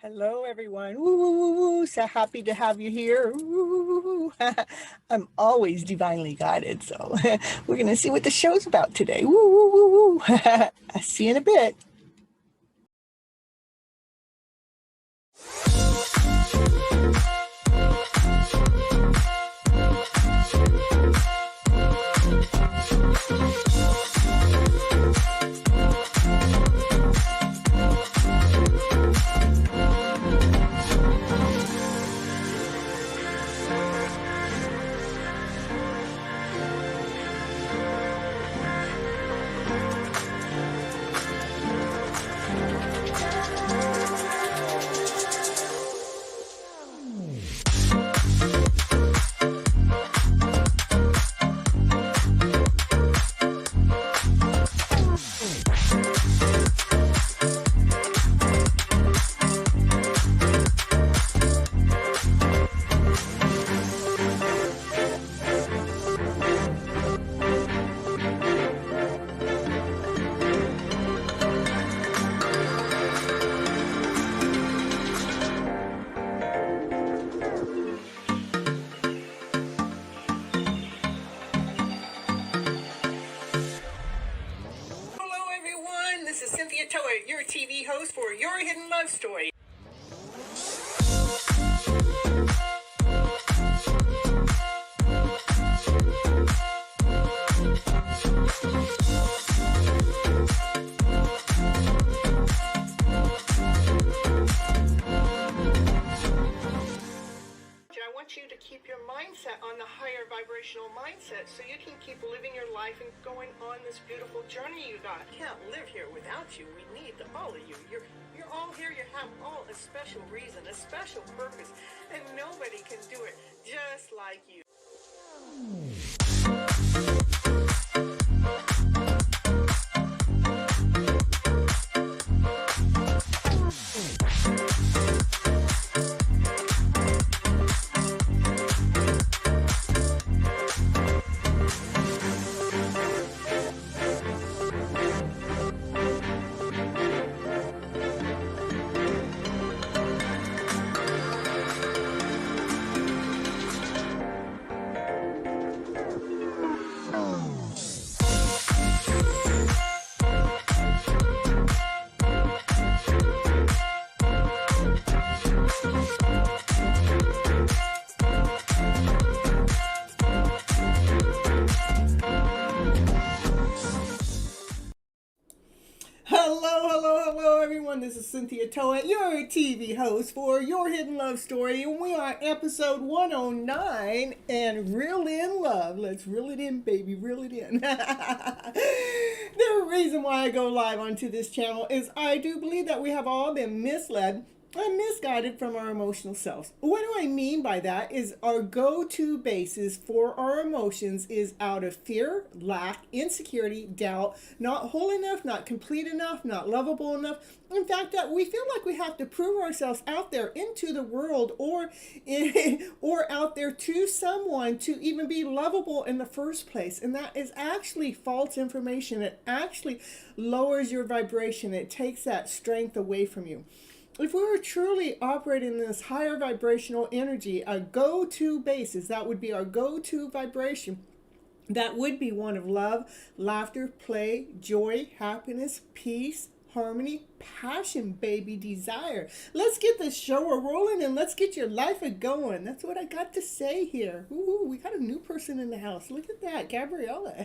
Hello, everyone. Woo, woo, woo, woo. So happy to have you here. Woo. I'm always divinely guided. So we're going to see what the show's about today. Woo, woo, woo, woo. I'll see you in a bit. This is Cynthia Toet, your TV host for Your Hidden Love Story. I want you to keep your mindset on the higher vibrational mindset so you can keep living your life and going on this beautiful journey you got. I can't live here without you. We need all of you. You're all here. You have all a special reason, a special purpose, and nobody can do it just like you. Hello, everyone. This is Cynthia Toet, your TV host for Your Hidden Love Story. And we are episode 109 and Reel In Love. Let's reel it in, baby. Reel it in. The reason why I go live onto this channel is I do believe that we have all been misled and misguided from our emotional selves. What do I mean by that is our go-to basis for our emotions is out of fear, lack, insecurity, doubt, not whole enough, not complete enough, not lovable enough. In fact, that we feel like we have to prove ourselves out there into the world or out there to someone to even be lovable in the first place. And that is actually false information. It actually lowers your vibration. It takes that strength away from you. If we were truly operating in this higher vibrational energy, a go-to basis, that would be our go-to vibration. That would be one of love, laughter, play, joy, happiness, peace, harmony, passion, baby, desire. Let's get this show rolling and let's get your life going. That's what I got to say here. Ooh, we got a new person in the house. Look at that, Gabriella.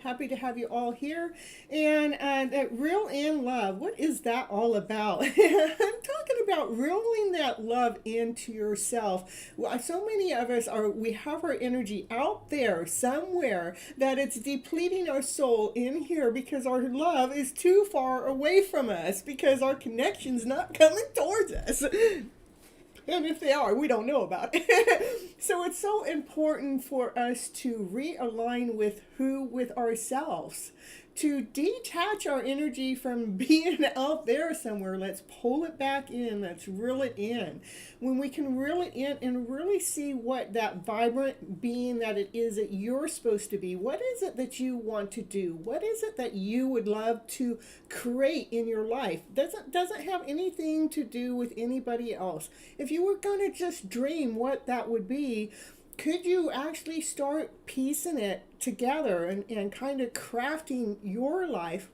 Happy to have you all here. And that Reel In Love, what is that all about? I'm talking about reeling that love into yourself. Well, so many of us we have our energy out there somewhere that it's depleting our soul in here because our love is too far away from us, because our connection's not coming towards us. And if they are, we don't know about it. So it's so important for us to realign with ourselves, to detach our energy from being out there somewhere. Let's pull it back in. Let's reel it in. When we can reel it in and really see what that vibrant being that it is that you're supposed to be, what is it that you want to do? What is it that you would love to create in your life? Doesn't have anything to do with anybody else. If you were going to just dream what that would be, could you actually start piecing it together and kind of crafting your life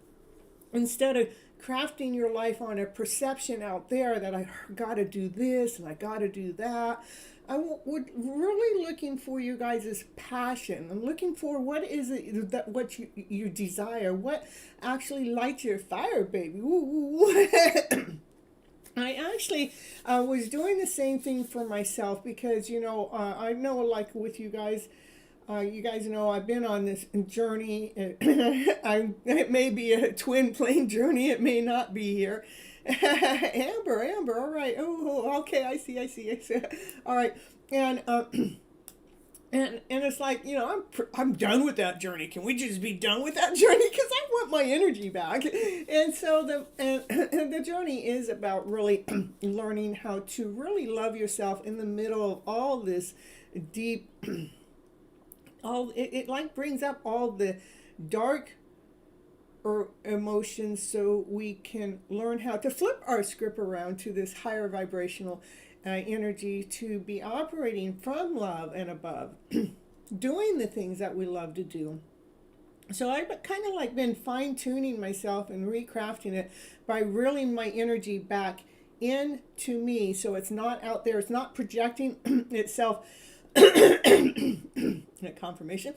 instead of crafting your life on a perception out there that I got to do this and I got to do that? Would really looking for you guys' passion. I'm looking for what is it that what you desire, what actually lights your fire, baby. Ooh. I actually was doing the same thing for myself because, I know, like with you guys know I've been on this journey. It may be a twin plane journey. It may not be here. Amber, all right. Oh, okay, I see. All right. And and it's like, I'm done with that journey. Can we just be done with that journey? Because I want my energy back. And so the journey is about really learning how to really love yourself in the middle of all this deep, it like brings up all the dark or emotions so we can learn how to flip our script around to this higher vibrational energy, to be operating from love and above, doing the things that we love to do. So I've kind of like been fine-tuning myself and recrafting it by reeling my energy back into me, so it's not out there, it's not projecting itself confirmation.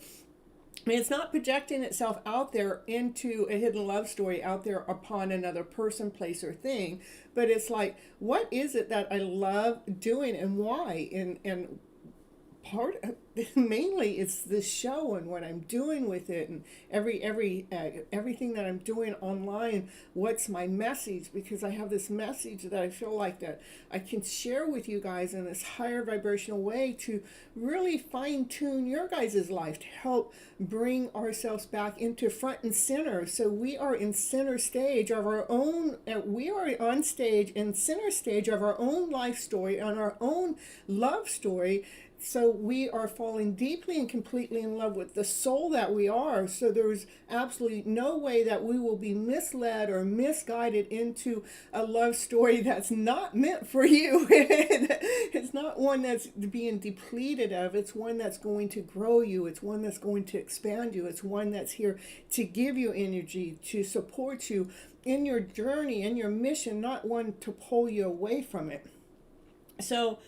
It's not projecting itself out there into a hidden love story out there upon another person, place, or thing. But it's like, what is it that I love doing and why? And mainly it's the show and what I'm doing with it, and everything that I'm doing online. What's my message? Because I have this message that I feel like that I can share with you guys in this higher vibrational way to really fine tune your guys' life, to help bring ourselves back into front and center. So we are in center stage of our own, we are on stage in center stage of our own life story, on our own love story. So we are falling deeply and completely in love with the soul that we are. So there's absolutely no way that we will be misled or misguided into a love story that's not meant for you. It's not one that's being depleted of. It's one that's going to grow you. It's one that's going to expand you. It's one that's here to give you energy, to support you in your journey and your mission, not one to pull you away from it. So,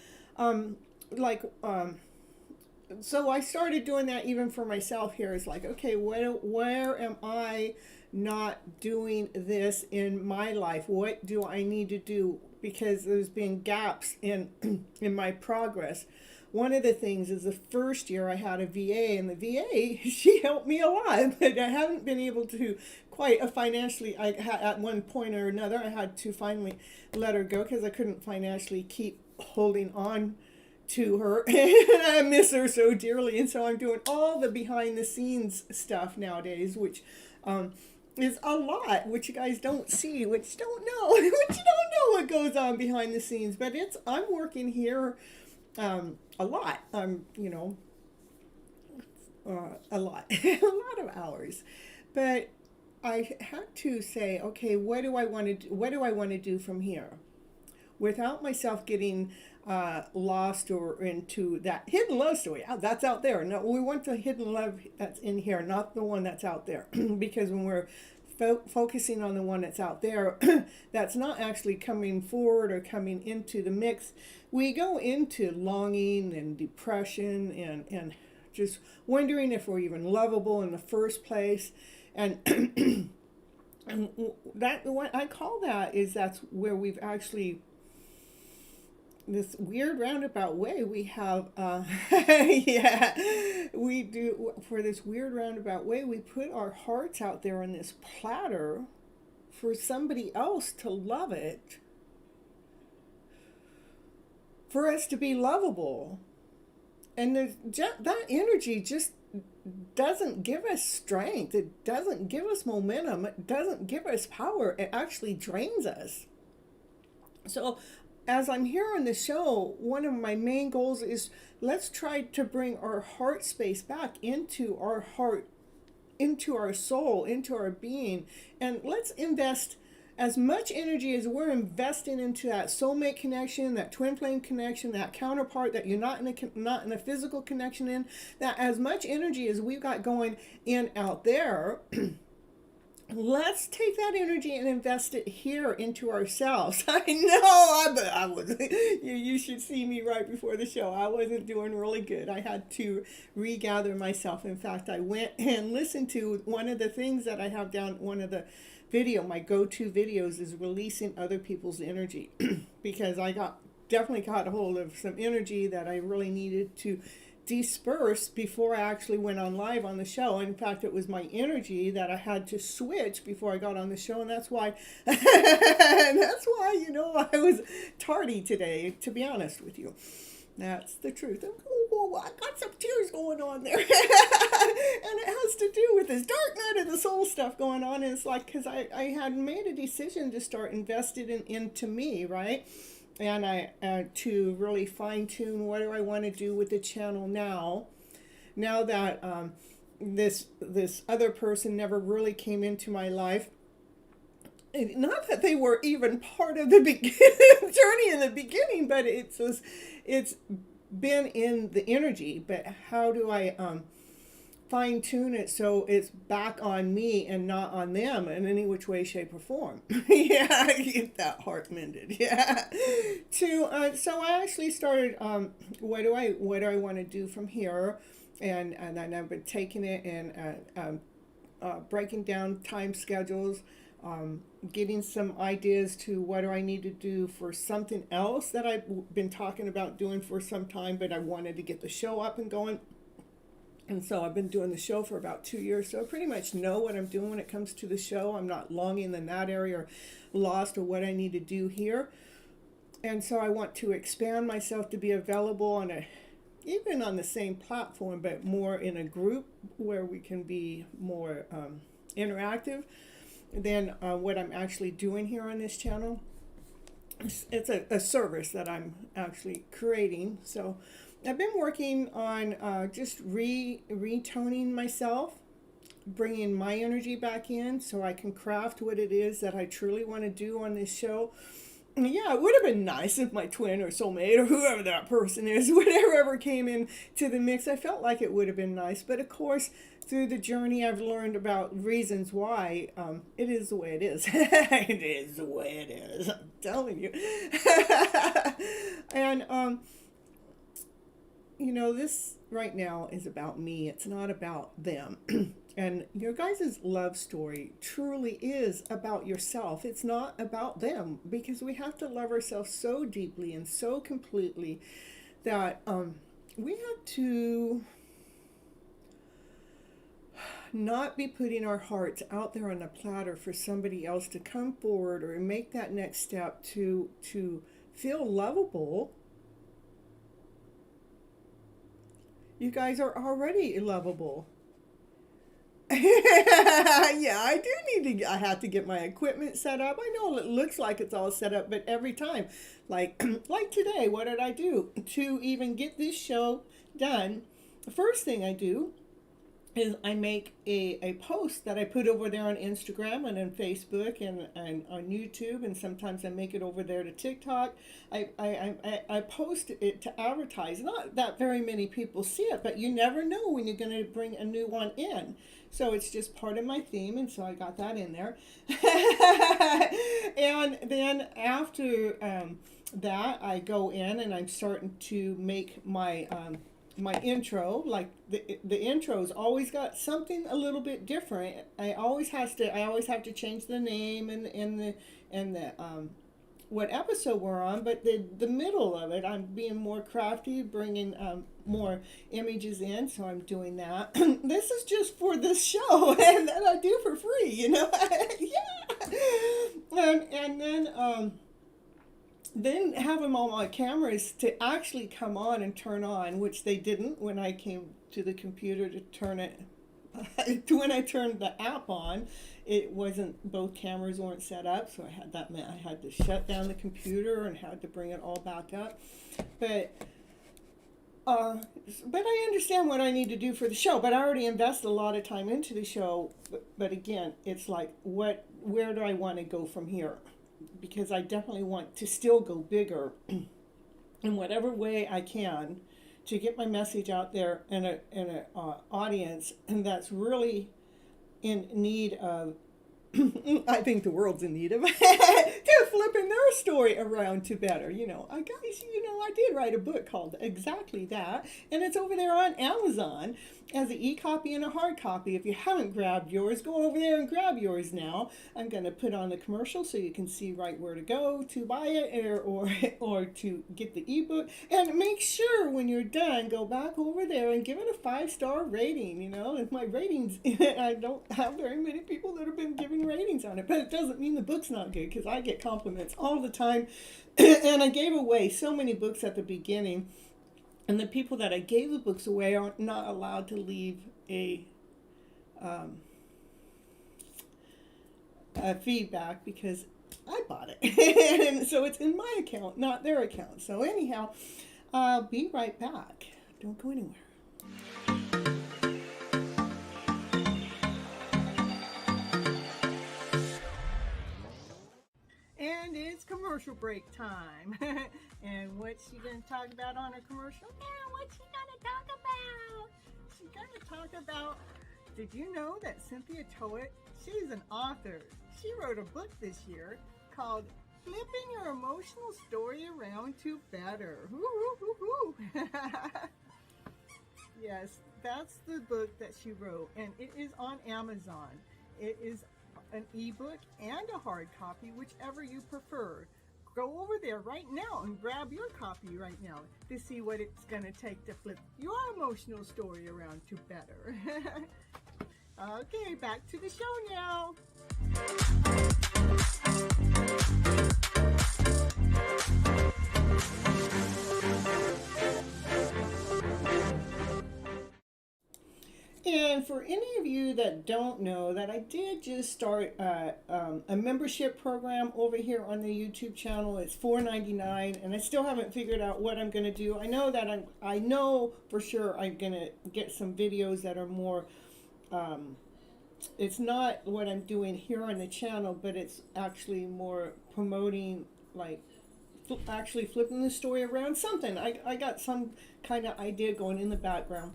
so I started doing that even for myself here. It's like, okay, where am I not doing this in my life? What do I need to do? Because there's been gaps in my progress. One of the things is the first year I had a VA, and the VA, she helped me a lot, but I haven't been able to quite financially, at one point or another, I had to finally let her go because I couldn't financially keep holding on to her. I miss her so dearly, and so I'm doing all the behind the scenes stuff nowadays, which is a lot, which you guys don't see, which don't know, which you don't know what goes on behind the scenes. But I'm working here a lot. A lot, a lot of hours. But I had to say, okay, what do I want to do from here, without myself getting lost or into that hidden love story. That's out there. No, we want the hidden love that's in here, not the one that's out there. Because when we're focusing on the one that's out there, that's not actually coming forward or coming into the mix, we go into longing and depression and just wondering if we're even lovable in the first place. And and that, what I call that is, that's where we've actually, this weird roundabout way we have, yeah, we do, for this weird roundabout way, we put our hearts out there on this platter for somebody else to love it, for us to be lovable. And there's that energy just doesn't give us strength. It doesn't give us momentum. It doesn't give us power. It actually drains us. So as I'm here on the show, one of my main goals is let's try to bring our heart space back into our heart, into our soul, into our being, and let's invest as much energy as we're investing into that soulmate connection, that twin flame connection, that counterpart that you're not in a physical connection in, that as much energy as we've got going in out there, let's take that energy and invest it here into ourselves. I know I was. You should see me right before the show. I wasn't doing really good. I had to regather myself. In fact, I went and listened to one of the things that I have down, one of the my go-to videos is releasing other people's energy because I definitely got a hold of some energy that I really needed to disperse before I actually went on live on the show. In fact, it was my energy that I had to switch before I got on the show, and that's why I was tardy today, to be honest with you. That's the truth. I got some tears going on there. And it has to do with this dark night of the soul stuff going on. And it's like, because I had made a decision to start investing into me, right? And I to really fine tune what do I want to do with the channel now that this other person never really came into my life. Not that they were even part of the journey in the beginning, but it's been in the energy. But how do I fine tune it so it's back on me and not on them in any which way, shape, or form? Yeah, get that heart mended. Yeah. So I actually started. What do I want to do from here? And then I've been taking it and breaking down time schedules. Getting some ideas to what do I need to do for something else that I've been talking about doing for some time, but I wanted to get the show up and going. And so I've been doing the show for about 2 years, so I pretty much know what I'm doing when it comes to the show. I'm not longing in that area or lost or what I need to do here. And so I want to expand myself to be available on even on the same platform, but more in a group where we can be more interactive than what I'm actually doing here on this channel. It's a service that I'm actually creating. So I've been working on just retoning myself, bringing my energy back in so I can craft what it is that I truly want to do on this show. Yeah, it would have been nice if my twin or soulmate or whoever that person is, whatever came in to the mix. I felt like it would have been nice. But of course, through the journey, I've learned about reasons why it is the way it is. It is the way it is. I'm telling you. And, this right now is about me. It's not about them. And your guys' love story truly is about yourself. It's not about them, because we have to love ourselves so deeply and so completely that we have to not be putting our hearts out there on a platter for somebody else to come forward or make that next step to feel lovable. You guys are already lovable. Yeah, I do need to. I have to get my equipment set up. I know it looks like it's all set up, but every time, like today, what did I do to even get this show done? The first thing I do is I make a post that I put over there on Instagram and on Facebook and on YouTube, and sometimes I make it over there to TikTok. I post it to advertise. Not that very many people see it, but you never know when you're going to bring a new one in. So it's just part of my theme, and so I got that in there. And then after that, I go in and I'm starting to make my my intro. Like the intro's always got something a little bit different. I always have to change the name and the what episode we're on, but the middle of it, I'm being more crafty, bringing more images in, so I'm doing that. This is just for this show, and that I do for free, Yeah. And then then having all my cameras to actually come on and turn on, which they didn't when I came to the computer to turn it. When I turned the app on, it wasn't, both cameras weren't set up, so I had to shut down the computer and had to bring it all back up. But I understand what I need to do for the show. But I already invested a lot of time into the show. But again, it's like, where do I want to go from here? Because I definitely want to still go bigger in whatever way I can to get my message out there in a audience and that's really in need of. I think the world's in need of to flipping their story around to better. I did write a book called exactly that, and it's over there on Amazon as an e-copy and a hard copy. If you haven't grabbed yours, go over there and grab yours now. I'm going to put on the commercial so you can see right where to go to buy it or to get the ebook. And make sure when you're done, go back over there and give it a 5-star rating. If my ratings, I don't have very many people that have been giving ratings on it, but it doesn't mean the book's not good, because I get compliments all the time. And I gave away so many books at the beginning, and the people that I gave the books away are not allowed to leave a feedback because I bought it. And so it's in my account, not their account. So anyhow, I'll be right back. Don't go anywhere. And it's commercial break time. And what's she going to talk about on her commercial? Yeah, what's she going to talk about? She's going to talk about, did you know that Cynthia Toet, she's an author. She wrote a book this year called Flipping Your Emotional Story Around to Better. Yes, that's the book that she wrote, and it is on Amazon. It is an ebook and a hard copy, whichever you prefer. Go over there right now and grab your copy right now to see what it's going to take to flip your emotional story around to better. Okay, back to the show now. And for any of you that don't know, that I did just start a membership program over here on the YouTube channel. It's $4.99, and I still haven't figured out what I'm going to do. I know for sure I'm going to get some videos that are more, it's not what I'm doing here on the channel, but it's actually more promoting, like, actually flipping the story around. Something. I got some kind of idea going in the background.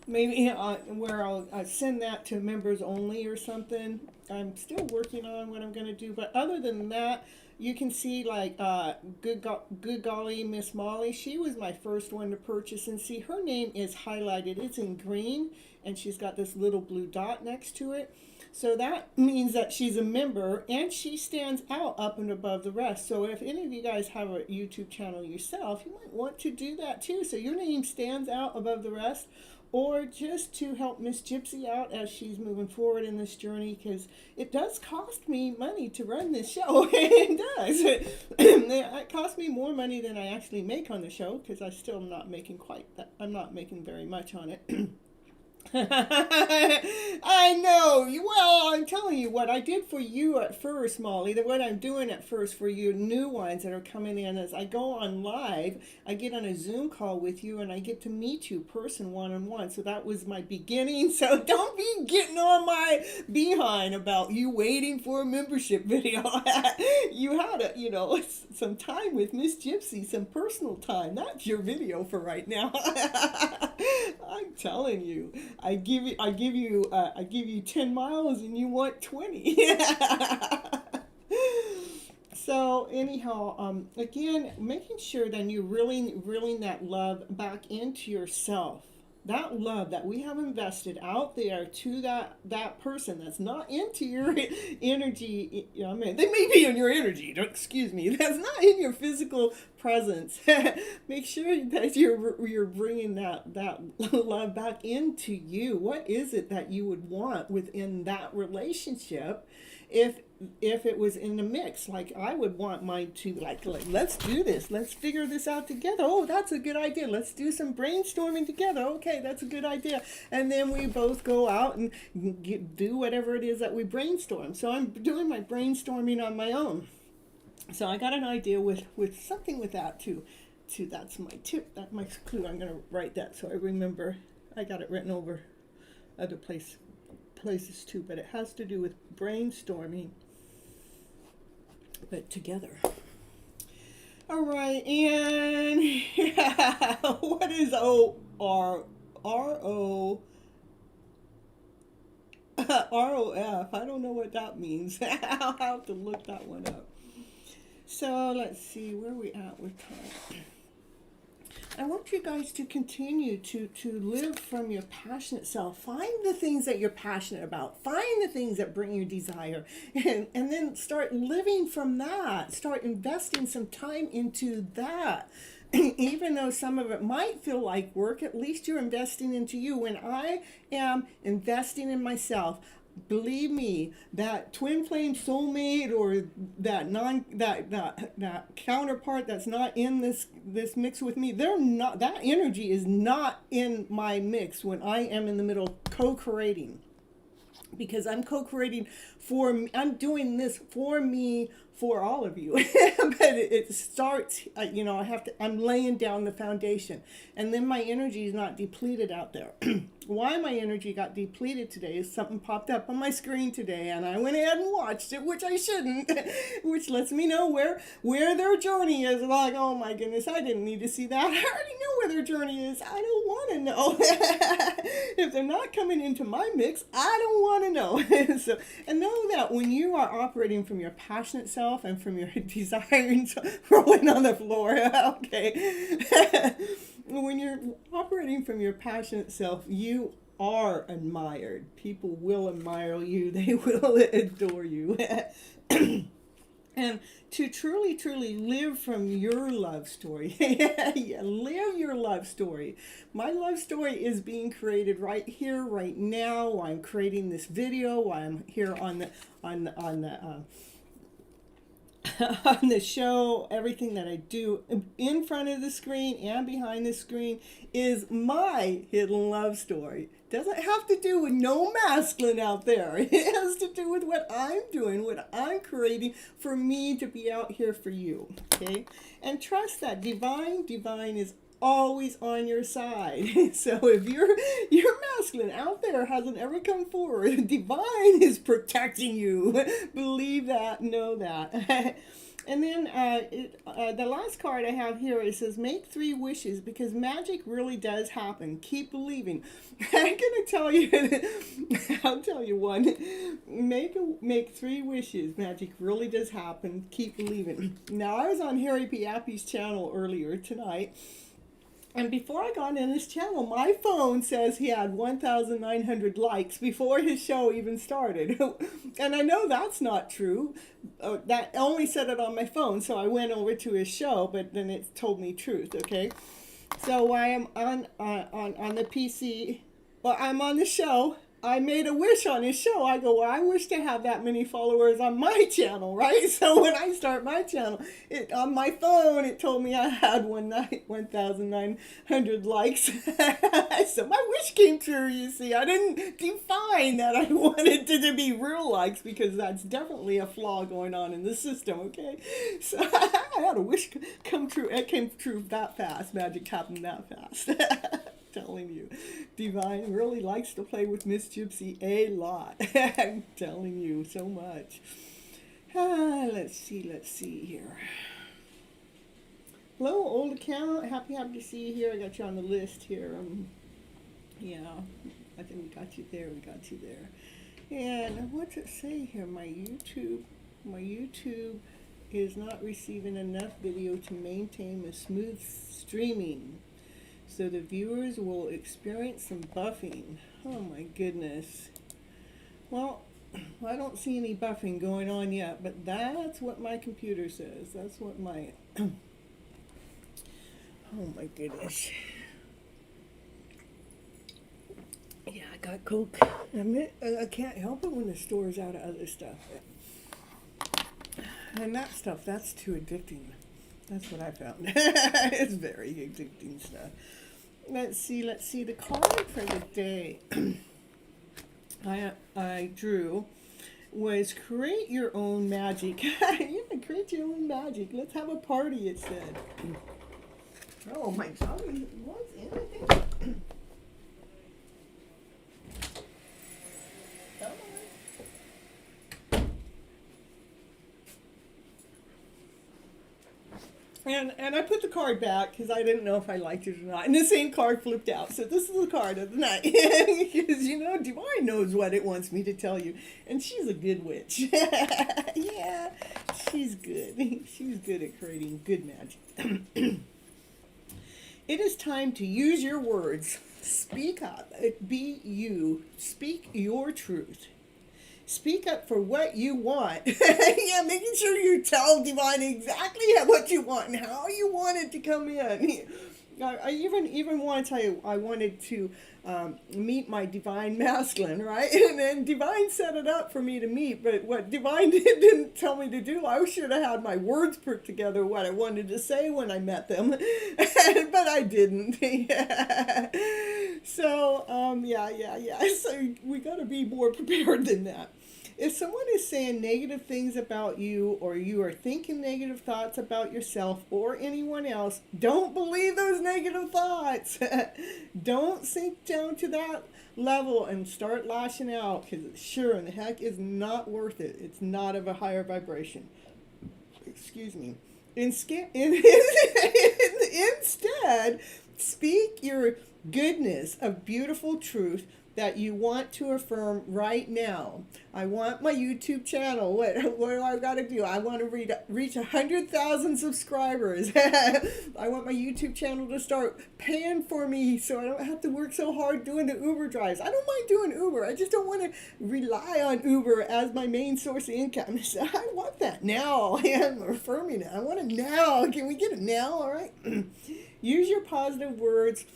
Maybe where I'll send that to members only or something. I'm still working on what I'm going to do. But other than that, you can see like Good Golly Miss Molly. She was my first one to purchase. And see, her name is highlighted. It's in green. And she's got this little blue dot next to it. So that means that she's a member. And she stands out up and above the rest. So if any of you guys have a YouTube channel yourself, you might want to do that too. So your name stands out above the rest. Or just to help Miss Gypsy out as she's moving forward in this journey, because it does cost me money to run this show. It does. It costs me more money than I actually make on the show, because I still am not making quite that. I'm not making very much on it. I know. Well, I'm telling you what I did for you at first, Molly. That what I'm doing at first for you new ones that are coming in is I go on live. I get on a Zoom call with you, and I get to meet you person one-on-one. So that was my beginning. So don't be getting on my behind about you waiting for a membership video. You had some time with Miss Gypsy, some personal time. That's your video for right now. I'm telling you. I give you 10 miles and you want 20. So anyhow, again, making sure that you're reeling that love back into yourself. That love that we have invested out there to that person that's not into your energy. I mean, they may be in your energy. Excuse me. That's not in your physical presence. Make sure that you're bringing that love back into you. What is it that you would want within that relationship? If if it was in the mix, like I would want mine to like let's do this, let's figure this out together. Oh, that's a good idea. Let's do some brainstorming together. Okay, that's a good idea. And then we both go out and do whatever it is that we brainstorm. So I'm doing my brainstorming on my own. So I got an idea with something with that too. That's my tip, that's my clue. I'm gonna write that so I remember. I got it written over other places too, but it has to do with brainstorming, but together. All right, and what is ROF? I don't know what that means. I'll have to look that one up. So let's see where we at with time. I want you guys to continue to live from your passionate self. Find the things that you're passionate about. Find the things that bring you desire. And then start living from that. Start investing some time into that. Even though some of it might feel like work, at least you're investing into you. When I am investing in myself, believe me, that twin flame soulmate or that counterpart that's not in this mix with me, they're not, that energy is not in my mix when I am in the middle co-creating. Because I'm co-creating I'm doing this for me, for all of you. But it starts, I'm laying down the foundation. And then my energy is not depleted out there. Why my energy got depleted today is something popped up on my screen today, and I went ahead and watched it, which I shouldn't, which lets me know where their journey is. Like, oh my goodness, I didn't need to see that. I already know where their journey is. I don't want to know. If they're not coming into my mix, I don't want to know. So, and know that when you are operating from your passionate self and from your desiring, rolling on the floor, okay. When you're operating from your passionate self, you are admired. People will admire you. They will adore you. And to truly, truly live from your love story. Yeah, live your love story. My love story is being created right here, right now, while I'm creating this video, while I'm here on the on the show. Everything that I do in front of the screen and behind the screen is my hidden love story. Doesn't have to do with no masculine out there. It has to do with what I'm doing, what I'm creating for me to be out here for you. Okay? And trust that divine is always on your side. So if your masculine out there hasn't ever come forward, divine is protecting you. Believe that, know that. And then the last card I have here, it says, make 3 wishes because magic really does happen. Keep believing. I'm going to tell you, I'll tell you one. Make 3 wishes. Magic really does happen. Keep believing. Now, I was on Harry P. Appy's channel earlier tonight. And before I got in his channel, my phone says he had 1,900 likes before his show even started. And I know that's not true. That only said it on my phone, so I went over to his show, but then it told me truth, okay? So while I'm on the PC, well, I'm on the show. I made a wish on his show. I go, well, I wish to have that many followers on my channel, right? So when I start my channel, on my phone, it told me I had 1,900 likes. So my wish came true, you see. I didn't define that I wanted it to be real likes because that's definitely a flaw going on in the system, okay? So I had a wish come true. It came true that fast. Magic happened that fast. Telling you, Divine really likes to play with Miss Gypsy a lot. I'm telling you so much. Let's see here. Hello, old account. Happy to see you here. I got you on the list here. Yeah, I think we got you there. And what's it say here? My YouTube is not receiving enough video to maintain a smooth streaming. So the viewers will experience some buffing. Oh my goodness. Well, I don't see any buffing going on yet, but that's what my computer says. That's what my... Oh my goodness. Yeah, I got Coke. I can't help it when the store's out of other stuff. And that stuff, that's too addicting. That's what I found. It's very addicting stuff. Let's see the card for the day I drew was create your own magic. Yeah, create your own magic. Let's have a party, it said. Oh my God, what's in it? And I put the card back because I didn't know if I liked it or not. And the same card flipped out. So this is the card of the night. Because, Divine knows what it wants me to tell you. And she's a good witch. Yeah, she's good. She's good at creating good magic. It is time to use your words. Speak up. Be you. Speak your truth. Speak up for what you want. Yeah, making sure you tell Divine exactly what you want and how you want it to come in. I even want to tell you, I wanted to meet my Divine Masculine, right? And then Divine set it up for me to meet, but what Divine didn't tell me to do, I should have had my words put together, what I wanted to say when I met them, but I didn't. Yeah. So, yeah. So we got to be more prepared than that. If someone is saying negative things about you, or you are thinking negative thoughts about yourself or anyone else, don't believe those negative thoughts. Don't sink down to that level and start lashing out, because it sure in the heck is not worth it. It's not of a higher vibration. Excuse me. Instead, speak your goodness of beautiful truth that you want to affirm right now. I want my YouTube channel. What do I got to do? I want to reach 100,000 subscribers. I want my YouTube channel to start paying for me so I don't have to work so hard doing the Uber drives. I don't mind doing Uber. I just don't want to rely on Uber as my main source of income. I want that now. I'm affirming it. I want it now. Can we get it now? All right. Use your positive words.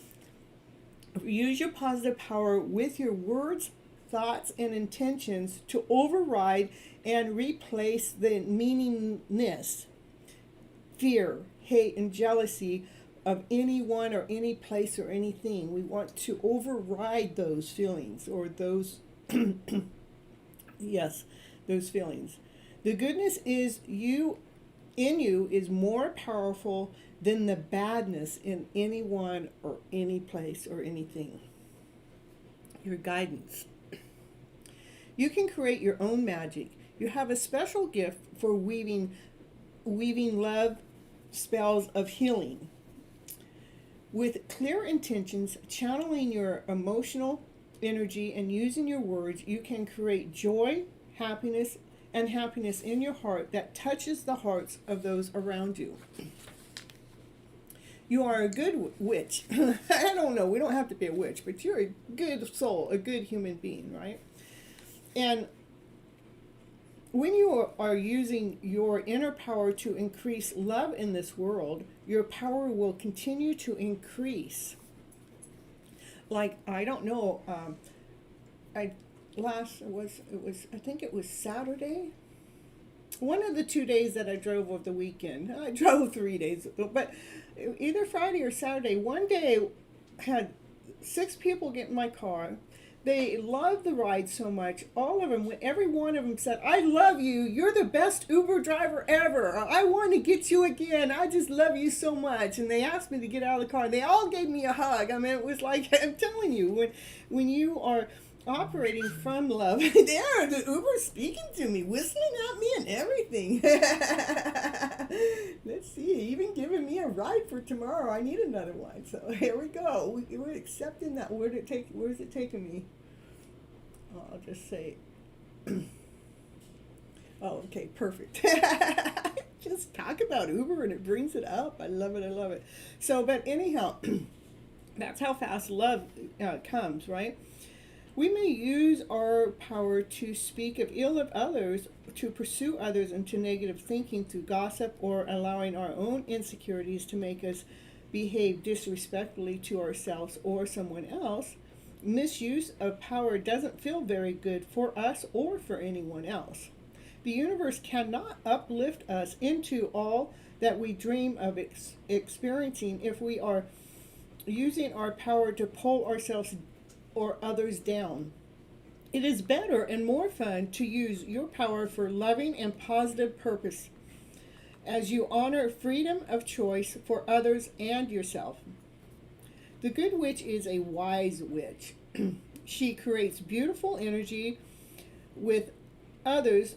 Use your positive power with your words, thoughts, and intentions to override and replace the meaningless, fear, hate, and jealousy of anyone or any place or anything. We want to override those feelings, or those, yes, those feelings. The goodness in you is more powerful than the badness in anyone or any place or anything. Your guidance. You can create your own magic. You have a special gift for weaving love spells of healing. With clear intentions, channeling your emotional energy and using your words, you can create joy, happiness in your heart that touches the hearts of those around you. You are a good witch. I don't know, we don't have to be a witch, but you're a good soul, a good human being, right? And when you are using your inner power to increase love in this world, your power will continue to increase. Like, I don't know, I think it was Saturday. One of the 2 days that I drove over the weekend. I drove 3 days, but either Friday or Saturday, one day had 6 people get in my car. They loved the ride so much. All of them, every one of them said, "I love you. You're the best Uber driver ever. I want to get you again. I just love you so much." And they asked me to get out of the car. They all gave me a hug. I mean, it was like, I'm telling you, when you are operating from love, there, the Uber speaking to me, whistling at me and everything. Let's see, even giving me a ride for tomorrow. I need another one. So here we go. We're accepting that. Where's it taking me? I'll just say, oh, okay, perfect. Just talk about Uber and it brings it up. I love it. So, but anyhow, that's how fast love comes, right? We may use our power to speak of ill of others, to pursue others into negative thinking through gossip, or allowing our own insecurities to make us behave disrespectfully to ourselves or someone else. Misuse of power doesn't feel very good for us or for anyone else. The universe cannot uplift us into all that we dream of experiencing if we are using our power to pull ourselves or others down. It is better and more fun to use your power for loving and positive purpose as you honor freedom of choice for others and yourself. The good witch is a wise witch. She creates beautiful energy with others,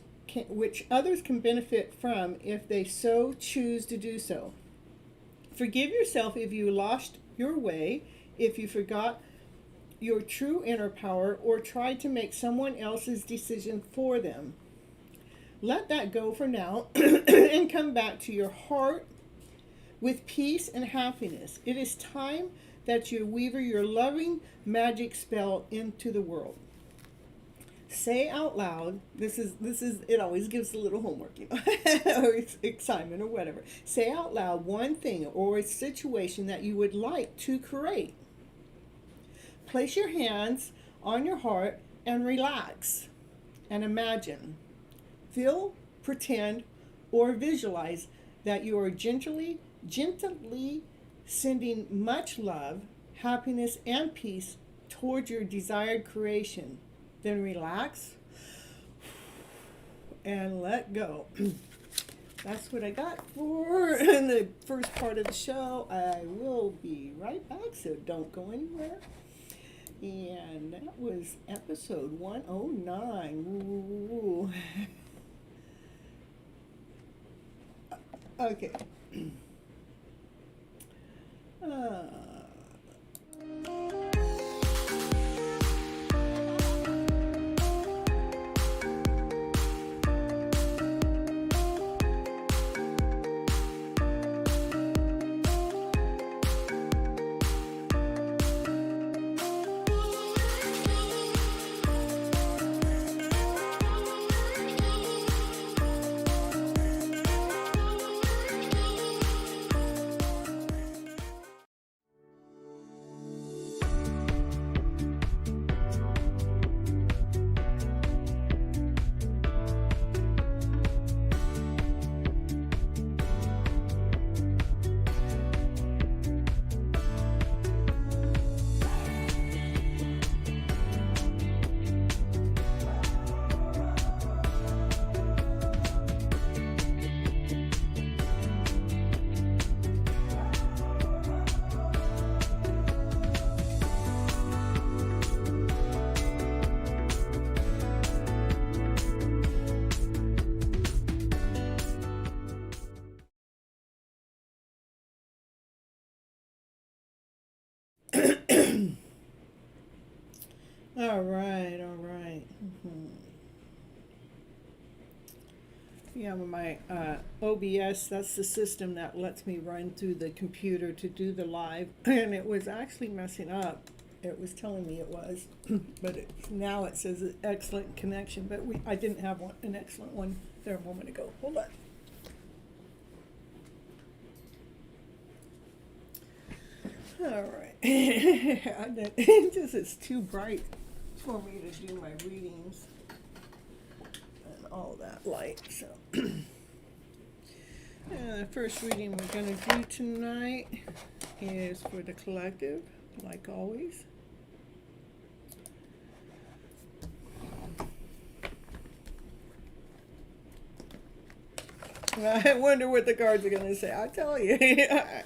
which others can benefit from if they so choose to do so. Forgive yourself if you lost your way, if you forgot your true inner power, or tried to make someone else's decision for them. Let that go for now and come back to your heart with peace and happiness. It is time that you weave your loving magic spell into the world. Say out loud, this is it always gives a little homework, or excitement or whatever. Say out loud one thing or a situation that you would like to create. Place your hands on your heart and relax and imagine. Feel, pretend, or visualize that you are gently sending much love, happiness, and peace towards your desired creation. Then relax and let go. That's what I got for in the first part of the show. I will be right back, so don't go anywhere. And that was episode 109. Ooh. Okay. All right. Yeah, my OBS, that's the system that lets me run through the computer to do the live, and it was actually messing up. It was telling me it was, but now it says excellent connection, but I didn't have an excellent one there a moment ago. Hold on. All right. It's too bright for me to do my readings and all that light. So, the first reading we're going to do tonight is for the collective, like always. I wonder what the cards are going to say. I tell you,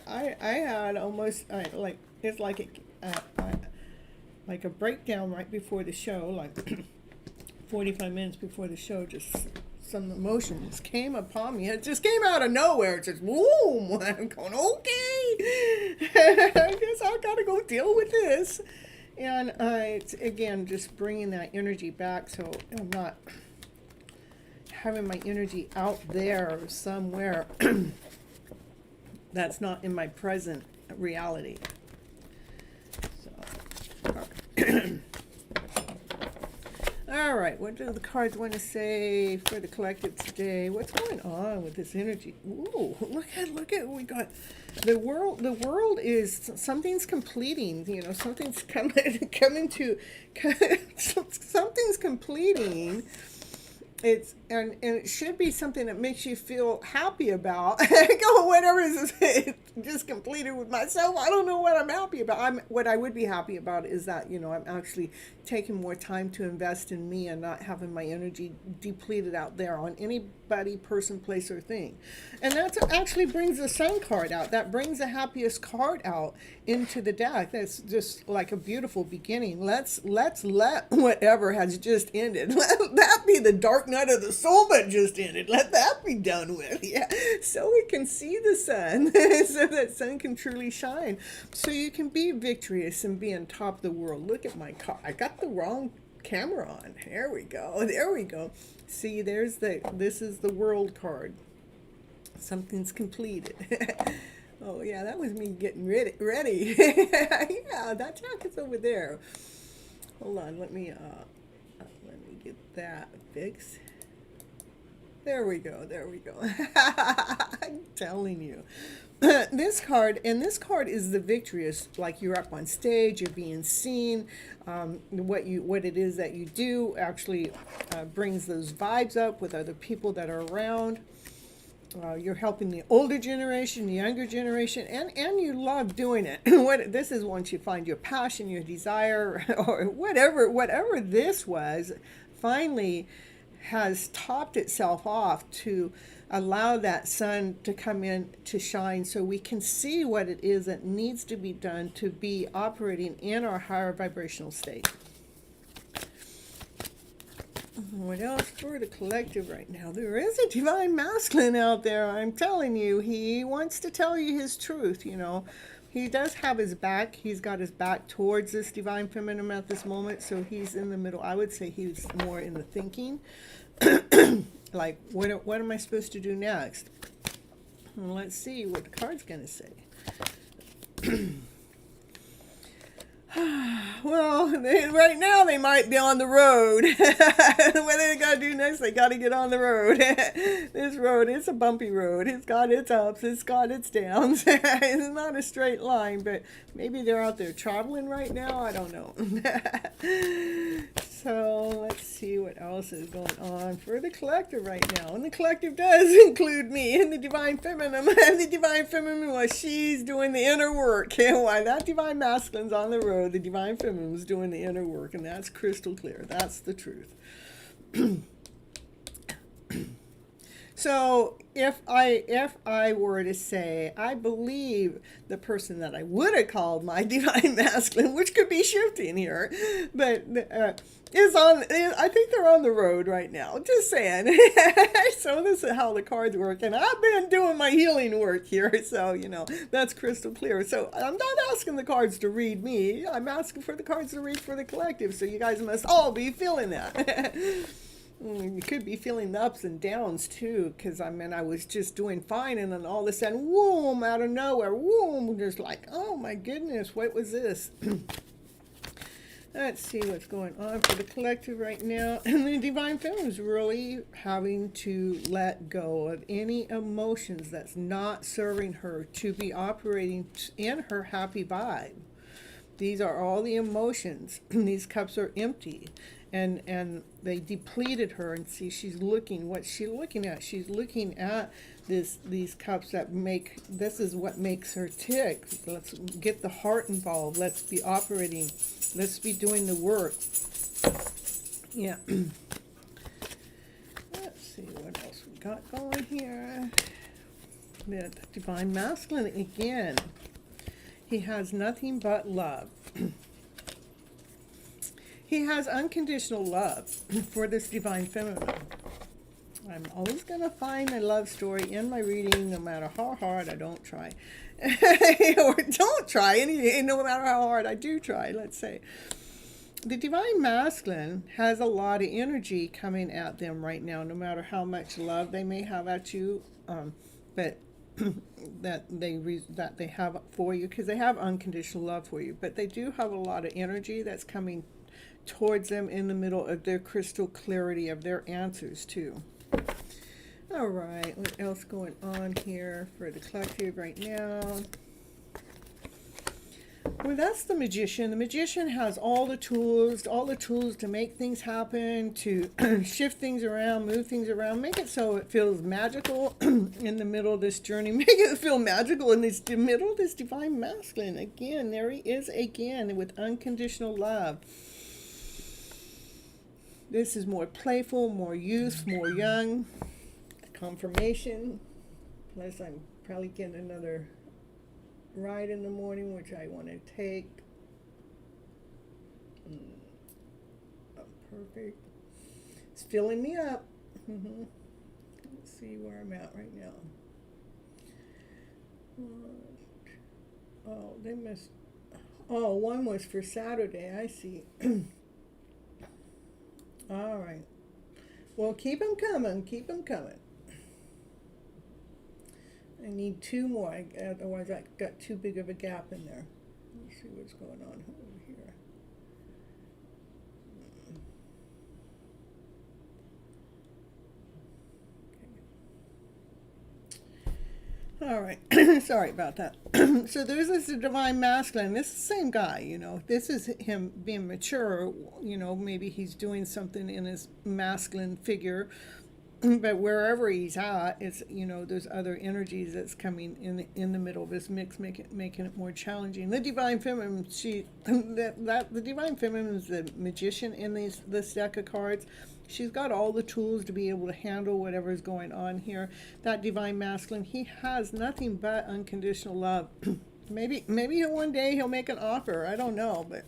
I had almost it's like a breakdown right before the show, like 45 minutes before the show. Just some emotion just came upon me. It just came out of nowhere. It just boom. I'm going, okay. I guess I got to go deal with this. And it's again just bringing that energy back, so I'm not having my energy out there somewhere that's not in my present reality. So, all right, what do the cards want to say for the collective today? What's going on with this energy? Ooh, look at we got the world. The world is something's completing. Something's coming to something's completing. and it should be something that makes you feel happy about. Go whatever is just completed with myself. I don't know what I'm happy about. What I would be happy about is that, I'm actually taking more time to invest in me and not having my energy depleted out there on anybody, person, place, or thing. And that actually brings the Sun card out. That brings the happiest card out into the deck. That's just like a beautiful beginning. Let's let whatever has just ended. Let that be the dark night of the soul that just ended. Let that be done with. Yeah. So we can see the sun. So that sun can truly shine. So you can be victorious and be on top of the world. Look at my car. I got the wrong camera on. There we go. There we go. See, this is the world card. Something's completed. Oh yeah, that was me getting ready. Yeah, that jacket's over there. Hold on, let me get that fixed. There we go. I'm telling you. This card is the victorious, like you're up on stage, you're being seen. What it is that you do actually brings those vibes up with other people that are around. You're helping the older generation, the younger generation, and you love doing it. This is once you find your passion, your desire, or whatever this was, finally has topped itself off to allow that sun to come in to shine so we can see what it is that needs to be done to be operating in our higher vibrational state. What else for the collective right now? There is a divine masculine out there. I'm telling you, he wants to tell you his truth. He does have his back. He's got his back towards this divine feminine at this moment, so he's in the middle. I would say he's more in the thinking. Like, what am I supposed to do next? Well, let's see what the card's going to say. Well, right now they might be on the road. What they got to do next, they got to get on the road. This road, it's a bumpy road. It's got its ups, it's got its downs. It's not a straight line, but maybe they're out there traveling right now. I don't know. So let's see what else is going on for the collective right now. And the collective does include me in the divine feminine. And the divine feminine, well, she's doing the inner work. While that divine masculine's on the road, the divine feminine is doing the inner work. And that's crystal clear. That's the truth. So if I were to say, I believe the person that I would have called my divine masculine, which could be shifting here, but I think they're on the road right now. Just saying. So this is how the cards work, and I've been doing my healing work here, so that's crystal clear. So I'm not asking the cards to read me. I'm asking for the cards to read for the collective. So you guys must all be feeling that. You could be feeling the ups and downs too, because I was just doing fine, and then all of a sudden, whoom, out of nowhere, whoom, just like, oh my goodness, what was this? Let's see what's going on for the collective right now. And the divine feminine is really having to let go of any emotions that's not serving her to be operating in her happy vibe. These are all the emotions. These cups are empty. And they depleted her, and see, what's she looking at? She's looking at these cups this is what makes her tick. Let's get the heart involved. Let's be operating. Let's be doing the work. Yeah. Let's see what else we got going here. The divine masculine again. He has nothing but love. He has unconditional love for this divine feminine. I'm always going to find a love story in my reading, no matter how hard I don't try. Or don't try, no matter how hard I do try, let's say. The divine masculine has a lot of energy coming at them right now, no matter how much love they may have at you, but that they have for you, because they have unconditional love for you. But they do have a lot of energy that's coming towards them in the middle of their crystal clarity of their answers too. All right, what else going on here for the collective right now? Well, that's the magician. The magician has all the tools to make things happen, to shift things around, move things around, make it so it feels magical in the middle of this journey. Make it feel magical in this middle of this divine masculine. Again, there he is again with unconditional love. This is more playful, more youth, more young. Confirmation. Plus, I'm probably getting another ride in the morning, which I want to take. Perfect. It's filling me up. Let's see where I'm at right now. Oh, they missed. Oh, one was for Saturday. I see. All right. Well, keep them coming. Keep them coming. I need two more, otherwise I got too big of a gap in there. Let's see what's going on over here. Okay. All right, sorry about that. So there's this divine masculine. This is the same guy, you know. This is him being mature. You know, maybe he's doing something in his masculine figure. But wherever he's at, it's, you know, there's other energies that's coming in the middle of this mix, making it more challenging. The divine feminine, the divine feminine is the magician in this deck of cards. She's got all the tools to be able to handle whatever's going on here. That divine masculine, he has nothing but unconditional love. Maybe one day he'll make an offer. I don't know, but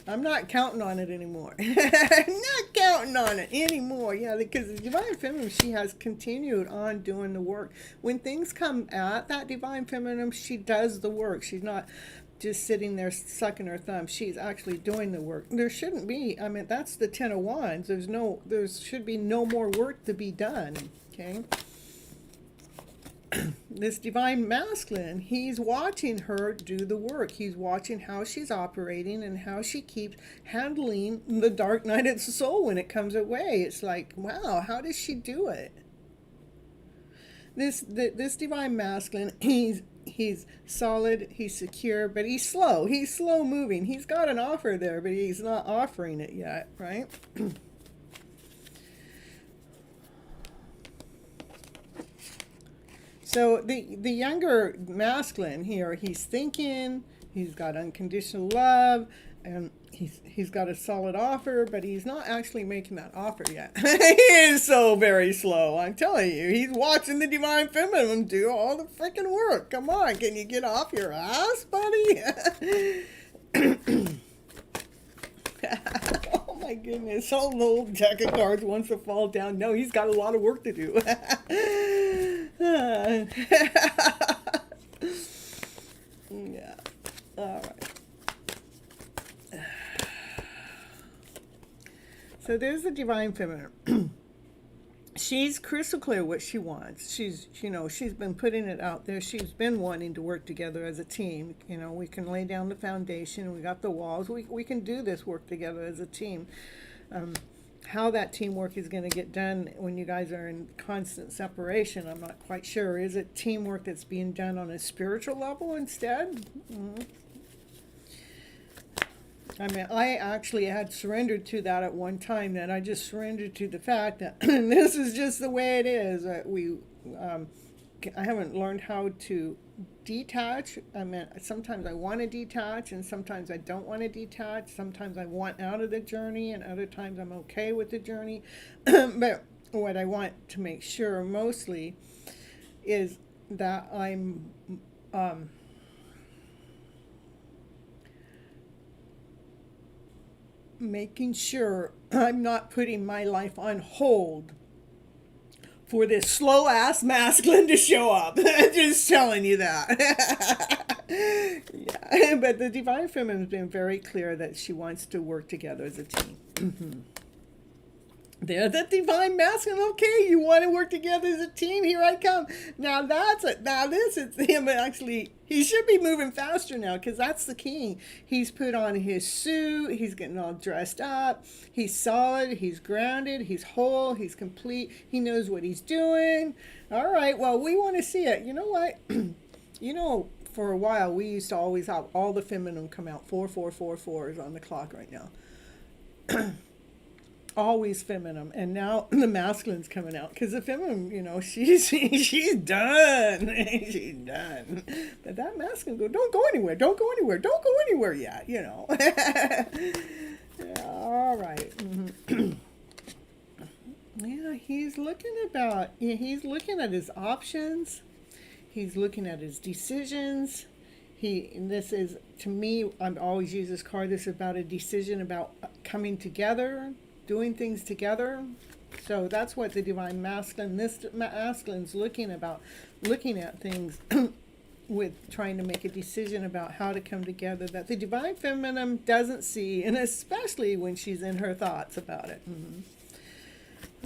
I'm not counting on it anymore. I'm not counting on it anymore. Yeah, because the divine feminine, she has continued on doing the work. When things come at that divine feminine, she does the work. She's not just sitting there sucking her thumb. She's actually doing the work. There shouldn't be. I mean, that's the Ten of Wands. There should be no more work to be done. Okay. This divine masculine, he's watching her do the work. He's watching how she's operating and how she keeps handling the dark night of the soul when it comes away. It's like, wow, how does she do it? This divine masculine, he's solid, he's secure, but he's slow. He's slow moving. He's got an offer there, but he's not offering it yet, right? So the younger masculine here, he's thinking, he's got unconditional love, and he's got a solid offer, but he's not actually making that offer yet. He is so very slow, I'm telling you. He's watching the divine feminine do all the freaking work. Come on, can you get off your ass, buddy? Oh my goodness, all the old deck of cards wants to fall down. No, he's got a lot of work to do. Yeah, all right. So there's the divine feminine. She's crystal clear what she wants. She's been putting it out there. She's been wanting to work together as a team. You know, we can lay down the foundation. We got the walls. We can do this work together as a team. How that teamwork is going to get done when you guys are in constant separation, I'm not quite sure. Is it teamwork that's being done on a spiritual level instead? Mm-hmm. I mean, I actually had surrendered to that at one time. That I just surrendered to the fact that this is just the way it is. I haven't learned how to detach. I mean, sometimes I want to detach, and sometimes I don't want to detach. Sometimes I want out of the journey, and other times I'm okay with the journey. But what I want to make sure mostly is that I'm making sure I'm not putting my life on hold for this slow ass masculine to show up. Just telling you that. Yeah. But the divine feminine has been very clear that she wants to work together as a team. Mm-hmm. There's the divine masculine. Okay, you want to work together as a team? Here I come. Now that's it. Now this is him. Actually, he should be moving faster now because that's the king. He's put on his suit. He's getting all dressed up. He's solid. He's grounded. He's whole. He's complete. He knows what he's doing. All right. Well, we want to see it. You know what? for a while, we used to always have all the feminine come out. 4 is on the clock right now. Always feminine, and now the masculine's coming out because the feminine, she's done. She's done. But that masculine go, don't go anywhere, don't go anywhere, don't go anywhere yet. Yeah, all right. Yeah, he's looking at his options. He's looking at his decisions. This is, to me, I always use this card. This is about a decision about coming together, doing things together. So that's what the divine masculine, this masculine's looking at things with trying to make a decision about how to come together that the divine feminine doesn't see, and especially when she's in her thoughts about it.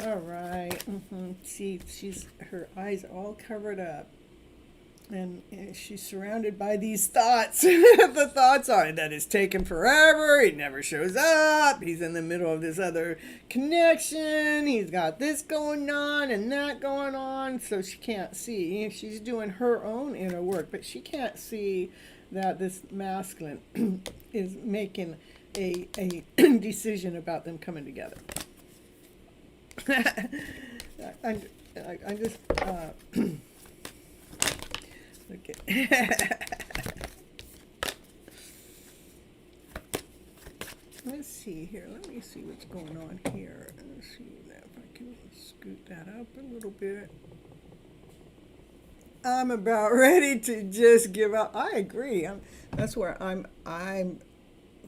All right. See, her eyes all covered up. And she's surrounded by these thoughts. The thoughts are that it's taken forever. He never shows up. He's in the middle of this other connection. He's got this going on and that going on. So she can't see. She's doing her own inner work, but she can't see that this masculine is making a decision about them coming together. I just... Okay. Let's see here. Let me see what's going on here. Let's see if I can scoot that up a little bit. I'm about ready to just give up. I agree. That's where I'm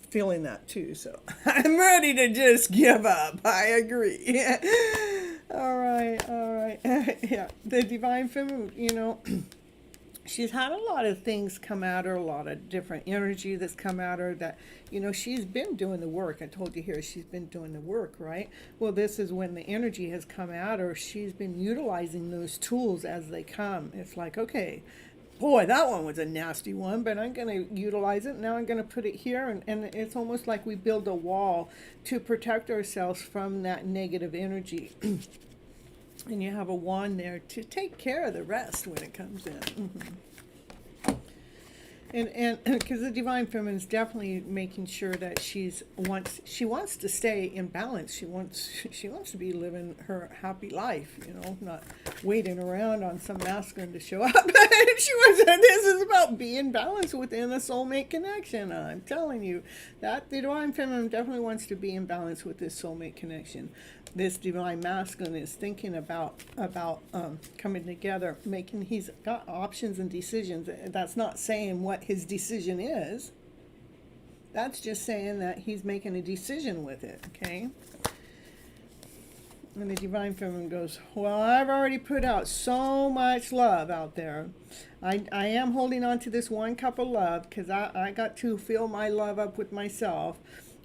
feeling that too. So I'm ready to just give up. I agree. All right. Yeah, the divine feminine. She's had a lot of things come at her, a lot of different energy that's come at her that, she's been doing the work. I told you here, she's been doing the work, right? Well, this is when the energy has come at her. She's been utilizing those tools as they come. It's like, okay, boy, that one was a nasty one, but I'm going to utilize it. Now I'm going to put it here. And it's almost like we build a wall to protect ourselves from that negative energy. And you have a wand there to take care of the rest when it comes in. And because the divine feminine is definitely making sure that she wants to stay in balance. She wants to be living her happy life, not waiting around on some masculine to show up. This is about being balanced within a soulmate connection. I'm telling you that the divine feminine definitely wants to be in balance with this soulmate connection. This divine masculine is thinking about coming together, he's got options and decisions. That's not saying what his decision is. That's just saying that he's making a decision with it, okay? And the divine feminine goes, well, I've already put out so much love out there. I am holding on to this 1 cup of love because I got to fill my love up with myself.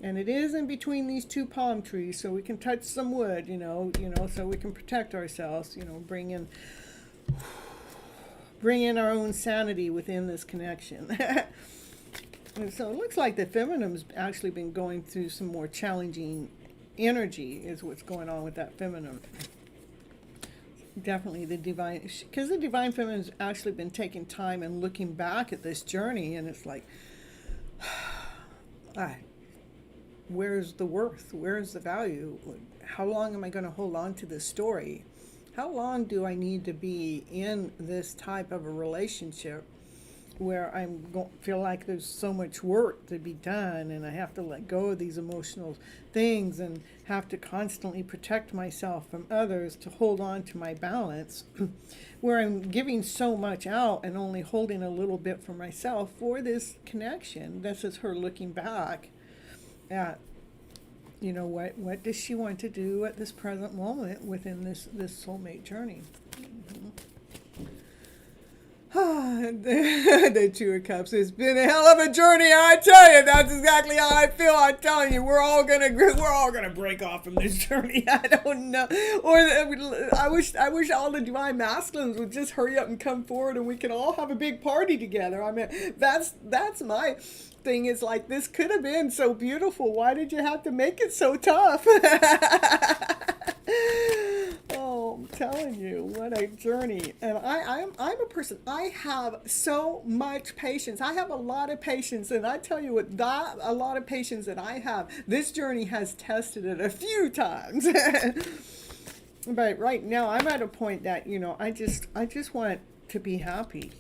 And it is in between these 2 palm trees, so we can touch some wood, so we can protect ourselves, bring in our own sanity within this connection. And so it looks like the feminine's actually been going through some more challenging energy is what's going on with that feminine. Definitely the divine, because the divine feminine's actually been taking time and looking back at this journey, and it's like, where's the worth? Where's the value? How long am I going to hold on to this story? How long do I need to be in this type of a relationship where I feel like there's so much work to be done and I have to let go of these emotional things and have to constantly protect myself from others to hold on to my balance, where I'm giving so much out and only holding a little bit for myself for this connection. This is her looking back at, what does she want to do at this present moment within this soulmate journey. The 2 of Cups. It's been a hell of a journey, I tell you. That's exactly how I feel. I'm telling you, we're all gonna break off from this journey. I don't know. Or I wish all the divine masculines would just hurry up and come forward, and we can all have a big party together. I mean, that's my thing. Is like, this could have been so beautiful. Why did you have to make it so tough? Oh, I'm telling you, what a journey. And I'm a person, I have so much patience. I have a lot of patience. And I tell you what, that a lot of patience that I have, this journey has tested it a few times. But right now I'm at a point that, I just want to be happy,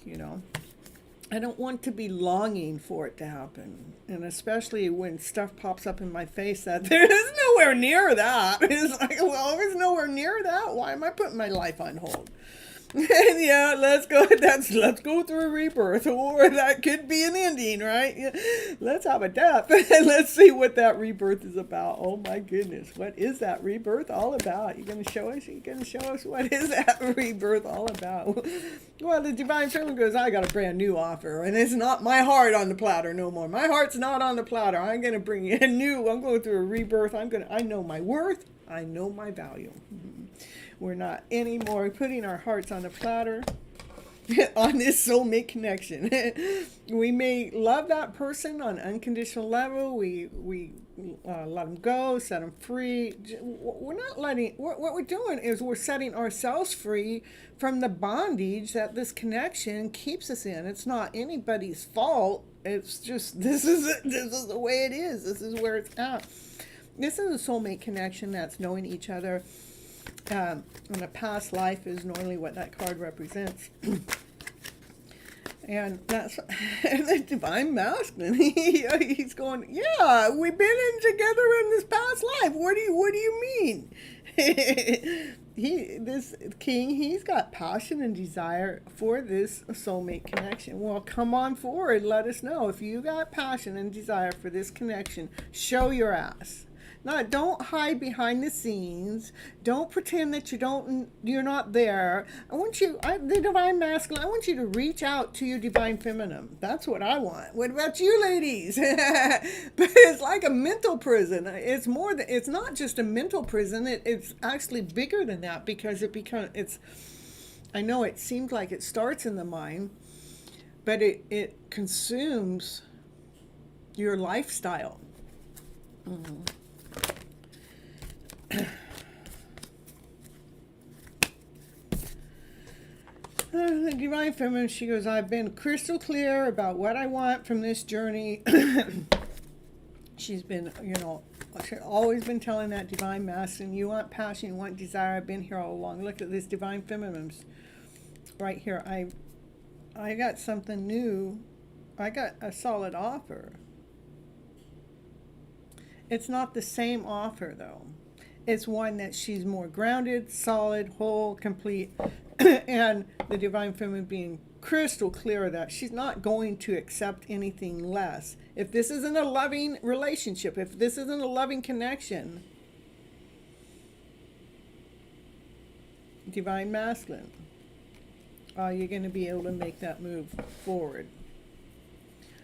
I don't want to be longing for it to happen. And especially when stuff pops up in my face that there's nowhere near that. It's like, well, there's nowhere near that. Why am I putting my life on hold? And yeah, let's go through a rebirth, or that could be an ending, right? Yeah. Let's have a death and let's see what that rebirth is about. Oh my goodness, what is that rebirth all about? You're gonna show us what is that rebirth all about? Well, the divine feminine goes, I got a brand new offer, and it's not my heart on the platter no more. My heart's not on the platter. I'm gonna bring you a new. I'm going through a rebirth. I know my worth. I know my value. We're not anymore putting our hearts on a platter on this soulmate connection. We may love that person on an unconditional level. We let them go, set them free. We're not letting, what we're doing is we're setting ourselves free from the bondage that this connection keeps us in. It's not anybody's fault. It's just, this is the way it is. This is where it's at. This is a soulmate connection that's knowing each other. And a past life is normally what that card represents. And that's the divine masculine. He's going, yeah, we've been in together in this past life. What do you mean? This king, he's got passion and desire for this soulmate connection. Well, come on forward. Let us know if you got passion and desire for this connection. Show your ass. Don't hide behind the scenes. Don't pretend that you're not there. The divine masculine, I want you to reach out to your divine feminine. That's what I want. What about you, ladies? But it's like a mental prison. It's not just a mental prison. It's actually bigger than that, because I know it seems like it starts in the mind, but it consumes your lifestyle. Mm-hmm. The divine feminine, she goes, I've been crystal clear about what I want from this journey. She's been, always been telling that divine masculine, you want passion, you want desire. I've been here all along. Look at this divine feminine right here. I got something new. I got a solid offer. It's not the same offer, though. It's one that she's more grounded, solid, whole, complete, and the divine feminine being crystal clear that she's not going to accept anything less. If this isn't a loving relationship, if this isn't a loving connection, divine masculine, are you going to be able to make that move forward?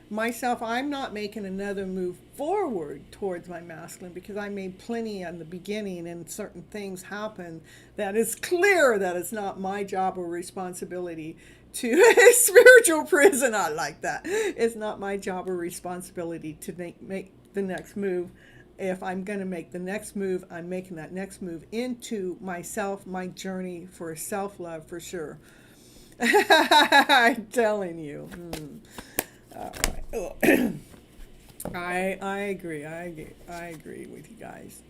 Myself, I'm not making another move forward towards my masculine, because I made plenty in the beginning and certain things happen that is clear that it's not my job or responsibility to spiritual prison. I like that. It's not my job or responsibility to make the next move. If I'm going to make the next move, I'm making that next move into myself, my journey for self-love for sure. I'm telling you. All right. I agree with you guys.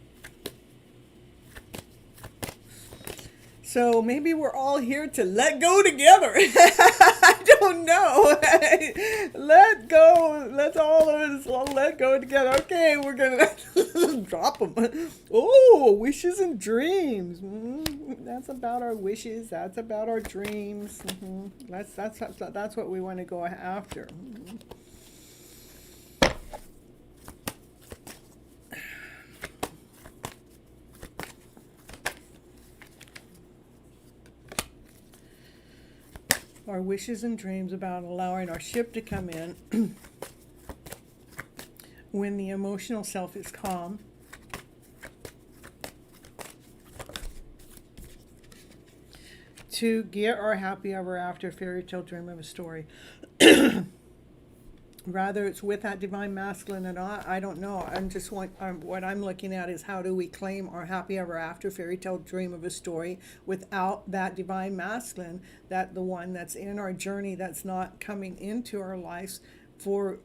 So maybe we're all here to let go together. I don't know. Let go. Let's all of us all let go together. Okay, we're gonna drop them. Oh, wishes and dreams. That's about our wishes. That's about our dreams. That's what we want to go after. Our wishes and dreams about allowing our ship to come in when the emotional self is calm. To get our happy ever after fairy tale dream of a story. Rather it's with that divine masculine or not, I don't know. What I'm looking at is how do we claim our happy ever after fairy tale dream of a story without that divine masculine, that the one that's in our journey, that's not coming into our lives for,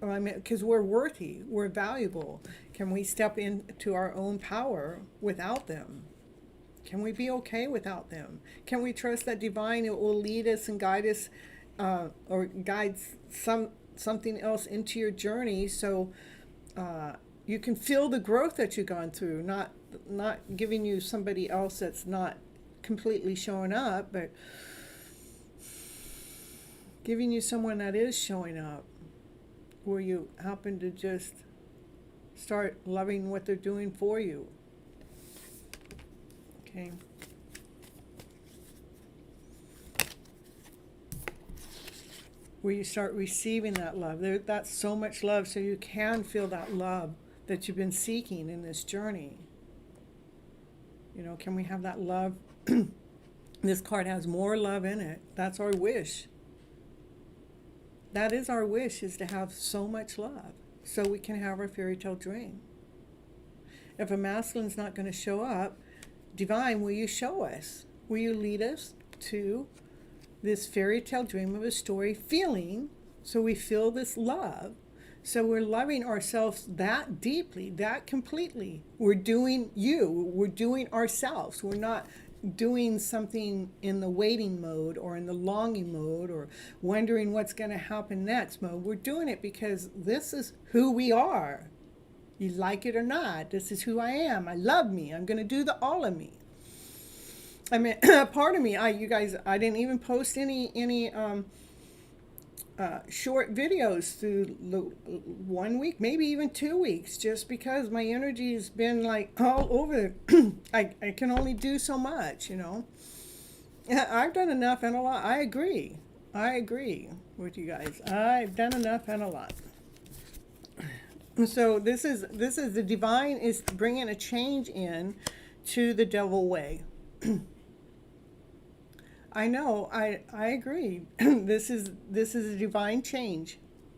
I mean, because we're worthy, we're valuable. Can we step into our own power without them? Can we be okay without them? Can we trust that divine, it will lead us and guide us, or guide something else into your journey, so you can feel the growth that you've gone through, not giving you somebody else that's not completely showing up, but giving you someone that is showing up, where you happen to just start loving what they're doing for you. Okay. Where you start receiving that love. That's so much love, so you can feel that love that you've been seeking in this journey. You know, can we have that love? This card has more love in it. That's our wish. That is our wish, is to have so much love, so we can have our fairy tale dream. If a masculine's not going to show up, divine, will you show us? Will you lead us to this fairy tale dream of a story feeling, so we feel this love, so we're loving ourselves that deeply, that completely. We're doing we're doing ourselves. We're not doing something in the waiting mode or in the longing mode or wondering what's going to happen next mode. We're doing it because this is who we are. You like it or not, this is who I am. I love me. I'm going to do the all of me. I mean, part of me, you guys, I didn't even post any short videos through 1 week, maybe even 2 weeks, just because my energy has been like all over. I can only do so much, you know. I've done enough and a lot. I agree with you guys. I've done enough and a lot. So this is the divine is bringing a change in to the devil way. I know, I agree. This is a divine change,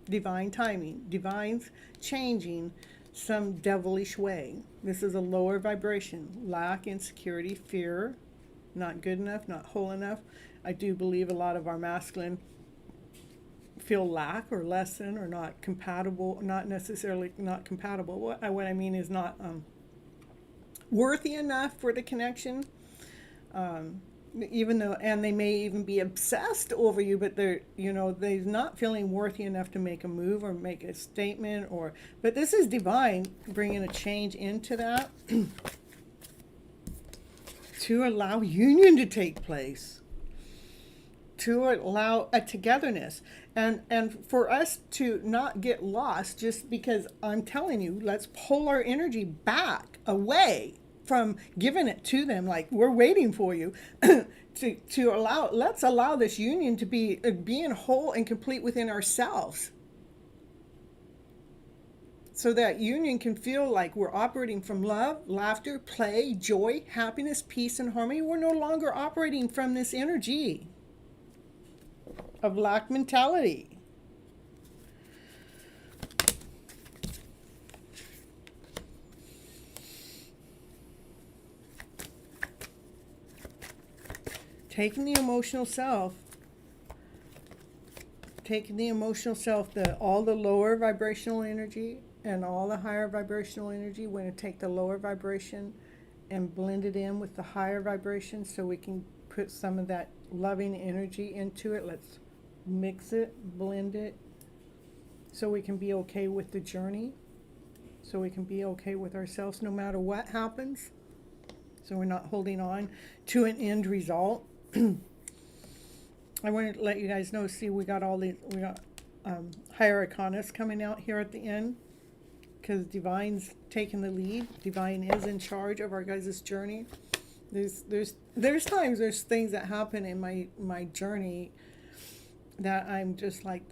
divine timing, divine's changing some devilish way. This is a lower vibration, lack, insecurity, fear, not good enough, not whole enough. I do believe a lot of our masculine feel lack or less than or not compatible, not necessarily not compatible. What I mean is not worthy enough for the connection. Even though, and they may even be obsessed over you, but they're not feeling worthy enough to make a move or make a statement, but this is divine bringing a change into that to allow union to take place, to allow a togetherness, and for us to not get lost, just because I'm telling you, let's pull our energy back away from giving it to them like we're waiting for you. Let's allow this union to be being whole and complete within ourselves, so that union can feel like we're operating from love, laughter, play, joy, happiness, peace, and harmony. We're no longer operating from this energy of lack mentality. Taking the emotional self, all the lower vibrational energy and all the higher vibrational energy, we're going to take the lower vibration and blend it in with the higher vibration, so we can put some of that loving energy into it. Let's mix it, blend it, so we can be okay with the journey, so we can be okay with ourselves no matter what happens, so we're not holding on to an end result. I wanted to let you guys know, see, we got higher arcanas coming out here at the end, because divine's taking the lead. Divine is in charge of our guys' journey. There's times, there's things that happen in my journey that I'm just like,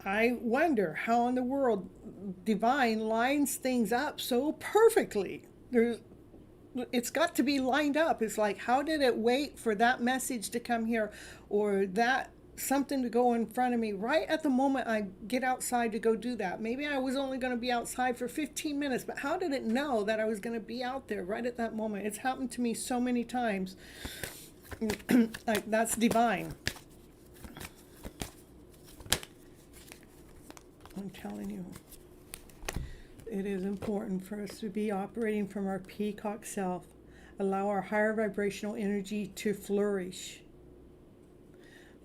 I wonder how in the world divine lines things up so perfectly. It's got to be lined up. It's like, how did it wait for that message to come here, or that something to go in front of me right at the moment I get outside to go do that. Maybe I was only going to be outside for 15 minutes, but how did it know that I was going to be out there right at that moment? It's happened to me so many times. Like, that's divine. I'm telling you. It is important for us to be operating from our peacock self. Allow our higher vibrational energy to flourish.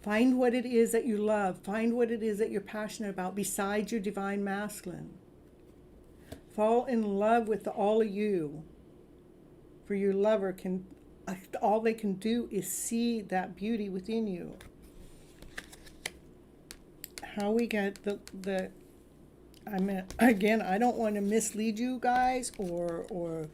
Find what it is that you love. Find what it is that you're passionate about besides your divine masculine. Fall in love with all of you. For your lover can, all they can do is see that beauty within you. How we get I mean, again, I don't want to mislead you guys or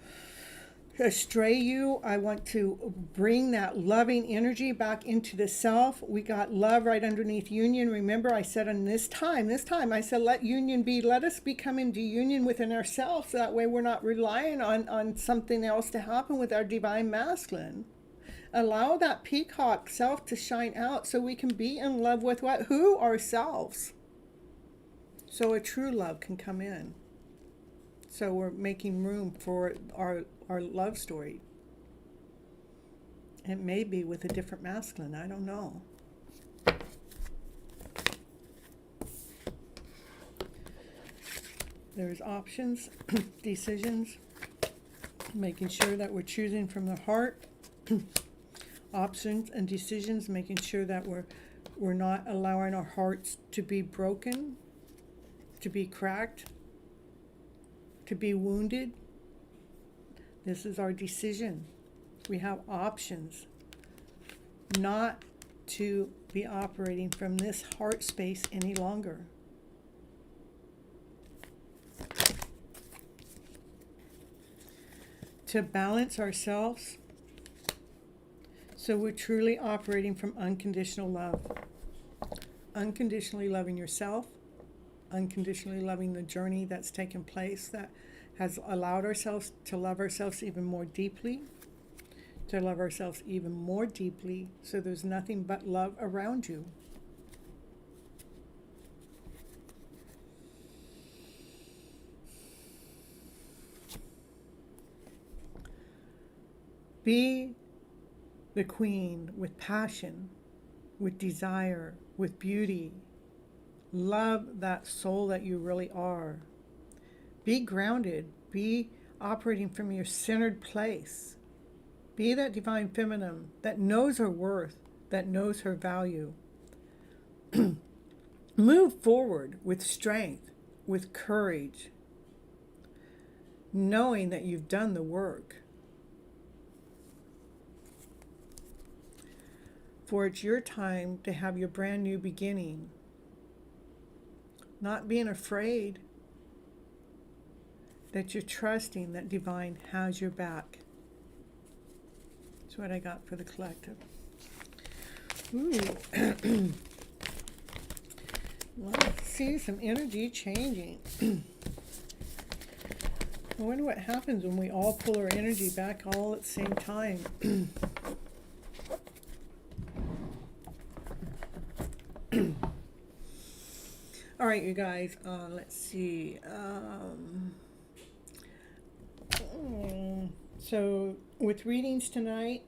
astray you. I want to bring that loving energy back into the self. We got love right underneath union. Remember, I said on this time, I said, let union be. Let us become into union within ourselves. So that way we're not relying on something else to happen with our divine masculine. Allow that peacock self to shine out so we can be in love with what? Who? Ourselves. So a true love can come in. So we're making room for our love story. It may be with a different masculine. I don't know. There's options, decisions, making sure that we're choosing from the heart. Options and decisions, making sure that we're not allowing our hearts to be broken, to be cracked, to be wounded. This is our decision. We have options not to be operating from this heart space any longer. To balance ourselves so we're truly operating from unconditional love. Unconditionally loving yourself, unconditionally loving the journey that's taken place that has allowed ourselves to love ourselves even more deeply, so there's nothing but love around you. Be the queen with passion, with desire, with beauty. Love that soul that you really are. Be grounded. Be operating from your centered place. Be that divine feminine that knows her worth, that knows her value. Move forward with strength, with courage, knowing that you've done the work. For it's your time to have your brand new beginning. Not being afraid, that you're trusting that divine has your back. That's what I got for the collective. Ooh. Well, see some energy changing. I wonder what happens when we all pull our energy back all at the same time. All right, you guys, let's see. So with readings tonight,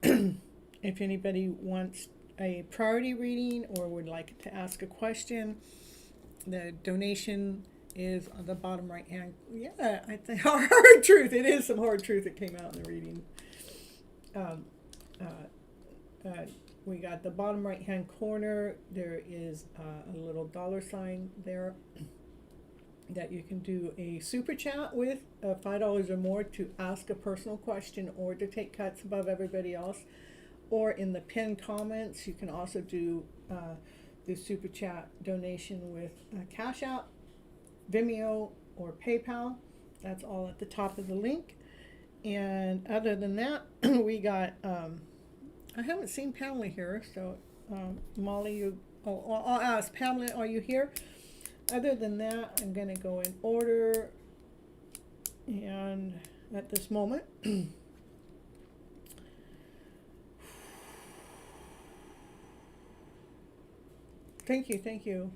if anybody wants a priority reading or would like to ask a question, the donation is on the bottom right hand. Yeah, I think hard truth. It is some hard truth that came out in the reading. We got the bottom right hand corner. There is a little $sign there that you can do a super chat with $5 or more to ask a personal question or to take cuts above everybody else. Or in the pinned comments, you can also do the super chat donation with CashApp, Vimeo, or PayPal. That's all at the top of the link. And other than that, we got, I haven't seen Pamela here, so Molly, I'll ask Pamela, are you here? Other than that, I'm going to go in order. And at this moment, Thank you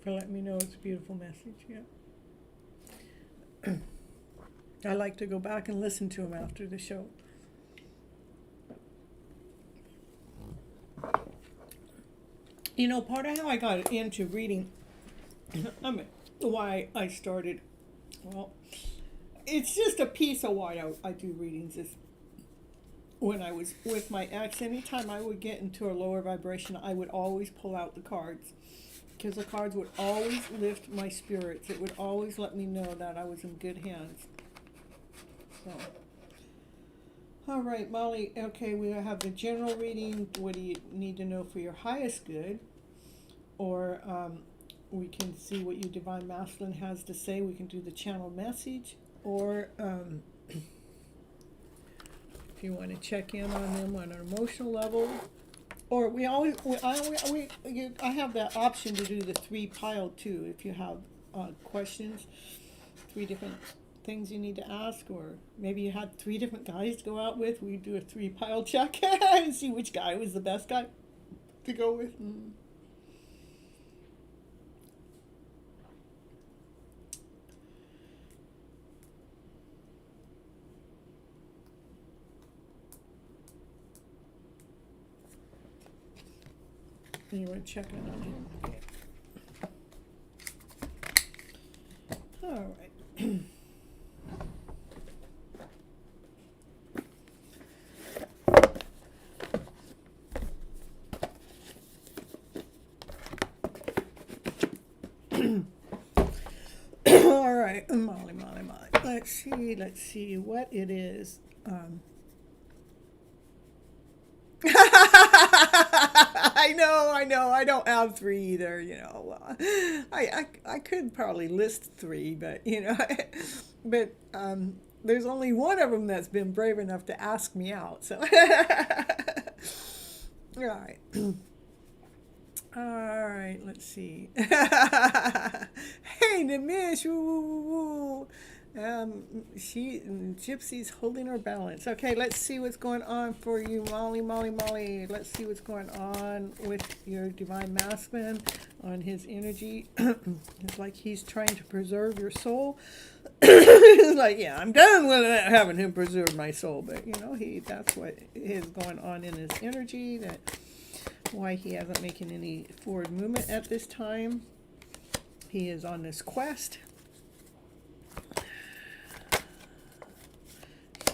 for letting me know it's a beautiful message. Yeah. I like to go back and listen to them after the show. You know, part of how I got into reading, I mean, why I started, well, it's just a piece of why I do readings. Is when I was with my ex, anytime I would get into a lower vibration, I would always pull out the cards. Because the cards would always lift my spirits. It would always let me know that I was in good hands. So, all right, Molly. Okay, we have the general reading. What do you need to know for your highest good? Or we can see what your Divine Masculine has to say. We can do the channel message. Or if you want to check in on them on an emotional level. Or I have that option to do the 3 pile too. If you have questions, 3 different things you need to ask, or maybe you had 3 different guys to go out with. We do a 3 pile check and see which guy was the best guy to go with. You want to check in on him? Okay. All right. All right, Molly. Let's see what it is. I know. I don't have 3 either. I could probably list 3, but but there's only one of them that's been brave enough to ask me out. So, all right. All right, let's see. Hey, Nimish, woo. Gypsy's holding her balance. Okay, let's see what's going on for you, Molly. Let's see what's going on with your Divine Masculine on his energy. It's like he's trying to preserve your soul. It's like, yeah, I'm done with having him preserve my soul, but that's what is going on in his energy. Why he isn't making any forward movement at this time. He is on this quest.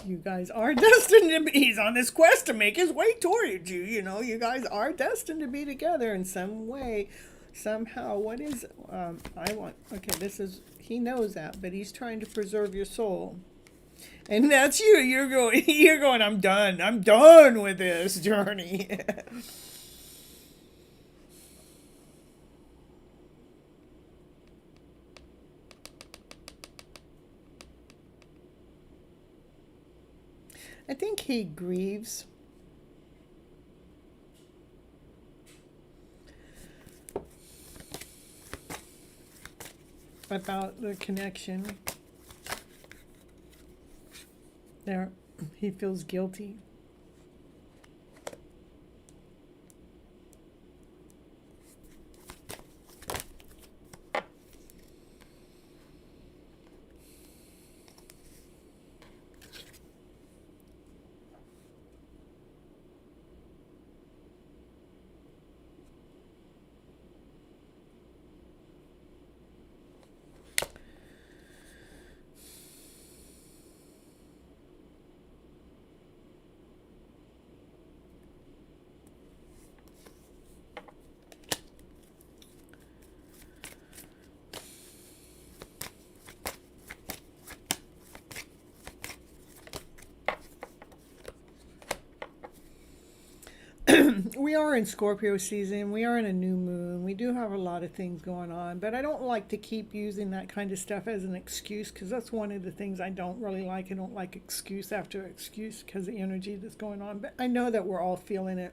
You guys are destined to be. He's on this quest to make his way towards you. You guys are destined to be together in some way, somehow. What is? He knows that, but he's trying to preserve your soul. And that's you. You're going. I'm done. I'm done with this journey. I think he grieves. About the connection. There, he feels guilty. We are in Scorpio season. We are in a new moon. We do have a lot of things going on, but I don't like to keep using that kind of stuff as an excuse, because that's one of the things I don't really like. I don't like excuse after excuse because the energy that's going on, but I know that we're all feeling it.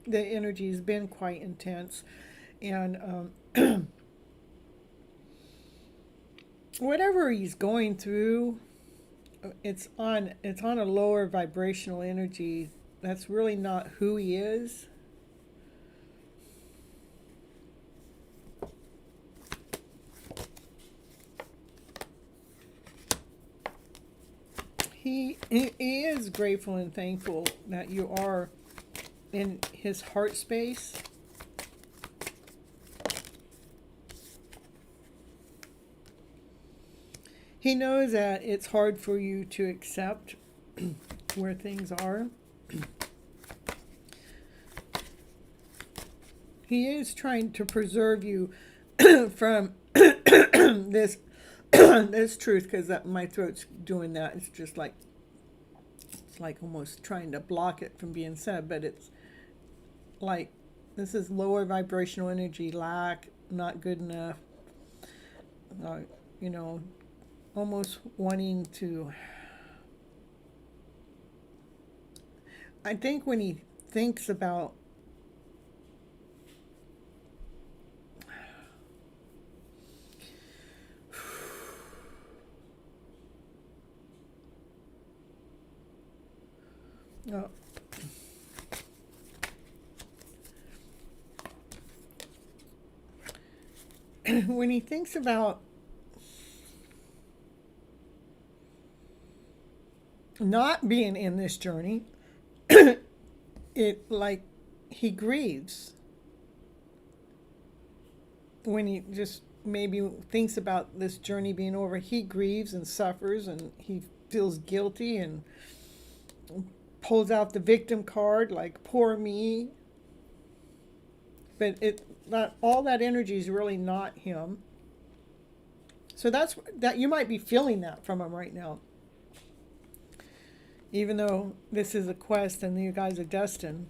The energy has been quite intense, and whatever he's going through, it's on a lower vibrational energy. That's really not who he is. he is grateful and thankful that you are in his heart space. He knows that it's hard for you to accept where things are. He is trying to preserve you from this this truth, because my throat's doing that. It's like almost trying to block it from being said, but it's like this is lower vibrational energy, lack, not good enough. You know, almost wanting to. I think when he thinks about when he thinks about not being in this journey, it like he grieves. When he just maybe thinks about this journey being over, he grieves and suffers, and he feels guilty and pulls out the victim card, like poor me. But all that energy is really not him. So that you might be feeling that from him right now. Even though this is a quest and you guys are destined.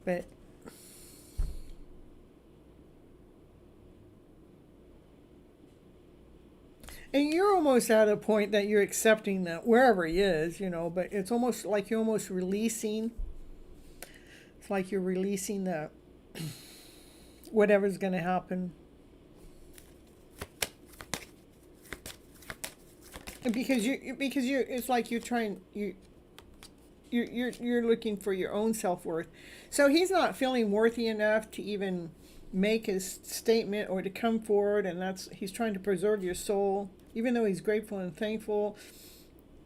But and you're almost at a point that you're accepting that wherever he is, but it's almost like you're almost releasing. It's like you're releasing the whatever's going to happen. Because it's like you're looking for your own self-worth. So he's not feeling worthy enough to even make his statement or to come forward, and he's trying to preserve your soul, even though he's grateful and thankful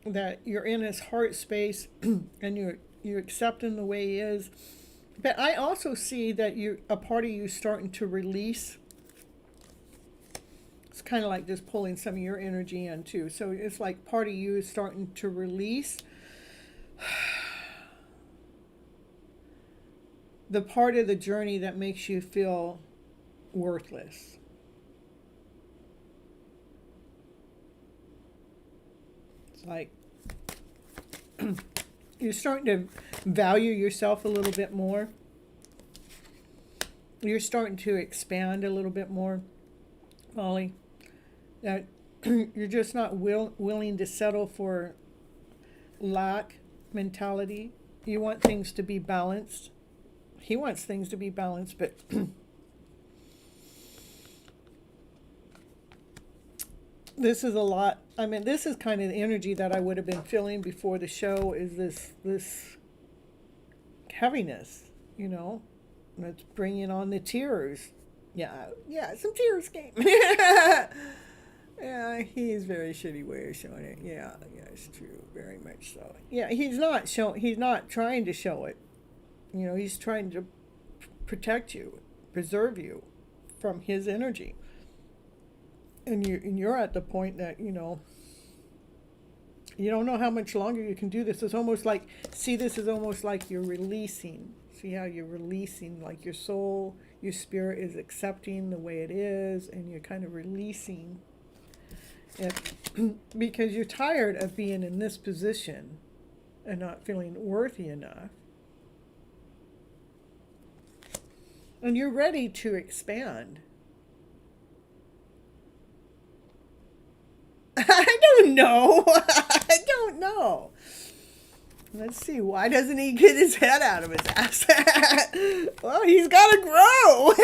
that you're in his heart space and you're accepting the way he is. But I also see that a part of you starting to release. It's kind of like just pulling some of your energy in too. So it's like part of you is starting to release the part of the journey that makes you feel worthless. It's like you're starting to value yourself a little bit more. You're starting to expand a little bit more, Molly. That you're just not willing to settle for lack mentality. You want things to be balanced. He wants things to be balanced, but this is a lot. I mean, this is kind of the energy that I would have been feeling before the show, is this heaviness, that's bringing on the tears. Yeah, some tears came. Yeah, he's very shitty way of showing it. Yeah, it's true, very much so. Yeah, he's not trying to show it. He's trying to protect you, preserve you from his energy. And you're at the point that, you don't know how much longer you can do this. It's almost like, this is almost like you're releasing. See how you're releasing, like your soul, your spirit is accepting the way it is, and you're kind of releasing it because you're tired of being in this position and not feeling worthy enough. And you're ready to expand. I don't know. I don't know. Let's see. Why doesn't he get his head out of his ass? Well, he's got to grow.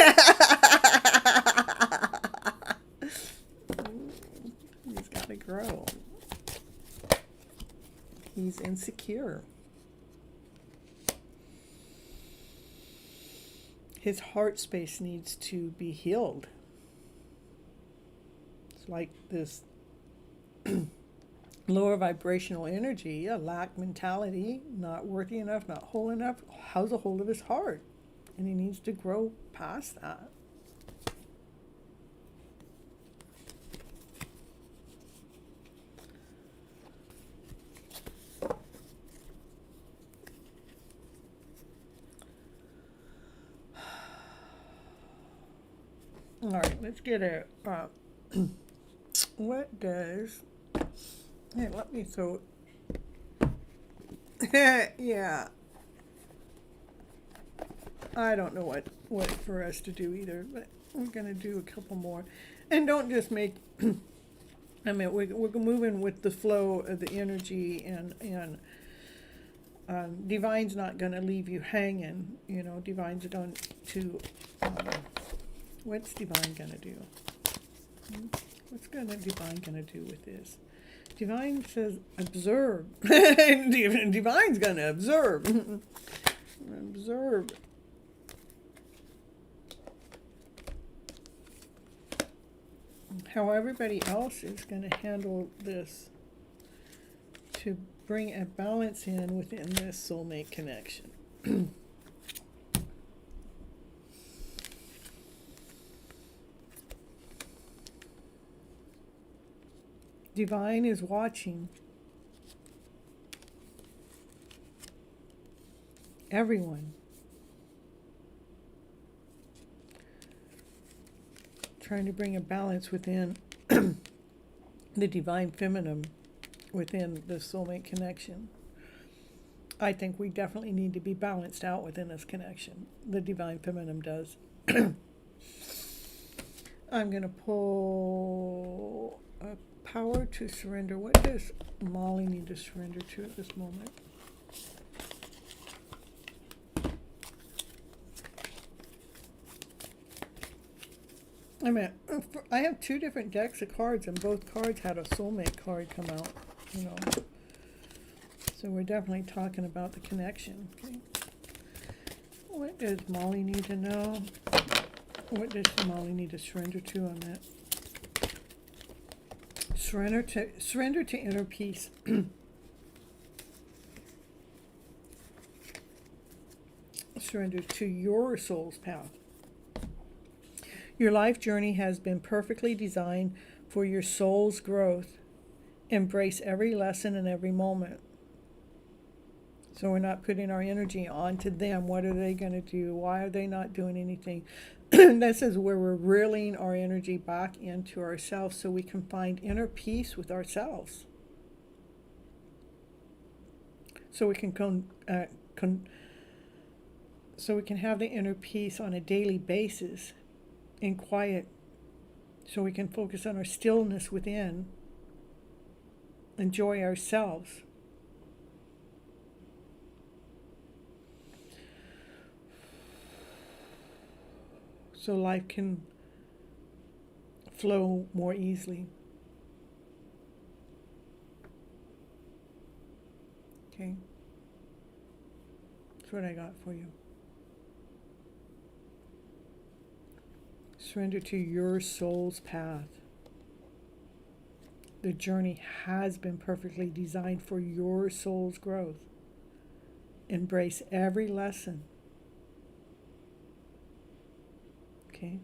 He's got to grow. He's insecure. His heart space needs to be healed. It's like this lower vibrational energy, a lack mentality, not worthy enough, not whole enough, has a hold of his heart. And he needs to grow past that. All right, let's get a, what does, hey, let me throw, yeah, I don't know what for us to do either, but we're going to do a couple more. And don't just make, I mean, we're moving with the flow of the energy, and Divine's not going to leave you hanging. You know, Divine's going to, what's Divine going to do? What's Divine going to do with this? Divine says, observe. Divine's going to observe. Observe. How everybody else is going to handle this to bring a balance in within this soulmate connection. Divine is watching everyone. Trying to bring a balance within the divine feminine within the soulmate connection. I think we definitely need to be balanced out within this connection. The divine feminine does. I'm going to pull a power to surrender. What does Molly need to surrender to at this moment? I mean, I have two different decks of cards, and both cards had a soulmate card come out, you know. So we're definitely talking about the connection. Okay. What does Molly need to know? What does Molly need to surrender to on that? Surrender to inner peace. Surrender to your soul's path. Your life journey has been perfectly designed for your soul's growth. Embrace every lesson and every moment. So we're not putting our energy onto them. What are they going to do? Why are they not doing anything? This is where we're reeling our energy back into ourselves so we can find inner peace with ourselves. So we can so we can have the inner peace on a daily basis in quiet, so we can focus on our stillness within, enjoy ourselves. So life can flow more easily. Okay? That's what I got for you. Surrender to your soul's path. The journey has been perfectly designed for your soul's growth. Embrace every lesson. Okay?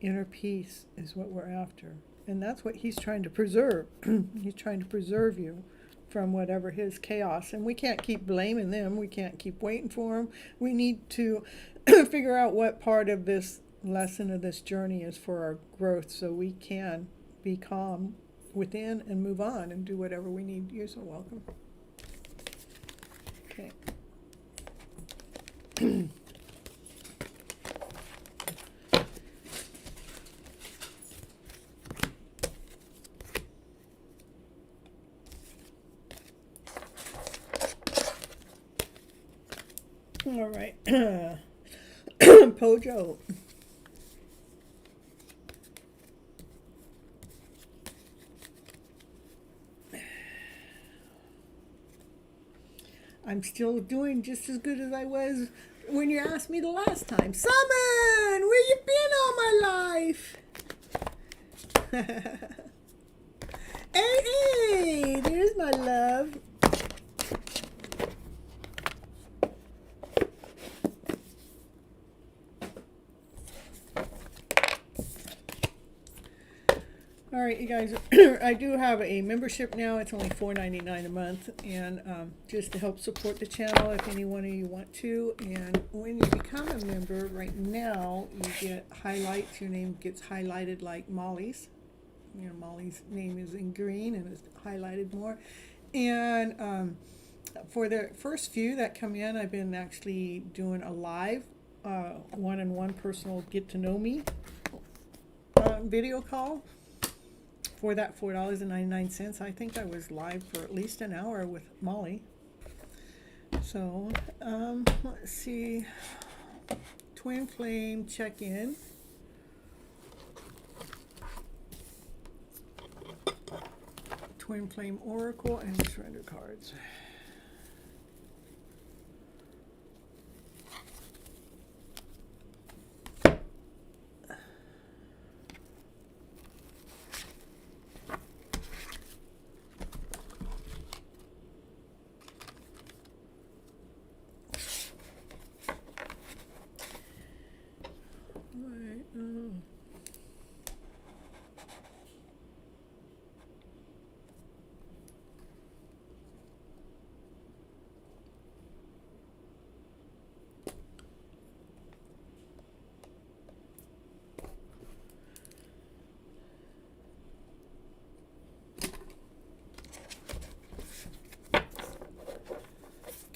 Inner peace is what we're after. And that's what he's trying to preserve. He's trying to preserve you from whatever his chaos. And we can't keep blaming them. We can't keep waiting for them. We need to figure out what part of this lesson of this journey is for our growth, so we can be calm within and move on and do whatever we need. You're so welcome. Okay. All right. Pojo. I'm still doing just as good as I was when you asked me the last time. Summon! Where you been all my life? Hey, there's my love. All right, you guys, I do have a membership now. It's only $4.99 a month, and just to help support the channel if any one of you want to. And when you become a member, right now, you get highlights. Your name gets highlighted like Molly's. You know, Molly's name is in green and is highlighted more. And for the first few that come in, I've been actually doing a live one-on-one personal get-to-know-me video call. For that $4.99, I think I was live for at least an hour with Molly. So, let's see. Twin Flame check-in. Twin Flame Oracle and surrender cards.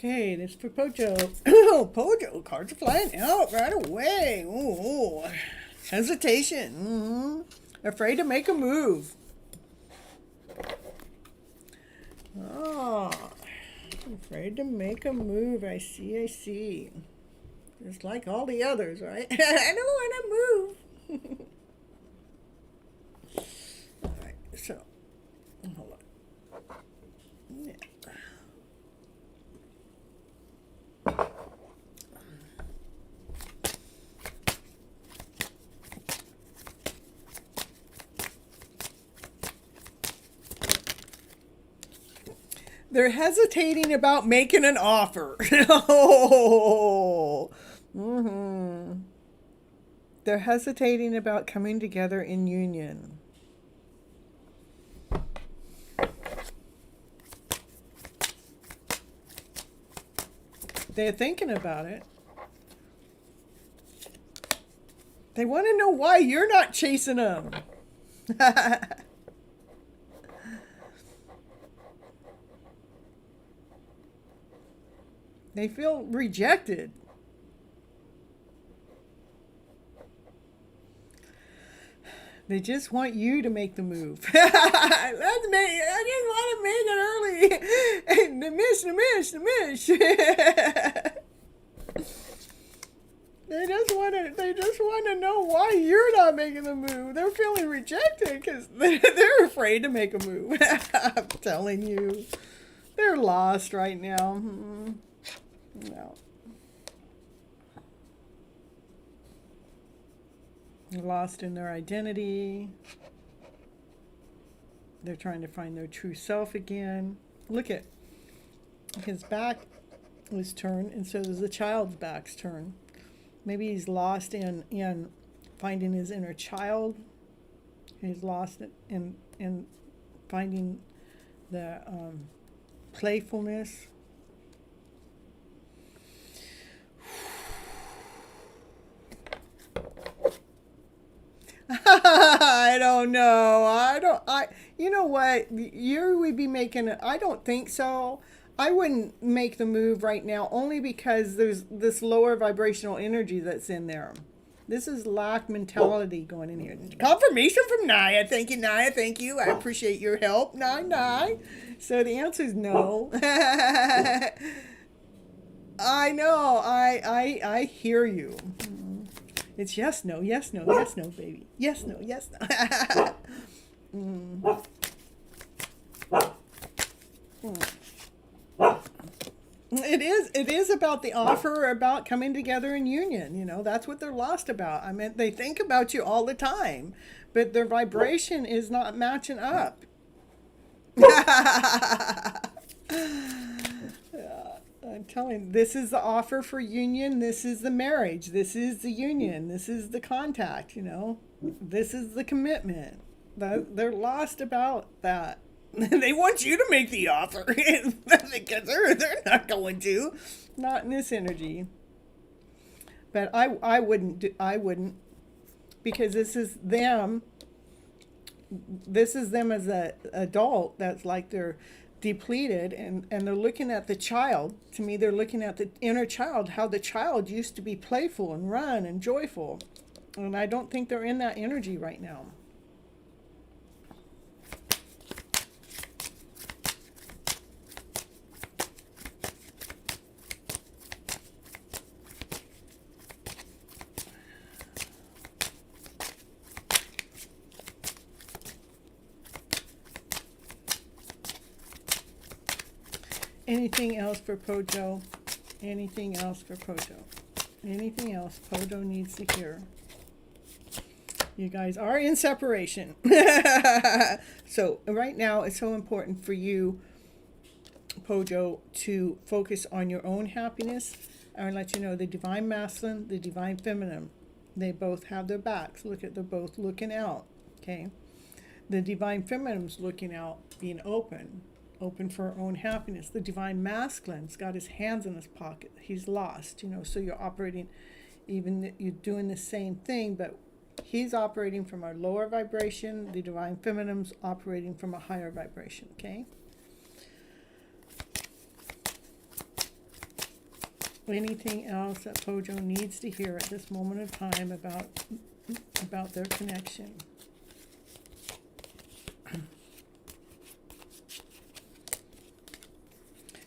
Okay, this is for Pojo. Oh, Pojo, cards are flying out right away. Ooh, hesitation. Afraid to make a move. Oh, afraid to make a move. I see. Just like all the others, right? I don't want to move. All right, so, hold on. Yeah. They're hesitating about making an offer. Oh. They're hesitating about coming together in union. They're thinking about it. They want to know why you're not chasing them. They feel rejected. They just want you to make the move. I just want to make it early. The mish. They just want to know why you're not making the move. They're feeling rejected because they're afraid to make a move. I'm telling you. They're lost right now. No. They're lost in their identity. They're trying to find their true self again. Look at his back was turned, and so is the child's back's turned. Maybe he's lost in finding his inner child. He's lost in finding the playfulness. I don't know. You know what? You would be making it. I don't think so. I wouldn't make the move right now only because there's this lower vibrational energy that's in there. This is lack mentality going in here. Confirmation from Naya. Thank you, Naya. Thank you. I appreciate your help. Naya. So the answer is no. I know. I hear you. It's yes, no, baby. Yes, no. It is about the offer, about coming together in union. You know, that's what they're lost about. I mean, they think about you all the time, but their vibration is not matching up. I'm telling you, this is the offer for union. This is the marriage. This is the union. This is the contact, you know. This is the commitment. They're lost about that. They want you to make the offer because they're not going to. Not in this energy. But I wouldn't, because this is them. This is them as a adult that's like they're depleted, and they're looking at the child. To me, they're looking at the inner child, how the child used to be playful and run and joyful. And I don't think they're in that energy right now. Anything else for Pojo? Anything else for Pojo? Anything else Pojo needs to hear? You guys are in separation. So right now it's so important for you, Pojo, to focus on your own happiness. I want to let you know the divine masculine, the divine feminine, they both have their backs. Look at, they're both looking out. Okay. The divine feminine's looking out, being open for our own happiness. The divine masculine's got his hands in his pocket. He's lost, you know, so you're operating, even you're doing the same thing, but he's operating from a lower vibration. The divine feminine's operating from a higher vibration, okay? Anything else that Pojo needs to hear at this moment of time about their connection?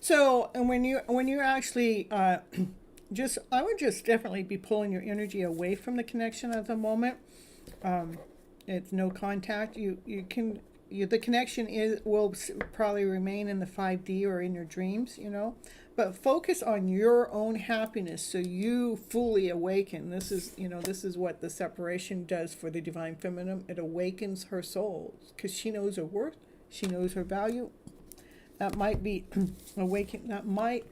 So, and when you actually I would just definitely be pulling your energy away from the connection at the moment. It's no contact. The connection will probably remain in the 5D or in your dreams, you know. But focus on your own happiness so you fully awaken. This is what the separation does for the divine feminine. It awakens her soul because she knows her worth. She knows her value. That might be awakened. That might,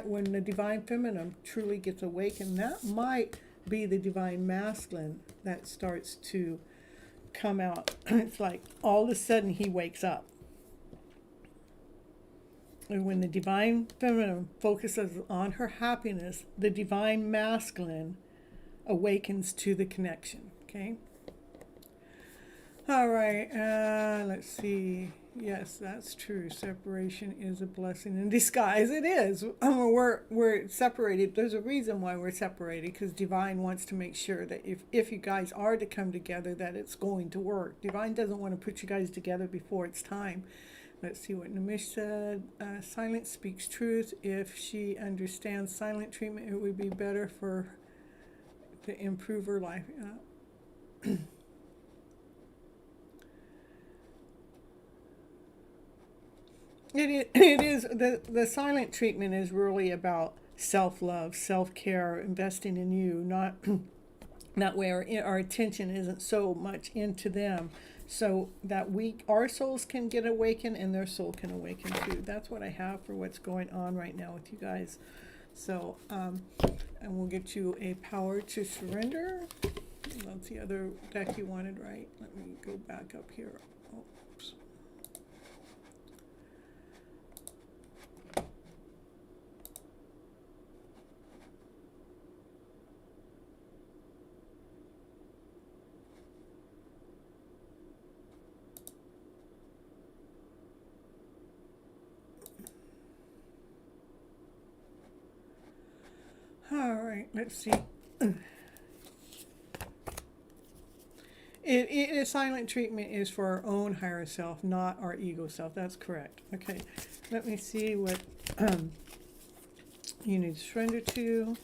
when the divine feminine truly gets awakened, that might be the divine masculine that starts to come out. It's like all of a sudden he wakes up. And when the divine feminine focuses on her happiness, the divine masculine awakens to the connection. Okay? All right, let's see. Yes, that's true. Separation is a blessing in disguise. It is. We're separated. There's a reason why we're separated, because Divine wants to make sure that if you guys are to come together, that it's going to work. Divine doesn't want to put you guys together before it's time. Let's see what Namish said. Silence speaks truth. If she understands silent treatment, it would be better to improve her life. It is the silent treatment is really about self-love, self-care, investing in you. Not where our attention isn't so much into them, so that our souls can get awakened and their soul can awaken too. That's what I have for what's going on right now with you guys. So and we'll get you a power to surrender. That's the other deck you wanted, right? Let me go back up here. Oops. All right, let's see. Silent treatment is for our own higher self, not our ego self. That's correct. Okay, let me see what you need to surrender to.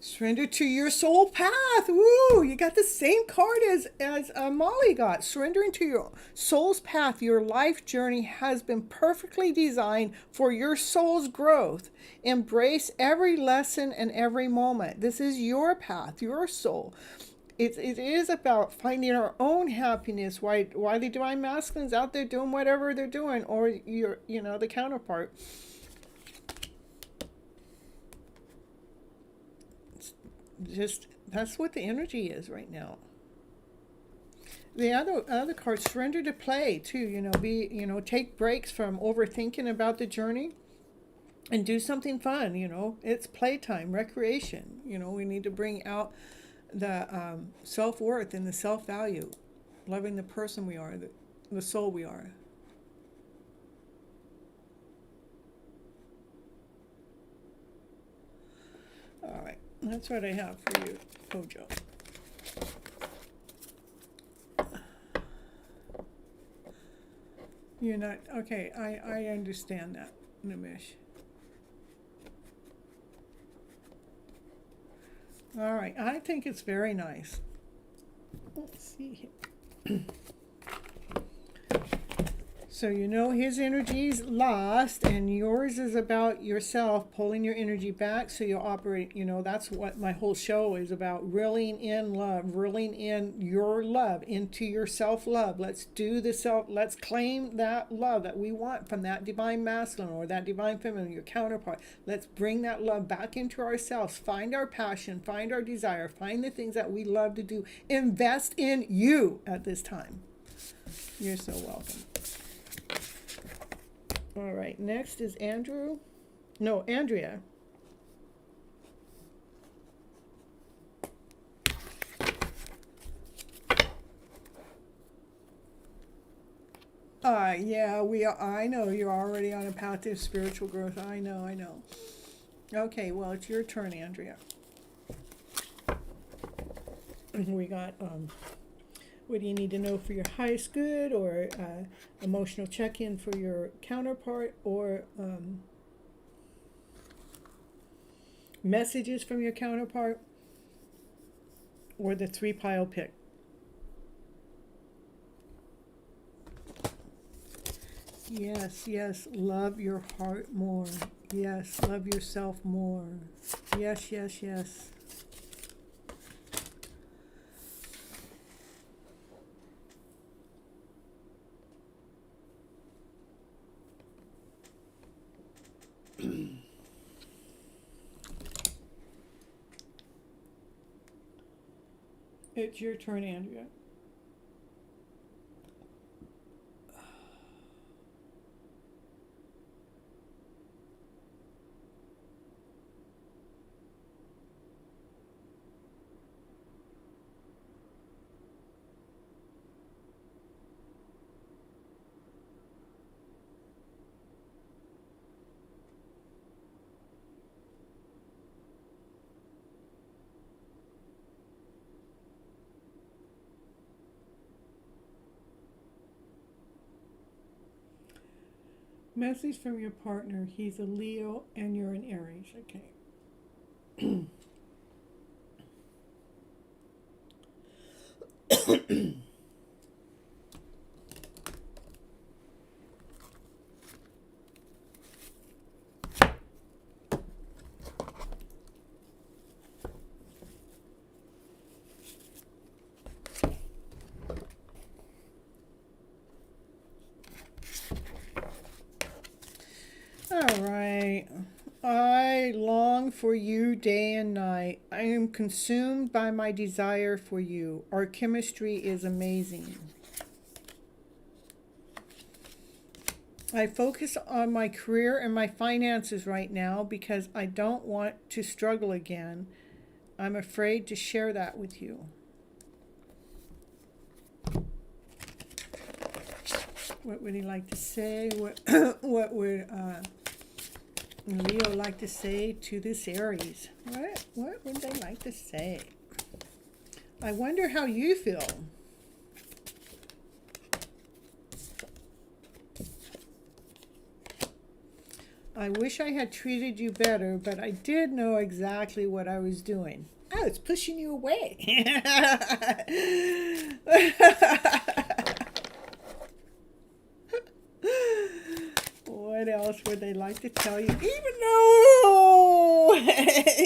Surrender to your soul path. Woo! You got the same card as Molly got. Surrendering to your soul's path. Your life journey has been perfectly designed for your soul's growth. Embrace every lesson and every moment. This is your path, your soul. it is about finding our own happiness. Why the divine masculines out there doing whatever they're doing, or the counterpart. It's just that's what the energy is right now. The other card, surrender to play too. Take breaks from overthinking about the journey and do something fun. It's playtime, recreation. We need to bring out the self-worth and the self-value, loving the person we are, the soul we are. All right, that's what I have for you, Kojo. You're not, okay, I understand that, Nimish. All right, I think it's very nice. Let's see here. So his energy's lost, and yours is about yourself pulling your energy back so you'll operate. That's what my whole show is about, reeling in love, reeling in your love into your self-love. Let's claim that love that we want from that divine masculine or that divine feminine, your counterpart. Let's bring that love back into ourselves, find our passion, find our desire, find the things that we love to do. Invest in you at this time. You're so welcome. All right, next is Andrea. I know you're already on a path to spiritual growth. I know. Okay, well, it's your turn, Andrea. We got, what do you need to know for your highest good, or emotional check-in for your counterpart, or messages from your counterpart, or the 3-pile pick? Yes, love your heart more. Yes, love yourself more. Yes. It's your turn, Andrea. Message from your partner. He's a Leo and you're an Aries. Okay. All right. I long for you day and night. I am consumed by my desire for you. Our chemistry is amazing. I focus on my career and my finances right now because I don't want to struggle again. I'm afraid to share that with you. What would he like to say? What would Leo like to say to this Aries? What would they like to say? I wonder how you feel. I wish I had treated you better, but I did know exactly what I was doing. I was pushing you away. What else else would they like to tell you?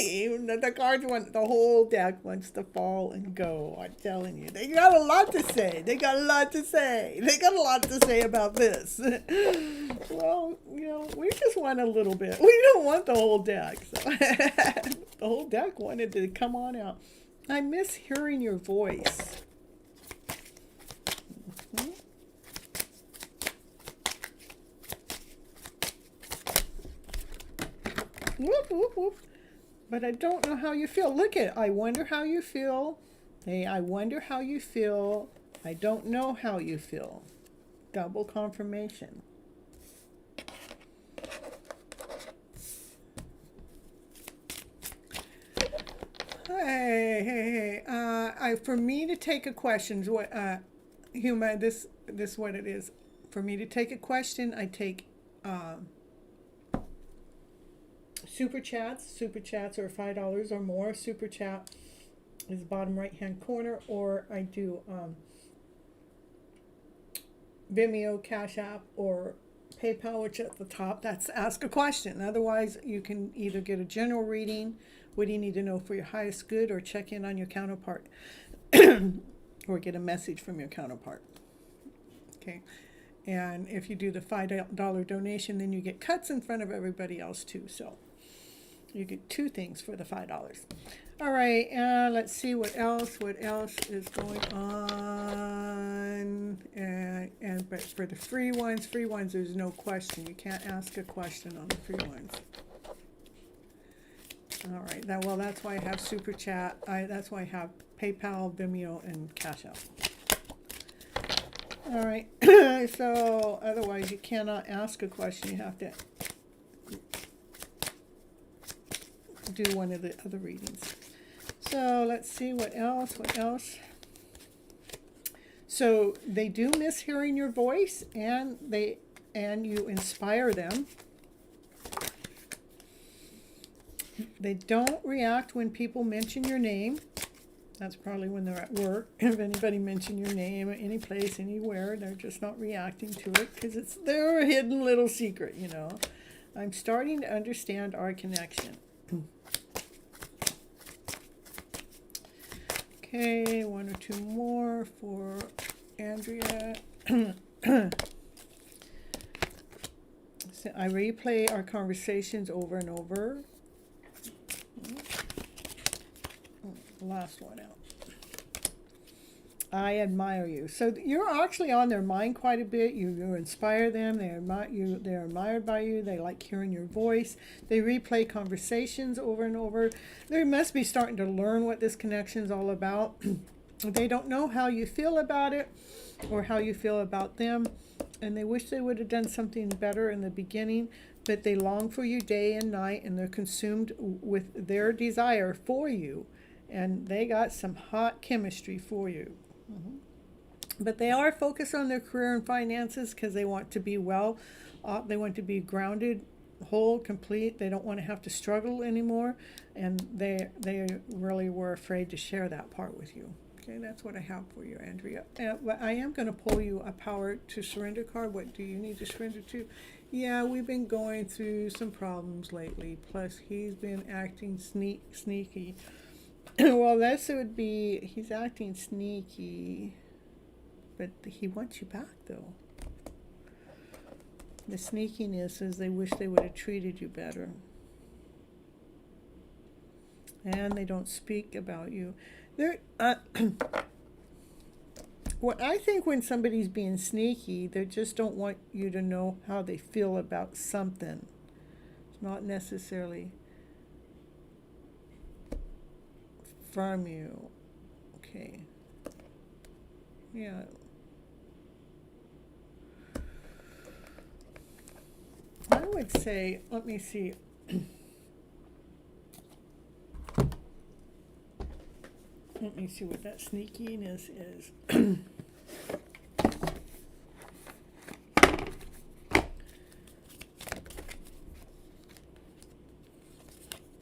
Even though the cards want, the whole deck wants to fall and go. I'm telling you, they got a lot to say. They got a lot to say. They got a lot to say about this. Well, we just want a little bit. We don't want the whole deck. So the whole deck wanted to come on out. I miss hearing your voice. Mm-hmm. Whoop, whoop, whoop. But I don't know how you feel. Look at it. I wonder how you feel. Hey, I wonder how you feel. I don't know how you feel. Double confirmation. Hey. For me to take a question, Huma, this is what it is. For me to take a question, I take Super chats are $5 or more. Super chat is bottom right hand corner, or I do Vimeo, CashApp, or PayPal, which at the top. That's ask a question. Otherwise, you can either get a general reading, what do you need to know for your highest good, or check in on your counterpart, or get a message from your counterpart. Okay. And if you do the $5 donation, then you get cuts in front of everybody else too. So you get two things for the $5. All right, let's see what else is going on. But for the free ones, there's no question. You can't ask a question on the free ones. All right, that's why I have Super Chat. That's why I have PayPal, Vimeo, and Cash App. All right, so otherwise you cannot ask a question. You have to do one of the other readings. So let's see what else. So they do miss hearing your voice, and you inspire them. They don't react when people mention your name. That's probably when they're at work. If anybody mentions your name at any place, anywhere, they're just not reacting to it because it's their hidden little secret, I'm starting to understand our connection. Okay, one or two more for Andrea. So I replay our conversations over and over. Last one out. I admire you. So you're actually on their mind quite a bit. You inspire them. They're admired by you. They like hearing your voice. They replay conversations over and over. They must be starting to learn what this connection is all about. They don't know how you feel about it or how you feel about them, and they wish they would have done something better in the beginning, but they long for you day and night, and they're consumed with their desire for you, and they got some hot chemistry for you. Mm-hmm. But they are focused on their career and finances because they want to be well. They want to be grounded, whole, complete. They don't want to have to struggle anymore, and they really were afraid to share that part with you. Okay, that's what I have for you, Andrea. But I am going to pull you a power to surrender card. What do you need to surrender to? Yeah, we've been going through some problems lately. Plus, he's been acting sneaky. Well, this would be, he's acting sneaky, but he wants you back, though. The sneakiness is they wish they would have treated you better. And they don't speak about you. What I think when somebody's being sneaky, they just don't want you to know how they feel about something. It's not necessarily from you. Okay. Yeah. I would say, let me see. Let me see what that sneakiness is.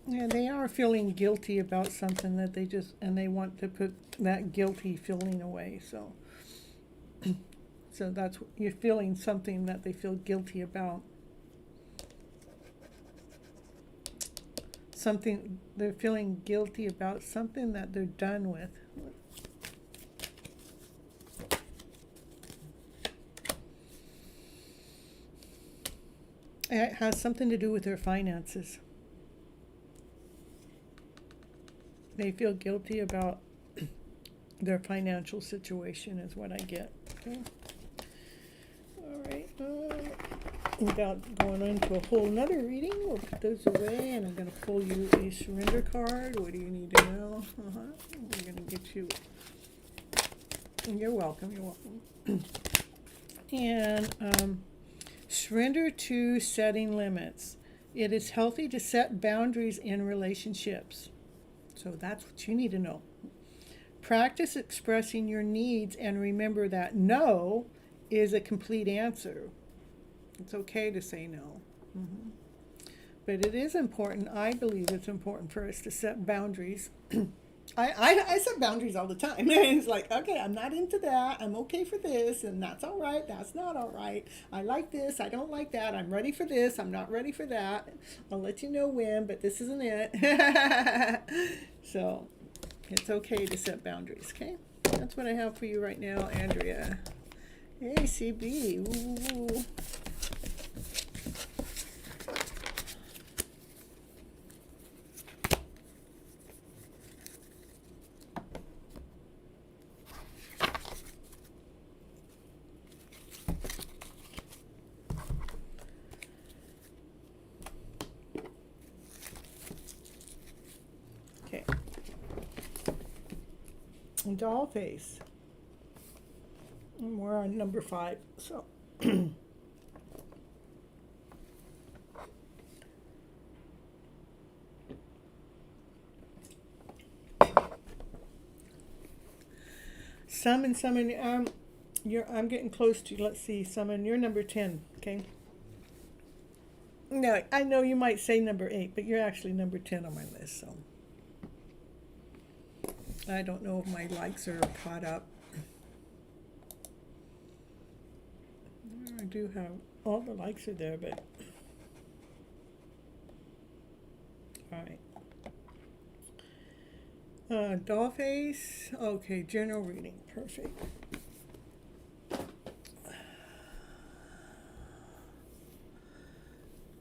Yeah, they are feeling guilty about something that they want to put that guilty feeling away. So that's, you're feeling something that they feel guilty about. something, they're feeling guilty about something that they're done with. It has something to do with their finances. They feel guilty about their financial situation is what I get. Okay. All right. Without going into a whole nother reading, we'll put those away, and I'm going to pull you a surrender card. What do you need to know? We're going to get you. You're welcome. You're welcome. And surrender to setting limits. It is healthy to set boundaries in relationships. So that's what you need to know. Practice expressing your needs and remember that no is a complete answer. It's okay to say no. But it is important, I believe it's important for us to set boundaries. I set boundaries all the time. It's like, okay, I'm not into that. I'm okay for this, and that's all right. That's not all right. I like this. I don't like that. I'm ready for this. I'm not ready for that. I'll let you know when, but this isn't it. So it's okay to set boundaries, okay? That's what I have for you right now, Andrea. Hey, CB. Ooh. Doll face. And we're on number 5. So summon. I'm getting close to. Let's see. Summon. You're number 10. Okay. No, I know you might say number 8, but you're actually number 10 on my list. So. I don't know if my likes are caught up. I do have all the likes are there, but all right. Doll face. Okay, general reading. Perfect.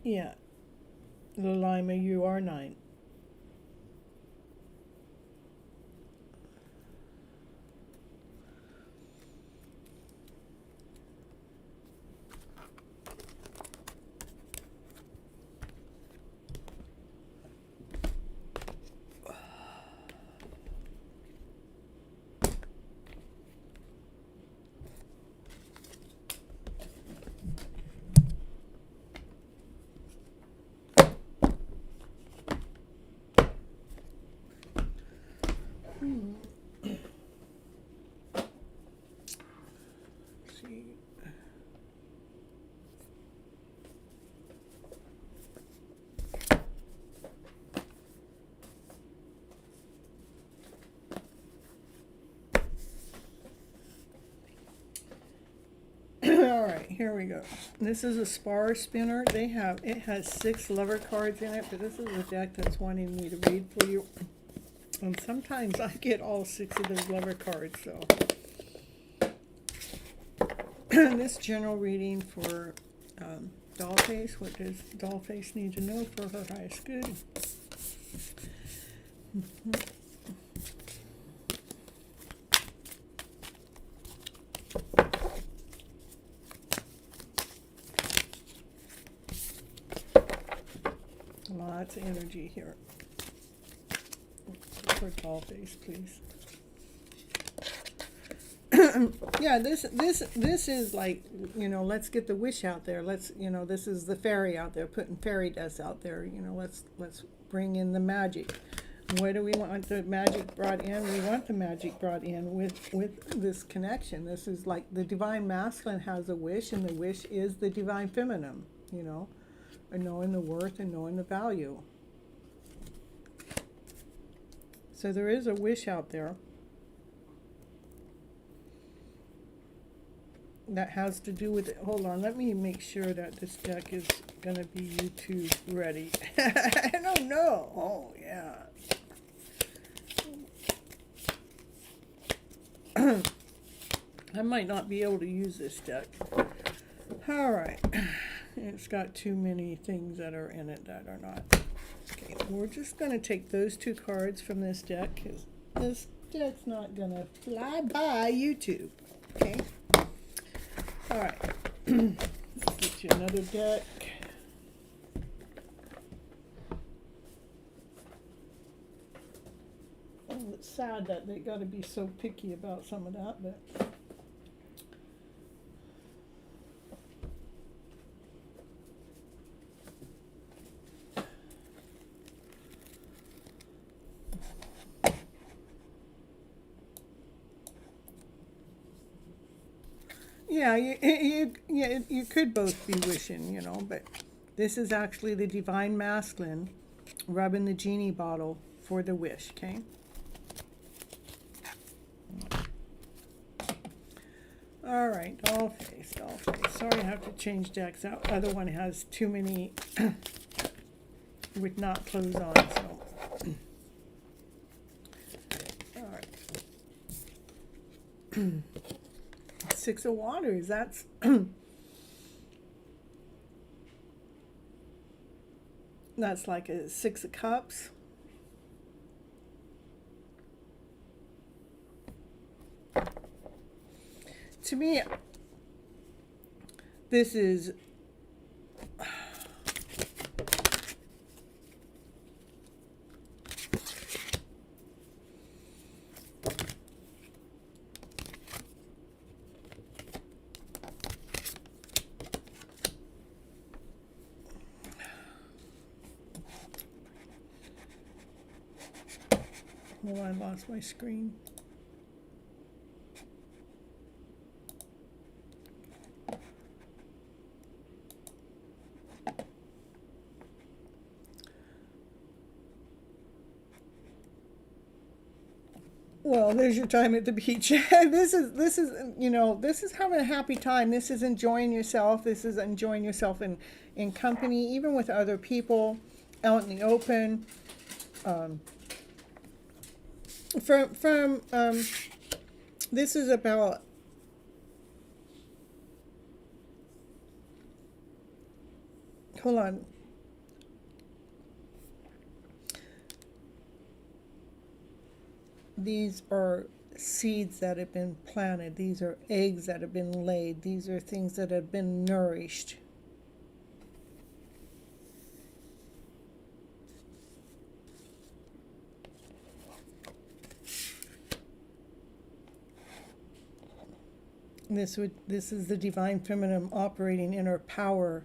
Yeah, Lima, you are 9. All right, here we go. This is a spar spinner. It has 6 lover cards in it, but this is a deck that's wanting me to read for you. And sometimes I get all 6 of those lover cards, so. This general reading for Dollface. What does Dollface need to know for her highest good? Lots of energy here. For Dollface, please. Yeah, this is like, let's get the wish out there. This is the fairy out there, putting fairy dust out there. Let's bring in the magic. What do we want the magic brought in? We want the magic brought in with this connection. This is like the divine masculine has a wish, and the wish is the divine feminine, and knowing the worth and knowing the value. So there is a wish out there that has to do with it. Hold on, let me make sure that this deck is gonna be YouTube ready. I don't know. Oh yeah. I might not be able to use this deck. All right. It's got too many things that are in it that are not. Okay, we're just going to take those 2 cards from this deck because this deck's not going to fly by YouTube. Okay? All right. Let's get you another deck. Oh, it's sad that they got to be so picky about some of that, but... Yeah, you could both be wishing, you know, but this is actually the Divine Masculine rubbing the genie bottle for the wish, okay? All right, doll face, doll face. Sorry I have to change decks. That other one has too many with not clothes on, so. All right. 6 of Waters, that's that's like a 6 of Cups. To me, this is oh, I lost my screen. Well, there's your time at the beach. This is you know, this is having a happy time. This is enjoying yourself. This is enjoying yourself in company, even with other people, out in the open. This is about hold on. These are seeds that have been planted. These are eggs that have been laid. These are things that have been nourished. This is the divine feminine operating in her power,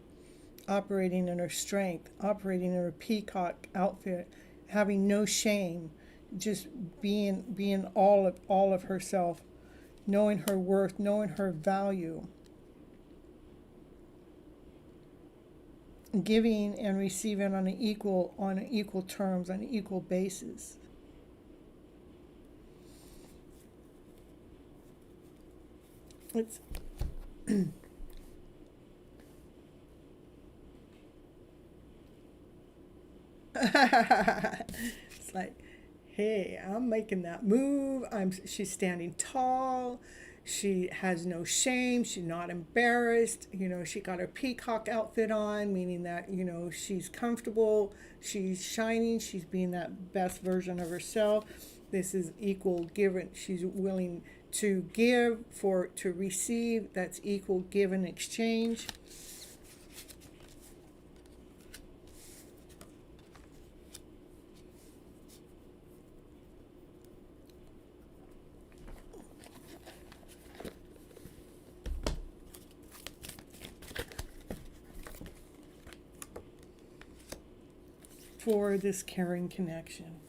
operating in her strength, operating in her peacock outfit, having no shame, just being all of herself, knowing her worth, knowing her value, giving and receiving on equal terms, on an equal basis. It's it's like, hey, I'm making that move. She's standing tall. She has no shame. She's not embarrassed. You know, she got her peacock outfit on, meaning that, you know, she's comfortable. She's shining. She's being that best version of herself. This is equal giving. She's willing to give to receive. That's equal give and exchange. For this caring connection.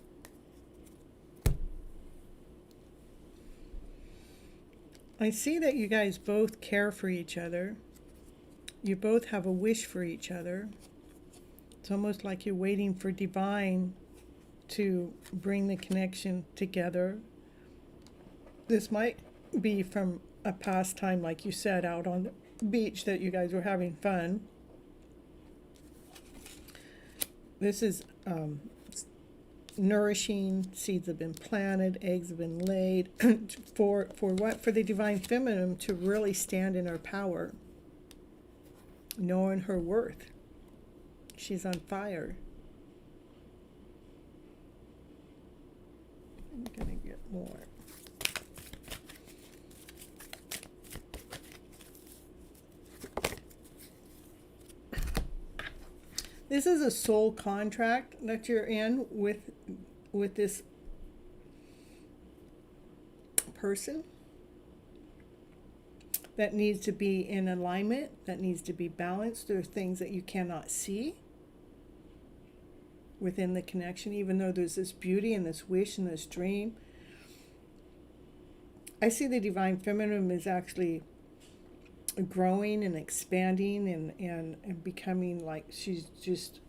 I see that you guys both care for each other. You both have a wish for each other. It's almost like you're waiting for divine to bring the connection together. This might be from a past time, like you said, out on the beach that you guys were having fun. This is nourishing. Seeds have been planted, eggs have been laid for what? For the divine feminine to really stand in her power, knowing her worth. She's on fire. I'm gonna get more. This is a soul contract that you're in with this person that needs to be in alignment, that needs to be balanced. There are things that you cannot see within the connection, even though there's this beauty and this wish and this dream. I see the divine feminine is actually growing and expanding and becoming like she's just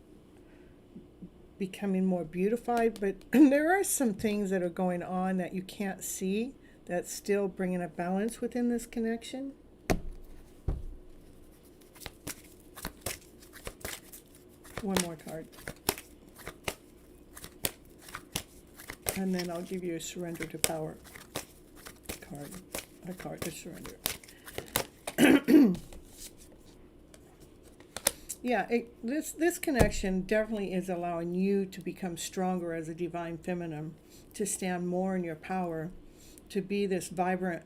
becoming more beautified, but there are some things that are going on that you can't see that's still bringing a balance within this connection. One more card. And then I'll give you a surrender to power card. A card to surrender. Yeah, this connection definitely is allowing you to become stronger as a divine feminine, to stand more in your power, to be this vibrant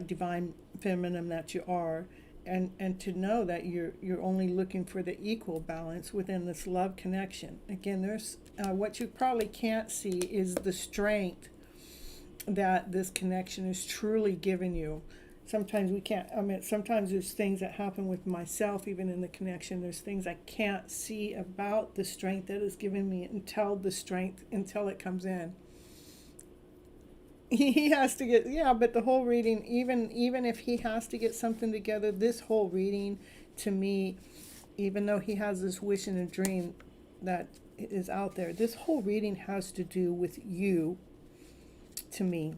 divine feminine that you are, and to know that you're only looking for the equal balance within this love connection. Again, there's what you probably can't see is the strength that this connection is truly giving you. Sometimes we can't, sometimes there's things that happen with myself, even in the connection. There's things I can't see about the strength that is given me until it comes in. He has to get, yeah, but the whole reading, even if he has to get something together, this whole reading to me, even though he has this wish and a dream that is out there, this whole reading has to do with you, to me.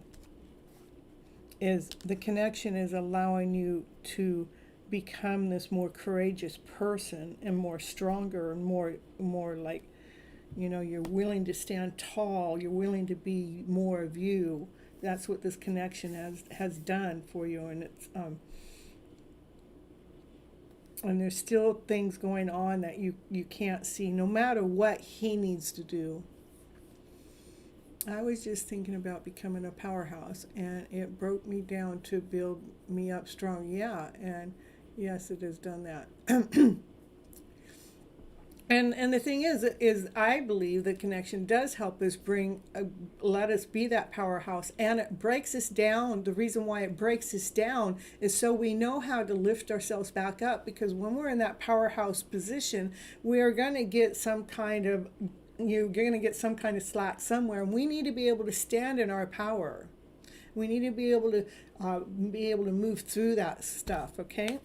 Is the connection is allowing you to become this more courageous person and more stronger and more like, you're willing to stand tall, you're willing to be more of you. That's what this connection has done for you, and it's and there's still things going on that you can't see, no matter what he needs to do. I was just thinking about becoming a powerhouse, and it broke me down to build me up strong. Yeah, and yes, it has done that. And the thing is I believe the connection does help us let us be that powerhouse, and it breaks us down. The reason why it breaks us down is so we know how to lift ourselves back up, because when we're in that powerhouse position, we are going to get some kind of you're going to get some kind of slack somewhere, and we need to be able to stand in our power. We need to be able to move through that stuff, okay?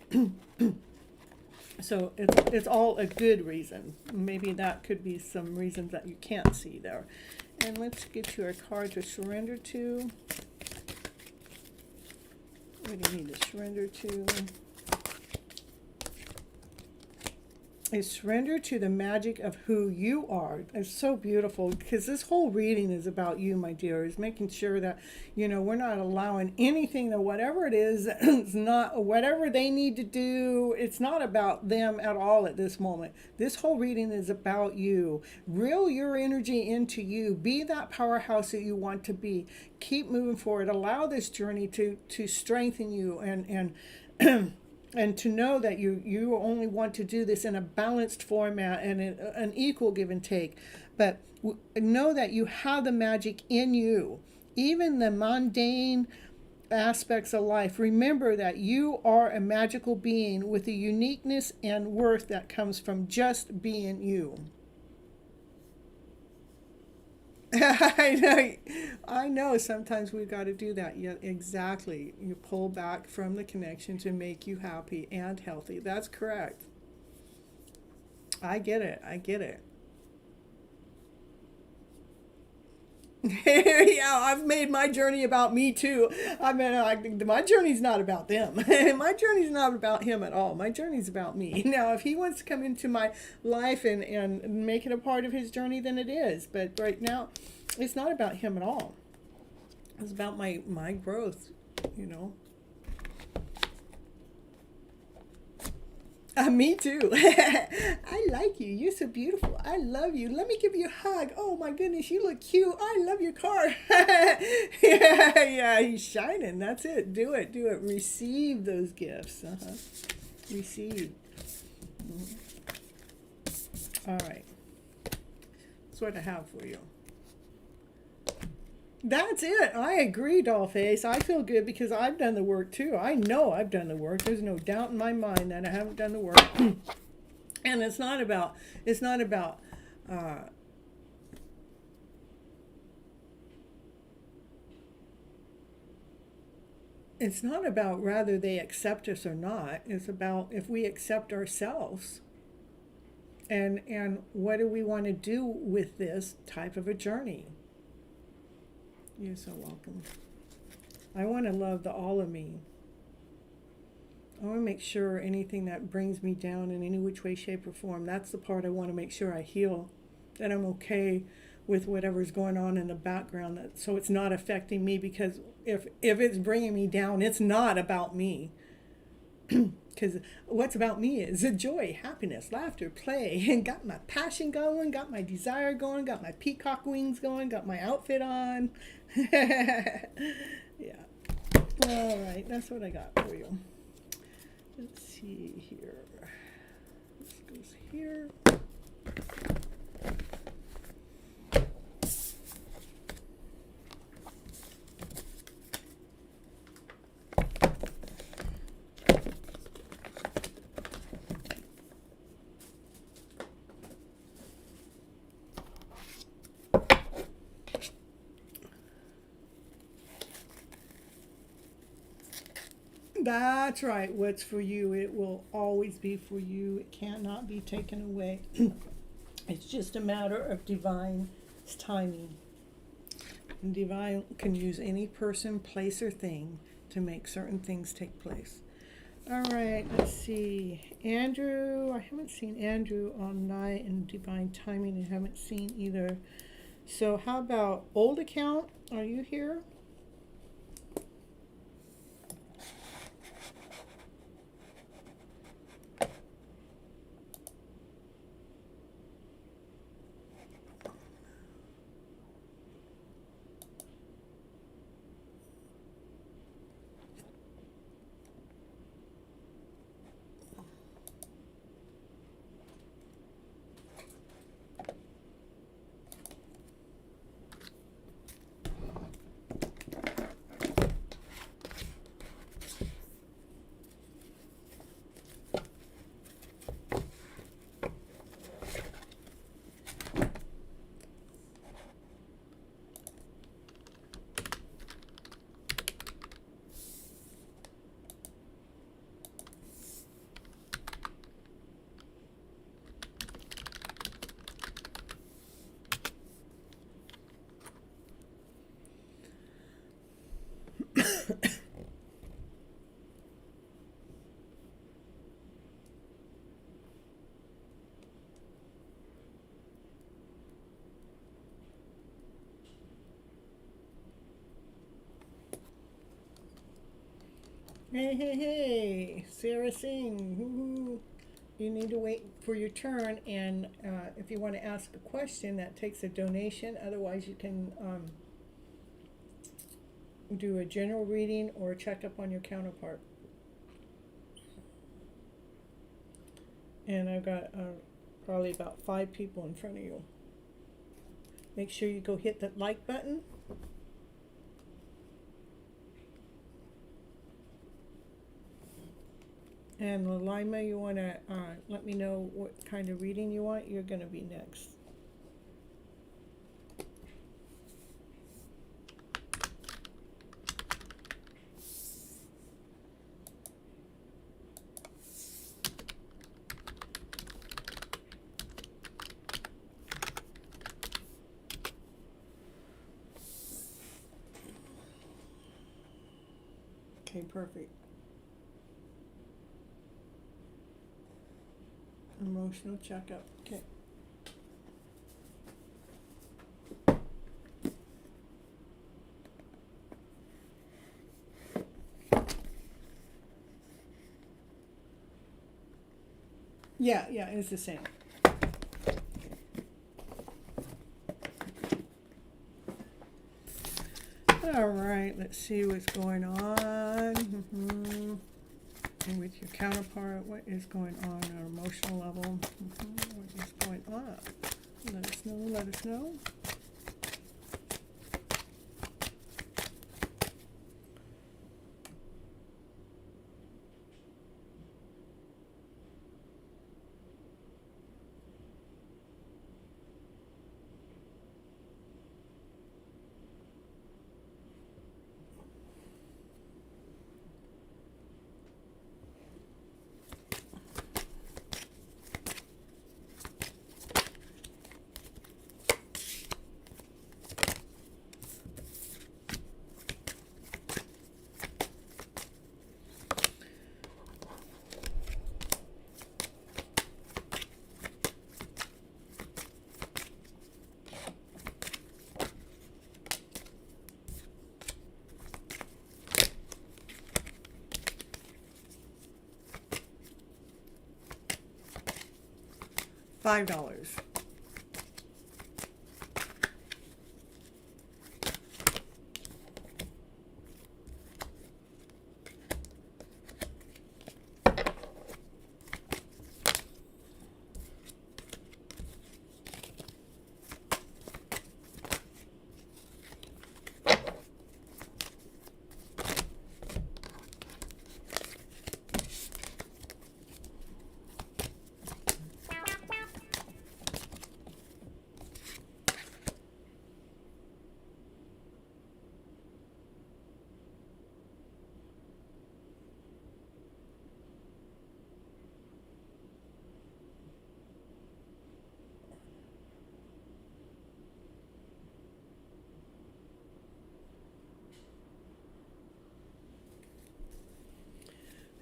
So it's all a good reason. Maybe that could be some reasons that you can't see there. And let's get you a card to surrender to. What do you need to surrender to? Is surrender to the magic of who you are. It's so beautiful, because this whole reading is about you, my dear. Is making sure that we're not allowing anything, that whatever it is, it's not whatever they need to do. It's not about them at all at this moment. This whole reading is about you. Reel your energy into you. Be that powerhouse that you want to be. Keep moving forward. Allow this journey to strengthen you and and to know that you only want to do this in a balanced format and an equal give and take. But know that you have the magic in you. Even the mundane aspects of life, remember that you are a magical being with a uniqueness and worth that comes from just being you. I know sometimes we've got to do that. Yeah, exactly. You pull back from the connection to make you happy and healthy. That's correct. I get it. Yeah, I've made my journey about me too. I mean, my journey's not about them. My journey's not about him at all. My journey's about me. Now, if he wants to come into my life and make it a part of his journey, then it is. But right now, it's not about him at all. It's about my growth, you know. Me too. I like you. You're so beautiful. I love you. Let me give you a hug. Oh my goodness, you look cute. I love your car. Yeah, he's shining. That's it. Do it. Do it. Receive those gifts. Receive. All right. That's what I have for you. That's it. I agree, Dollface. I feel good because I've done the work too. I know I've done the work. There's no doubt in my mind that I haven't done the work. And it's not about it's not about whether they accept us or not. It's about if we accept ourselves and what do we want to do with this type of a journey. You're so welcome. I want to love the all of me. I want to make sure anything that brings me down in any which way, shape, or form, that's the part I want to make sure I heal, that I'm okay with whatever's going on in the background, so it's not affecting me, because if it's bringing me down, it's not about me. Because what's about me is a joy, happiness, laughter, play, and got my passion going, got my desire going, got my peacock wings going, got my outfit on. Yeah. All right, that's what I got for you. Let's see here. This goes here. That's right. What's for you, it will always be for you. It cannot be taken away. It's just a matter of divine timing. And divine can use any person, place, or thing to make certain things take place. All right, let's see. Andrew, I haven't seen Andrew all night in divine timing. I haven't seen either. So how about old account? Are you here? Hey, hey, hey, Sarah Singh. Woo-hoo. You need to wait for your turn, and if you want to ask a question, that takes a donation. Otherwise, you can do a general reading or check up on your counterpart. And I've got probably about 5 people in front of you. Make sure you go hit that like button. And Lima, you want to let me know what kind of reading you want? You're going to be next. Okay, perfect. Emotional checkup. Okay. Yeah, yeah, it's the same. All right, let's see what's going on. And with your counterpart, what is going on our emotional level? What is going on? Let us know, let us know. $5.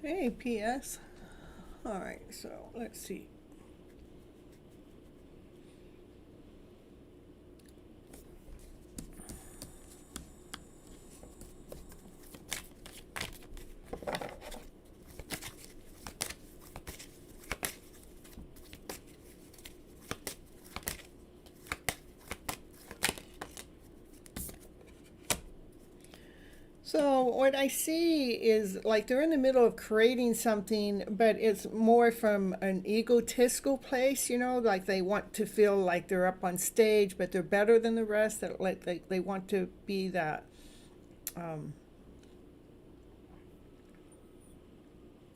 Hey, PS. All right, so let's see. So what I see is like they're in the middle of creating something, but it's more from an egotistical place, you know, like they want to feel like they're up on stage, but they're better than the rest. That like they want to be that. Um,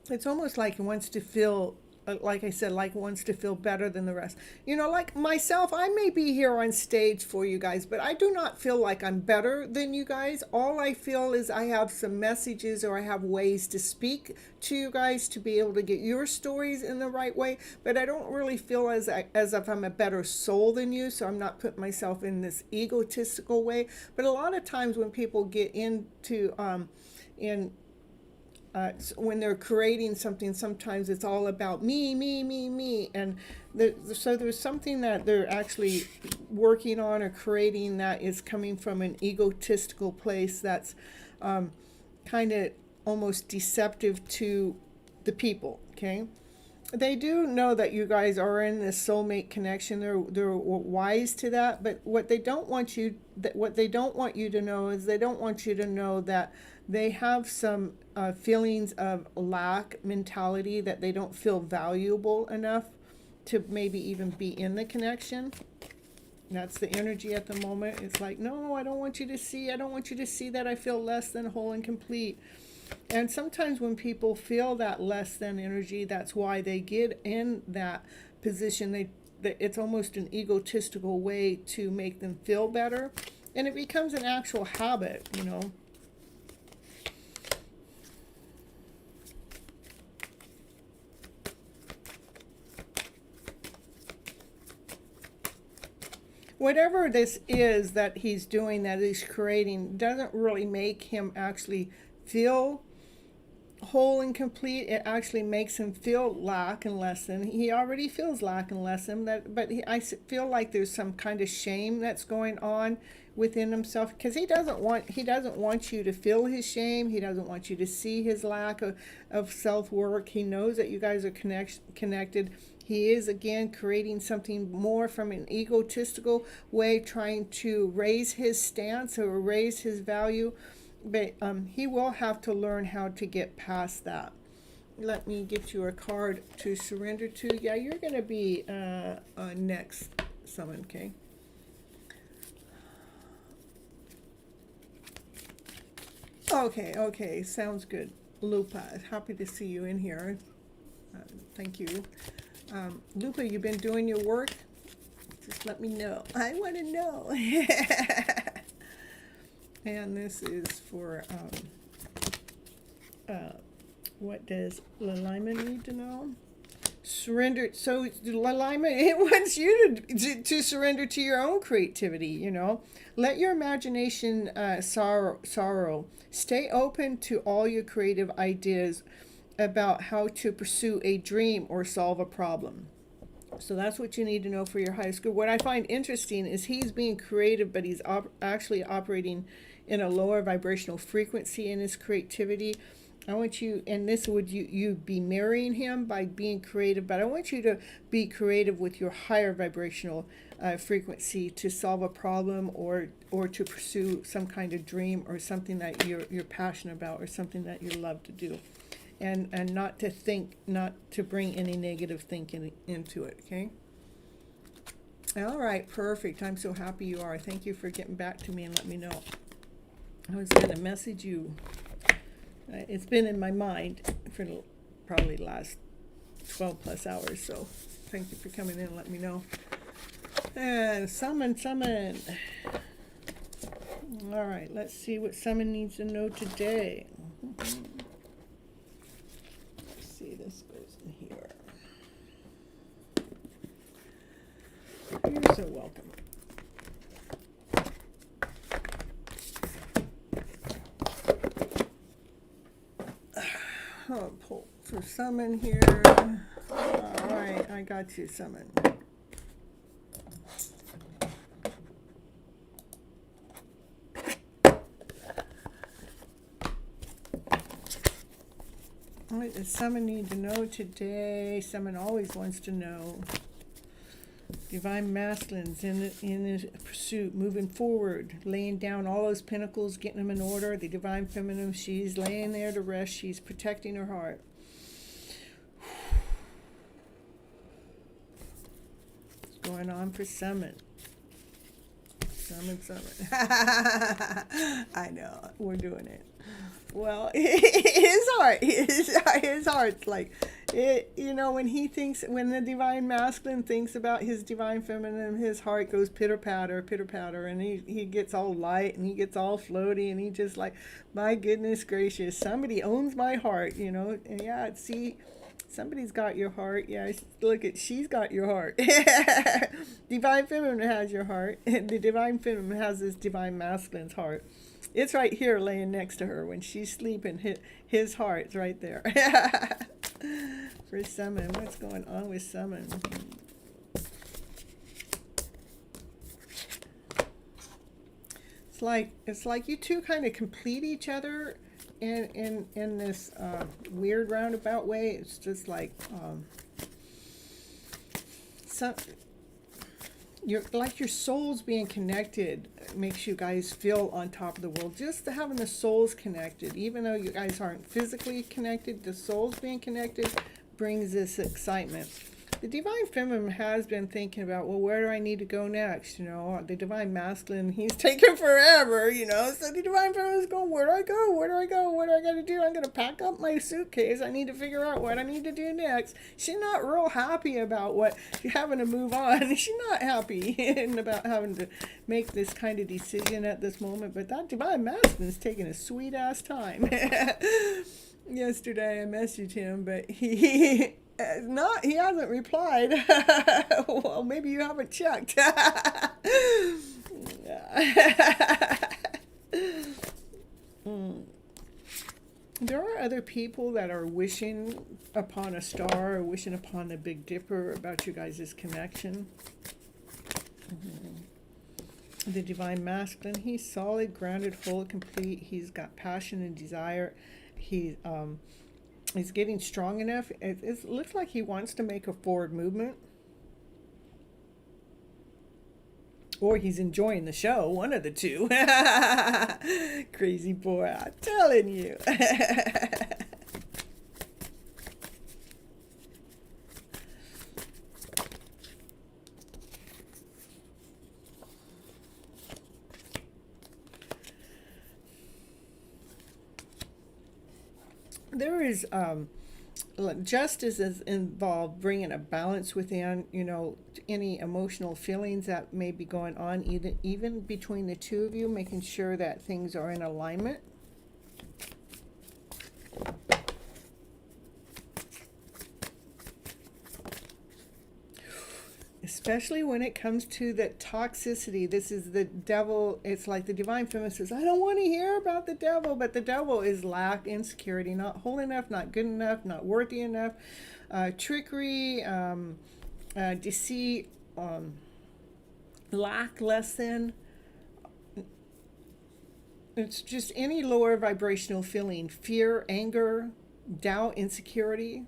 it's almost like he wants to feel, like I said, like wants to feel better than the rest. You know, like myself, I may be here on stage for you guys, but I do not feel like I'm better than you guys. All I feel is I have some messages or I have ways to speak to you guys to be able to get your stories in the right way. But I don't really feel as if I'm a better soul than you, so I'm not putting myself in this egotistical way. But a lot of times when people get into in when they're creating something, sometimes it's all about me, me, me, me. And so there's something that they're actually working on or creating that is coming from an egotistical place that's kind of almost deceptive to the people, okay? They do know that you guys are in this soulmate connection. They're wise to that, but what they don't want you to know is they don't want you to know that they have some feelings of lack mentality, that they don't feel valuable enough to maybe even be in the connection. That's the energy at the moment. It's like, no, I don't want you to see. I don't want you to see that I feel less than whole and complete. And sometimes when people feel that less than energy, that's why they get in that position. It's almost an egotistical way to make them feel better. And it becomes an actual habit, you know. Whatever this is that he's doing, that he's creating, doesn't really make him actually feel whole and complete, it actually makes him feel lack and lessen. He already feels lack and lessen, but I feel like there's some kind of shame that's going on within himself, because he doesn't want you to feel his shame. He doesn't want you to see his lack of self-worth. He knows that you guys are connected. He is, again, creating something more from an egotistical way, trying to raise his stance or raise his value. But he will have to learn how to get past that. Let me get you a card to surrender to. Yeah, you're going to be next summon, okay? Okay, sounds good. Lupa, happy to see you in here. Thank you. Lupa, you've been doing your work? Just let me know. I want to know. And this is for, what does Lalaima need to know? Surrender. So Lalaima, it wants you to surrender to your own creativity, you know. Let your imagination sorrow. Stay open to all your creative ideas about how to pursue a dream or solve a problem. So that's what you need to know for your high school. What I find interesting is he's being creative, but he's actually operating in a lower vibrational frequency in his creativity. I want you, and this would you be marrying him by being creative, but I want you to be creative with your higher vibrational frequency to solve a problem or to pursue some kind of dream or something that you're passionate about or something that you love to do. And not to bring any negative thinking into it, okay? All right, perfect. I'm so happy you are. Thank you for getting back to me and let me know. I was going to message you. It's been in my mind for probably the last 12 plus hours, so thank you for coming in and letting me know. And summon. All right, let's see what summon needs to know today. Let's see, this goes in here. You're so welcome. I'll pull for summon here. All right, I got you, summon. What does summon need to know today? Summon always wants to know. Divine masculines in the pursuit, moving forward, laying down all those pinnacles, getting them in order. The divine feminine, she's laying there to rest. She's protecting her heart. What's going on for summon? Summon. I know, we're doing it. Well, his heart's like, when the divine masculine thinks about his divine feminine, his heart goes pitter patter, and he gets all light and he gets all floaty and he just like, my goodness gracious, somebody owns my heart, And yeah, see, somebody's got your heart. Yeah, look she's got your heart. Divine feminine has your heart. The divine feminine has this divine masculine's heart. It's right here laying next to her when she's sleeping. His heart's right there. For summon, what's going on with summon? It's like you two kind of complete each other in this weird roundabout way. It's just like your souls being connected makes you guys feel on top of the world. Just having the souls connected, even though you guys aren't physically connected, the souls being connected brings this excitement. The divine feminine has been thinking about, well, where do I need to go next? The divine masculine, he's taking forever, So the divine feminine is going, where do I go? What do I got to do? I'm going to pack up my suitcase. I need to figure out what I need to do next. She's not real happy about having to move on. She's not happy about having to make this kind of decision at this moment. But that divine masculine is taking a sweet ass time. Yesterday I messaged him, but he hasn't replied. Well, maybe you haven't checked. There are other people that are wishing upon a star or wishing upon the Big Dipper about you guys' connection. The Divine Masculine, he's solid, grounded, whole, complete. He's got passion and desire. He's getting strong enough. It looks like he wants to make a forward movement. Or he's enjoying the show, one of the two. Crazy boy, I'm telling you. There is justice is involved bringing a balance within, any emotional feelings that may be going on, even between the two of you, making sure that things are in alignment. Especially when it comes to the toxicity. This is the devil. It's like the Divine Feminine says, I don't want to hear about the devil. But the devil is lack, insecurity, not whole enough, not good enough, not worthy enough, trickery, deceit, lack, less than. It's just any lower vibrational feeling, fear, anger, doubt, insecurity.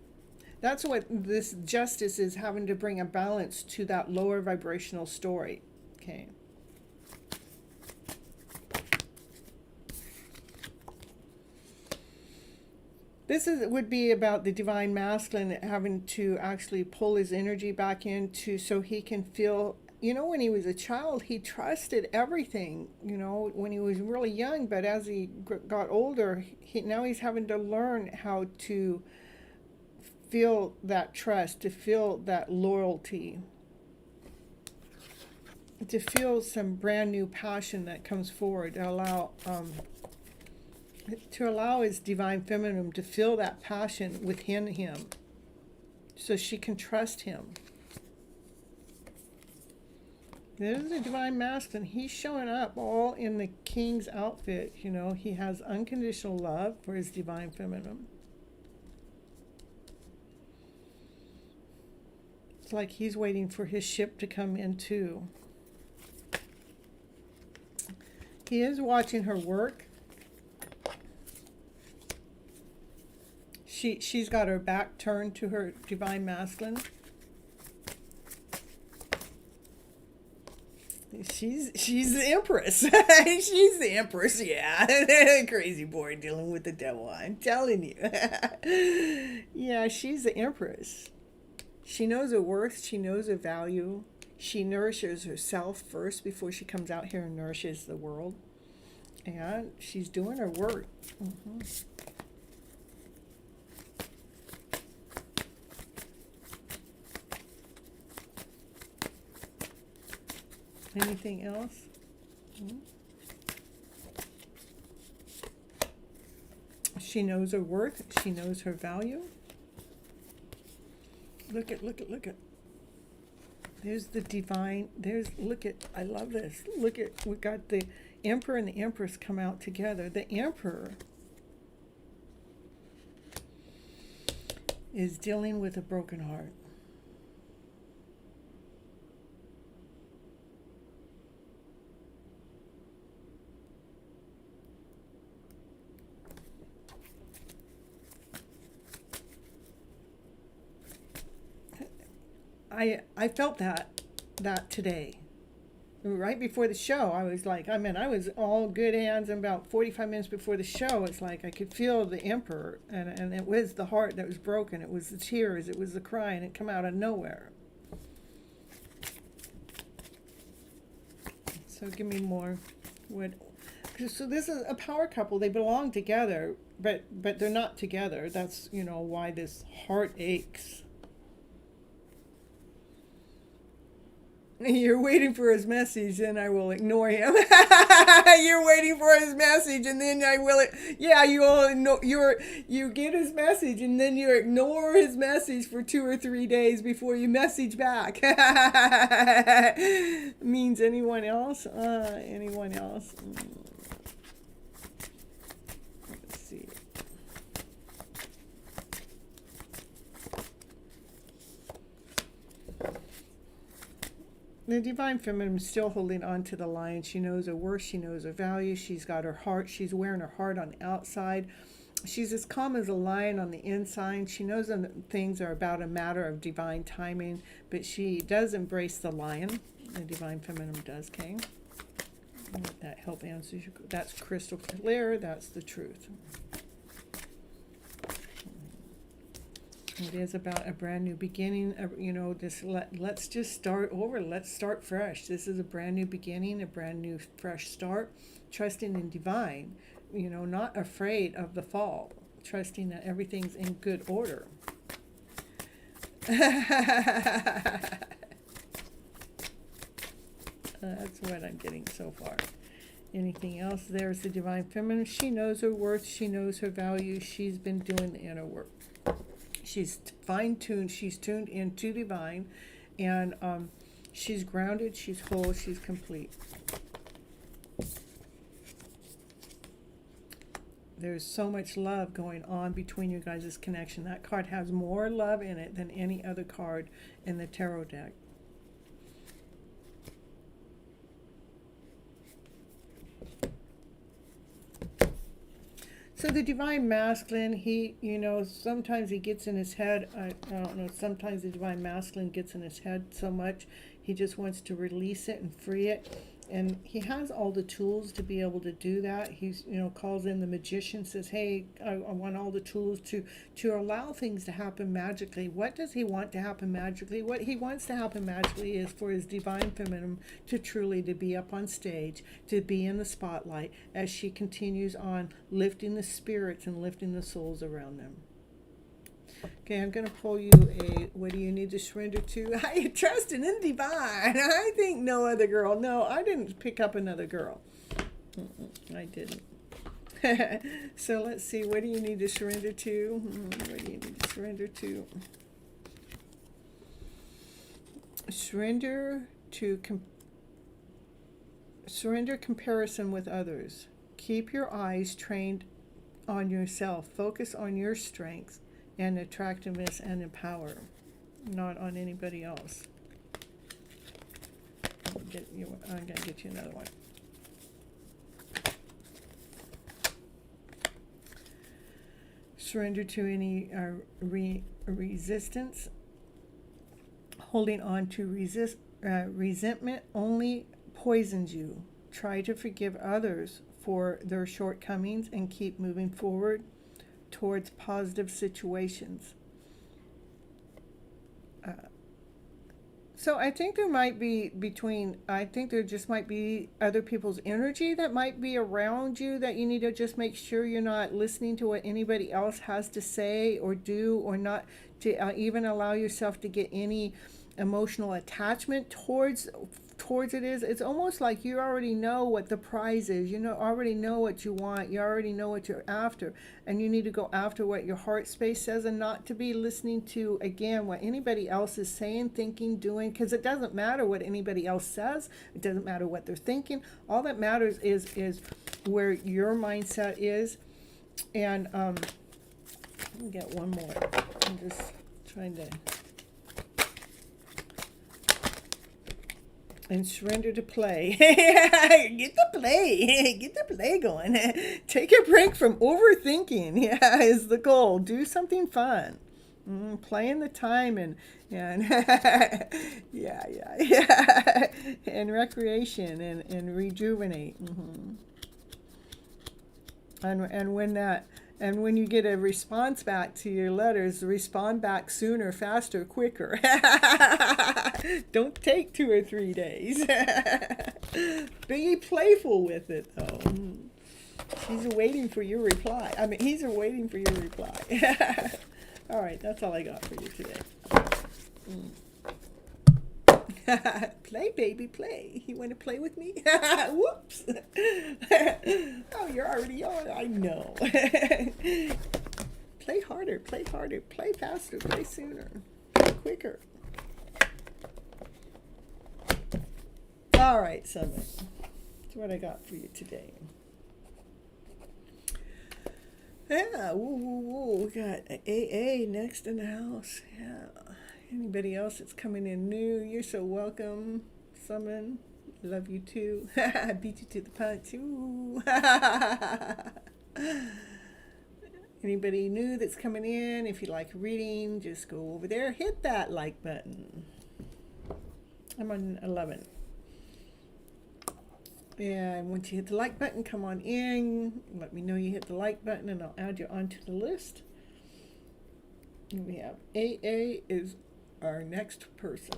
That's what this justice is, having to bring a balance to that lower vibrational story. Okay. This would be about the Divine Masculine having to actually pull his energy back into, so he can feel, when he was a child, he trusted everything, when he was really young. But as he got older, now he's having to learn how to feel that trust, to feel that loyalty, to feel some brand new passion that comes forward, to allow his Divine Feminine to feel that passion within him, so she can trust him. There's the Divine Masculine. He's showing up all in the King's outfit. He has unconditional love for his Divine Feminine. It's like he's waiting for his ship to come in too. He is watching her work. She's got her back turned to her Divine Masculine. She's the Empress. She's the Empress, yeah. Crazy boy dealing with the devil, I'm telling you. Yeah, she's the Empress. She knows her worth. She knows her value. She nourishes herself first before she comes out here and nourishes the world. And she's doing her work. Mm-hmm. Anything else? Mm-hmm. She knows her worth. She knows her value. Look at. There's the divine. I love this. Look at, we got the Emperor and the Empress come out together. The Emperor is dealing with a broken heart. I felt that today. Right before the show, I was like, I was all good hands, and about 45 minutes before the show, it's like I could feel the Emperor, and it was the heart that was broken. It was the tears, it was the crying, it come out of nowhere. So give me more. So this is a power couple. They belong together, but they're not together. That's, why this heart aches. You're waiting for his message, and I will ignore him. You're waiting for his message, and then I will. Yeah, you get his message, and then you ignore his message for 2 or 3 days before you message back. Means anyone else? Anyone else? Let's see. the divine feminine is still holding on to the lion. She knows her worth. She knows her value. She's got her heart. She's wearing her heart on the outside. She's as calm as a lion on the inside. She knows that things are about a matter of divine timing, but she does embrace the lion. The divine feminine does, King. Let that help answer you. That's crystal clear. That's the truth. It is about a brand new beginning. Let's just start over. Let's start fresh. This is a brand new beginning, a brand new fresh start. Trusting in divine, not afraid of the fall. Trusting that everything's in good order. That's what I'm getting so far. Anything else? There's the divine feminine. She knows her worth. She knows her value. She's been doing the inner work. She's fine-tuned. She's tuned into divine, and she's grounded. She's whole. She's complete. There's so much love going on between you guys' connection. That card has more love in it than any other card in the tarot deck. So the divine masculine, he, sometimes he gets in his head. I don't know, sometimes the divine masculine gets in his head so much, he just wants to release it and free it. And he has all the tools to be able to do that. He's, calls in the magician, says, hey, I want all the tools to allow things to happen magically. What does he want to happen magically? What he wants to happen magically is for his divine feminine to truly to be up on stage, to be in the spotlight as she continues on lifting the spirits and lifting the souls around them. Okay, I'm going to pull you what do you need to surrender to? I trust in divine. I think no other girl. No, I didn't pick up another girl. I didn't. So let's see, what do you need to surrender to? What do you need to surrender to? Surrender comparison with others. Keep your eyes trained on yourself. Focus on your strengths and attractiveness and power, not on anybody else. I'm going to get you another one. Surrender to any resistance. Holding on to resentment only poisons you. Try to forgive others for their shortcomings and keep moving forward towards positive situations. So I think there might be there just might be other people's energy that might be around you that you need to just make sure you're not listening to what anybody else has to say or do, or not to even allow yourself to get any emotional attachment towards it. It's almost like you already know what the prize is. Already know what you want. You already know what you're after, and you need to go after what your heart space says, and not to be listening to, again, what anybody else is saying, thinking, doing, because it doesn't matter what anybody else says. It doesn't matter what they're thinking. All that matters is where your mindset is. And let me get one more. I'm just trying to. And surrender to play. Get the play going. Take a break from overthinking. Yeah, is the goal. Do something fun. Play in the time and yeah. And recreation and rejuvenate. And when you get a response back to your letters, respond back sooner, faster, quicker. Don't take 2 or 3 days. Be playful with it, though. He's waiting for your reply. He's waiting for your reply. All right, that's all I got for you today. Play, baby, play. You want to play with me? Whoops. Oh, you're already on. I know. Play harder, play faster, play sooner, play quicker. All right, Summit. That's what I got for you today. Yeah, woo. We got AA next in the house. Yeah. Anybody else that's coming in new, you're so welcome. Summon. Love you too. I beat you to the punch. Ooh. Anybody new that's coming in, if you like reading, just go over there, hit that like button. I'm on 11. And once you hit the like button, come on in. Let me know you hit the like button and I'll add you onto the list. And we have AA is our next person.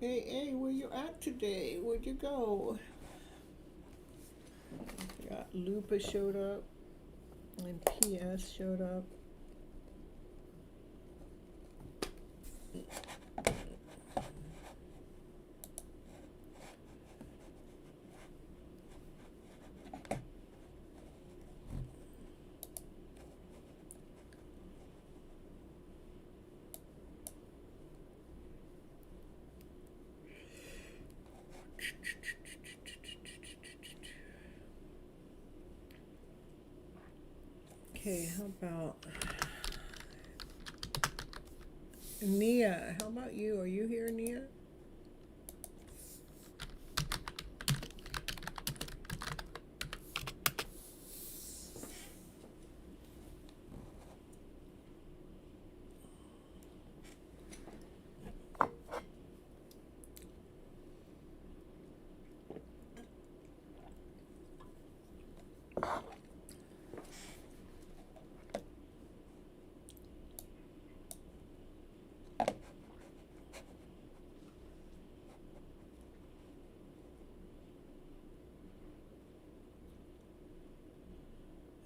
AA, where you at today? Where'd you go? We got Lupa showed up and PS showed up. Okay, how about Nia? How about you? Are you here, Nia?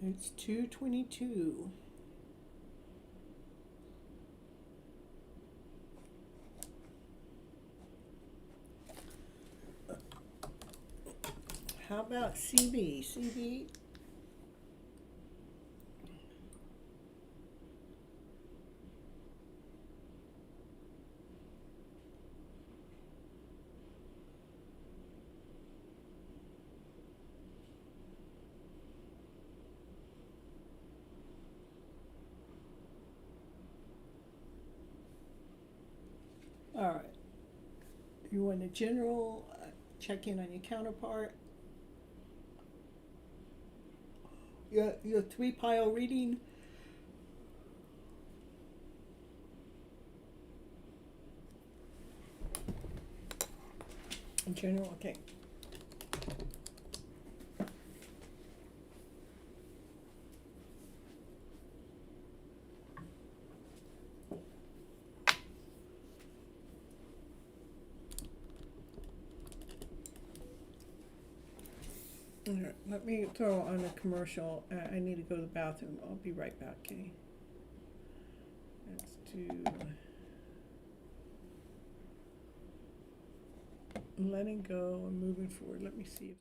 It's 2:22. How about CB? CB? All right. You want a general check in on your counterpart? Your 3-pile reading? In general, okay. All right, let me throw on a commercial. I need to go to the bathroom. I'll be right back, okay? Let's do letting go and moving forward. Let me see.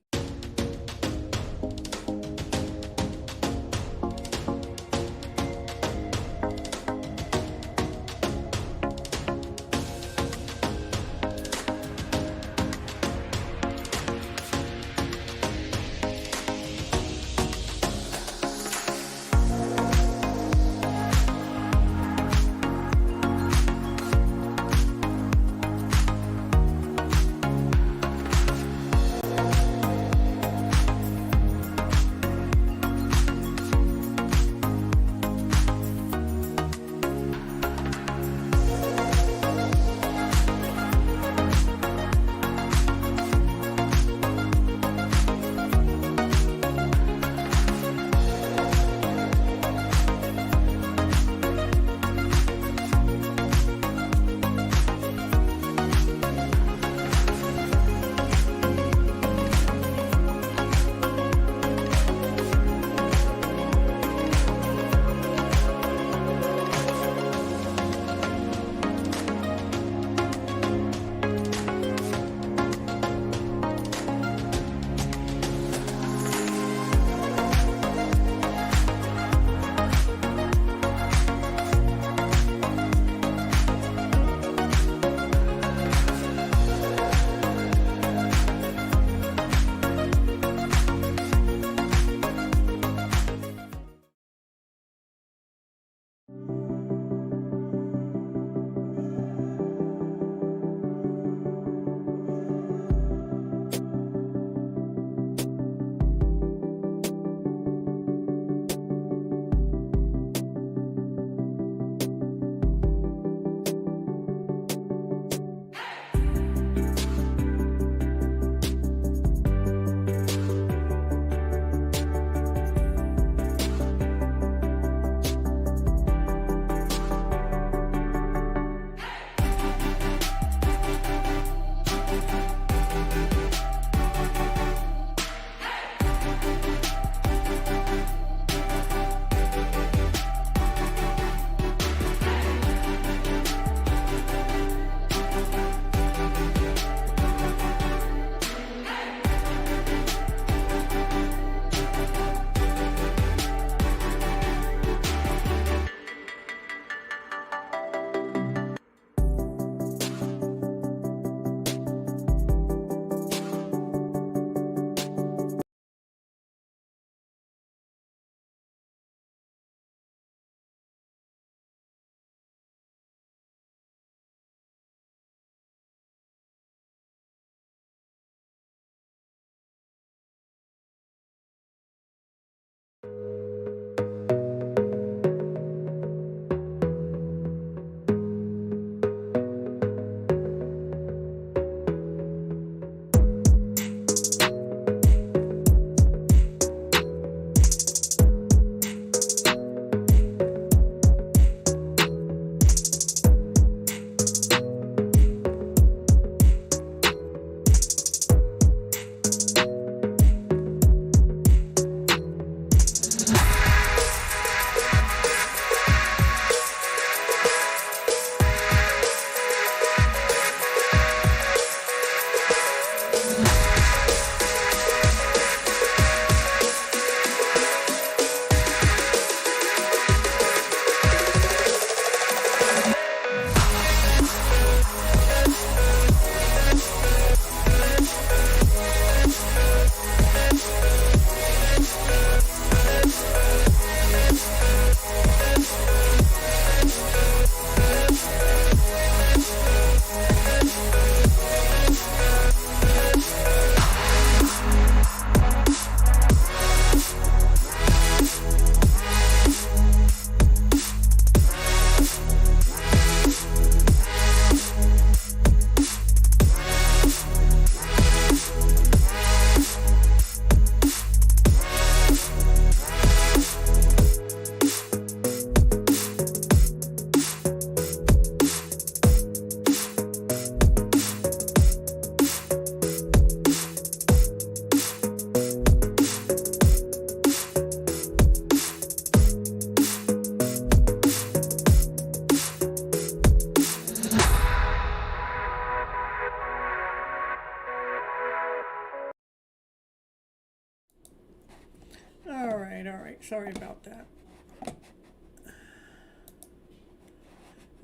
right. Sorry about that.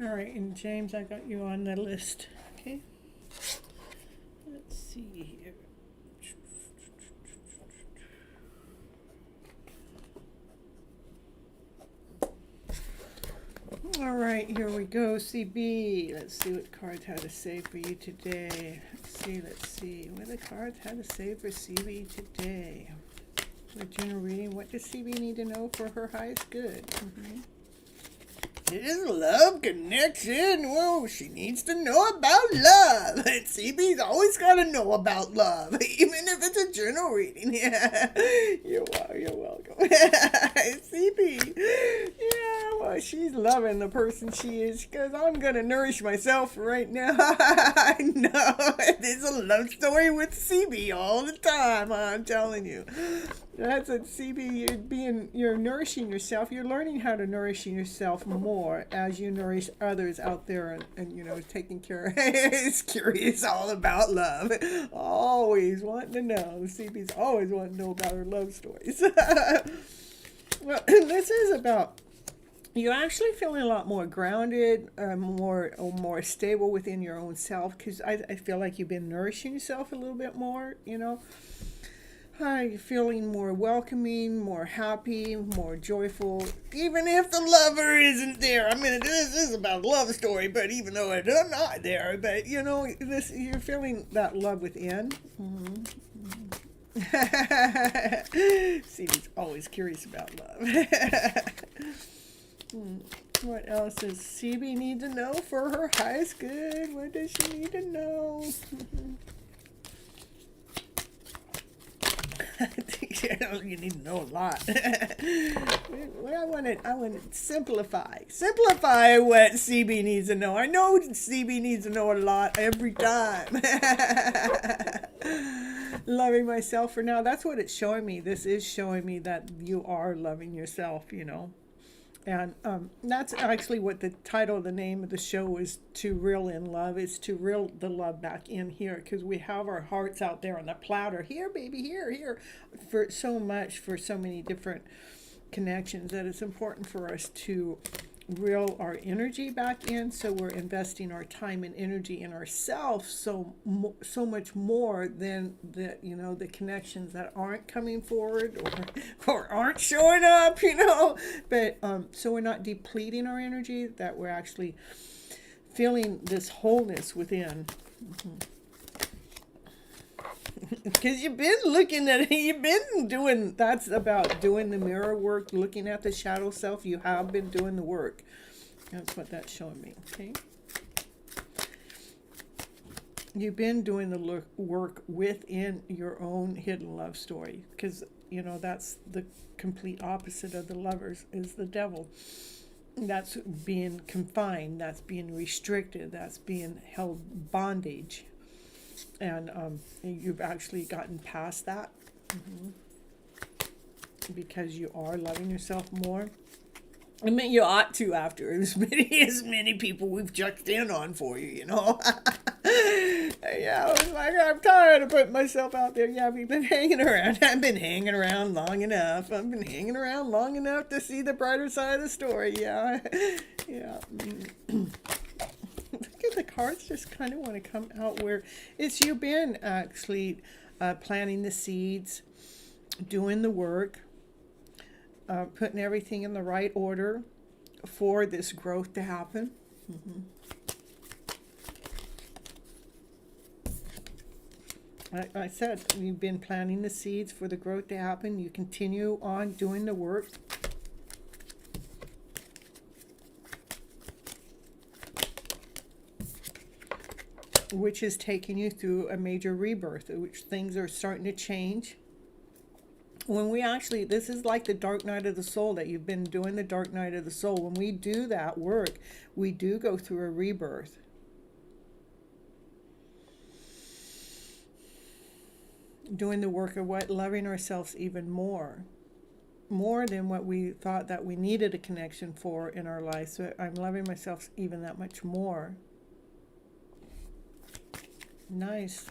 All right, and James, I got you on the list. Okay. Let's see here. All right, here we go. CB. Let's see what cards had to say for you today. Let's see. What the cards had to say for CB today. A general reading. What does CB need to know for her highest good? His love connection. Whoa, she needs to know about love. And CB's always got to know about love, even if it's a journal reading. Yeah, you're welcome. CB. Yeah, well, she's loving the person she is, because I'm going to nourish myself right now. I know. There's a love story with CB all the time, I'm telling you. That's a CB. You're nourishing yourself. You're learning how to nourish yourself more as you nourish others out there, and taking care. It's curious all about love. Always wanting to know. CB's always wanting to know about her love stories. Well, this is about you actually feeling a lot more grounded, more stable within your own self, because I feel like you've been nourishing yourself a little bit more. You're feeling more welcoming, more happy, more joyful, even if the lover isn't there. I mean, this is about a love story, but even though I'm not there, but you're feeling that love within. CB's always curious about love. What else does CB need to know for her highest good? What does she need to know? You need to know a lot. I want to simplify what CB needs to know. I know CB needs to know a lot every time. Loving myself for now. That's what it's showing me. This is showing me that you are loving yourself, And that's actually what the title, the name of the show is, To Reel in Love. It's to reel the love back in here, because we have our hearts out there on the platter. Here, baby, here. For so many different connections, that it's important for us to reel our energy back in. So we're investing our time and energy in ourselves so much more than the connections that aren't coming forward or aren't showing up, but so we're not depleting our energy, that we're actually feeling this wholeness within. Because you've been doing, that's about doing the mirror work, looking at the shadow self. You have been doing the work. That's what that's showing me, okay? You've been doing the work within your own hidden love story, because, that's the complete opposite of the lovers, is the devil. That's being confined, that's being restricted, that's being held bondage. And you've actually gotten past that, because you are loving yourself more. I mean, you ought to, after as many people we've checked in on for you, Yeah, I was like, I'm tired of putting myself out there. Yeah, we've been hanging around. I've been hanging around long enough. I've been hanging around long enough to see the brighter side of the story. Yeah. Look at the cards, just kind of want to come out where it's you been actually planting the seeds, doing the work, putting everything in the right order for this growth to happen. Like I said, you've been planting the seeds for the growth to happen. You continue on doing the work. Which is taking you through a major rebirth, which things are starting to change. When we actually, this is like the dark night of the soul, that you've been doing the dark night of the soul. When we do that work, we do go through a rebirth. Doing the work of what? Loving ourselves even more than what we thought that we needed a connection for in our life. So I'm loving myself even that much more. Nice.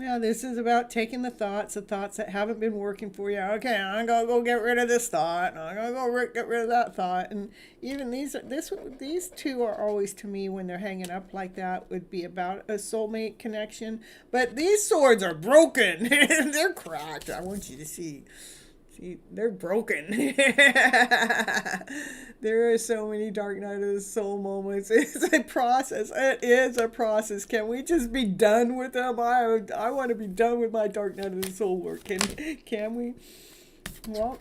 Yeah, this is about taking the thoughts that haven't been working for you. Okay, I'm gonna go get rid of this thought. I'm gonna get rid of that thought. And even these two are always to me when they're hanging up like that would be about a soulmate connection. But these swords are broken. They're cracked. I want you to see. See, they're broken. There are so many dark night of the soul moments. It's a process. It is a process. Can we just be done with them? I want to be done with my dark night of the soul work. Can we? Well,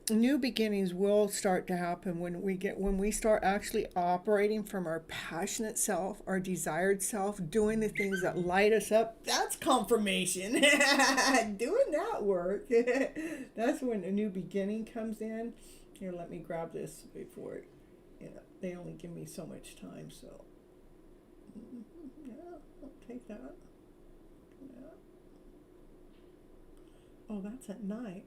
new beginnings will start to happen when we start actually operating from our passionate self, our desired self, doing the things that light us up. That's confirmation. Doing that work. That's when a new beginning comes in. Here, let me grab this before they only give me so much time, so yeah, I'll take that. Yeah. Oh, that's at night.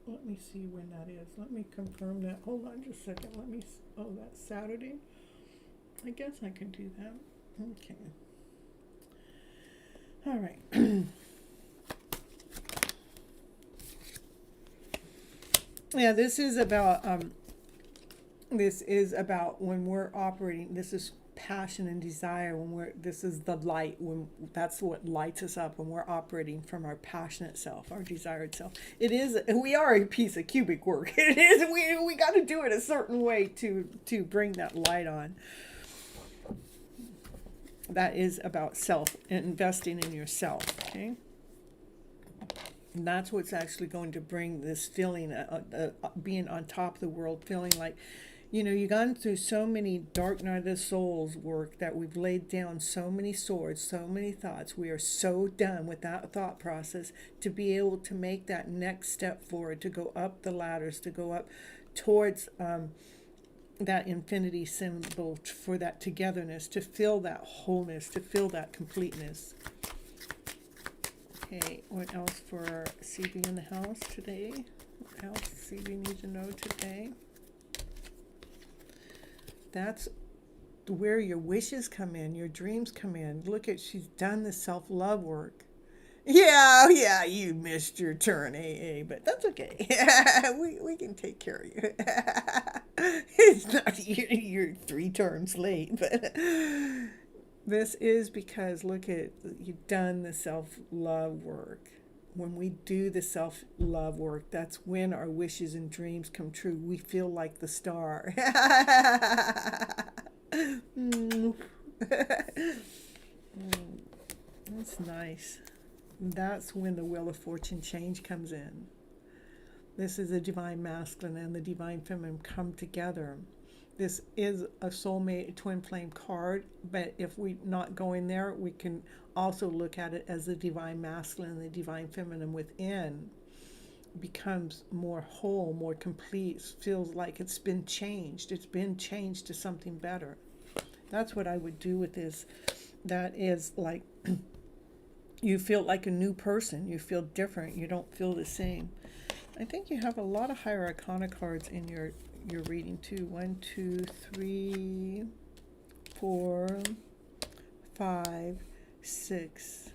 Let me see when that is. Let me confirm that. Hold on just a second. Oh, that's Saturday. I guess I can do that. Okay. All right. Yeah, this is about when we're operating. This is passion and desire this is the light, when that's what lights us up when we're operating from our passionate self, our desired self. We are a piece of cubic work. It is, we got to do it a certain way to bring that light on. That is about self, investing in yourself. Okay, and that's what's actually going to bring this feeling, being on top of the world, feeling like, you've gone through so many dark night of the souls work that we've laid down so many swords, so many thoughts. We are so done with that thought process to be able to make that next step forward, to go up the ladders, to go up towards that infinity symbol, for that togetherness, to feel that wholeness, to feel that completeness. Okay, what else for CB in the house today? What else CB needs to know today? That's where your wishes come in, your dreams come in. Look at, she's done the self-love work. Yeah, you missed your turn, AA, but that's okay. we can take care of you. It's not, you're 3 terms late, but this is because, look at, you've done the self-love work. When we do the self-love work, that's when our wishes and dreams come true. We feel like the star. That's nice. That's when the Wheel of Fortune change comes in. This is the divine masculine and the divine feminine come together. This is a soulmate twin flame card, but if we're not going there, we can also look at it as the divine masculine and the divine feminine within becomes more whole, more complete, feels like it's been changed. It's been changed to something better. That's what I would do with this. That is like, you feel like a new person. You feel different. You don't feel the same. I think you have a lot of higher arcana cards in your reading too. 1, 2, 3, 4, 5, 6.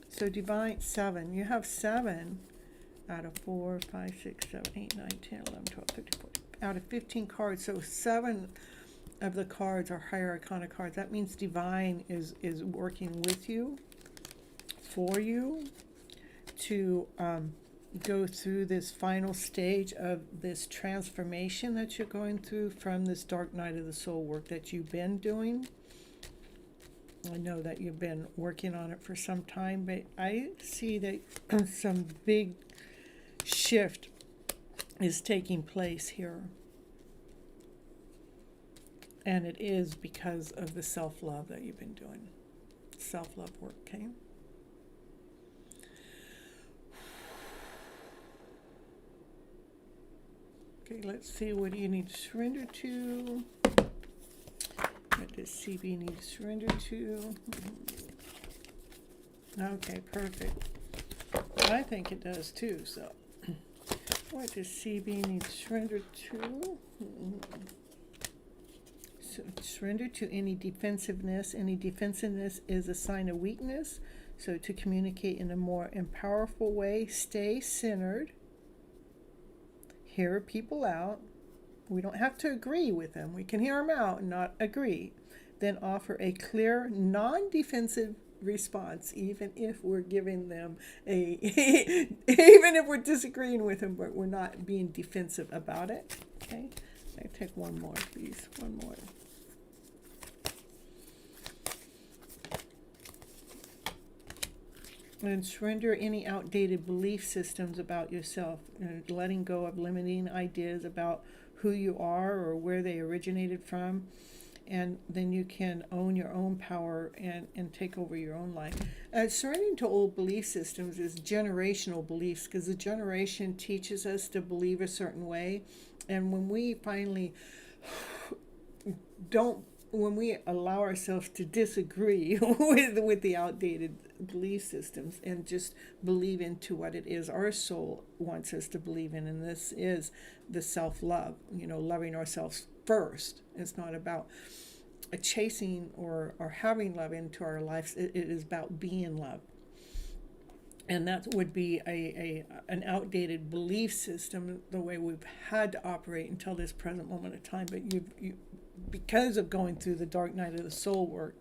So divine 7. You have 7 out of 4, 5, 6, 7, 8, 9, 10, 11, 12, 13, 14. Out of 15 cards. So 7 of the cards are higher arcana cards. That means divine is working with you, for you, to go through this final stage of this transformation that you're going through from this dark night of the soul work that you've been doing. I know that you've been working on it for some time, but I see that some big shift is taking place here. And it is because of the self-love that you've been doing. Self-love work, okay? Okay, let's see, what do you need to surrender to? What does CB need to surrender to? Okay, perfect. I think it does too, so. What does CB need to surrender to? Surrender to any defensiveness. Any defensiveness is a sign of weakness. So to communicate in a more and powerful way, stay centered. Hear people out. We don't have to agree with them. We can hear them out and not agree. Then offer a clear, non-defensive response, even if we're giving them even if we're disagreeing with them, but we're not being defensive about it. Okay, I take one more, please. One more. And surrender any outdated belief systems about yourself, letting go of limiting ideas about who you are or where they originated from. And then you can own your own power and take over your own life. Surrendering to old belief systems is generational beliefs, because the generation teaches us to believe a certain way. And when we finally when we allow ourselves to disagree with the outdated belief systems and just believe into what it is our soul wants us to believe in, and this is the self-love, loving ourselves first. It's not about chasing or having love into our lives. It is about being loved. And that would be an outdated belief system, the way we've had to operate until this present moment of time. But you because of going through the dark night of the soul work,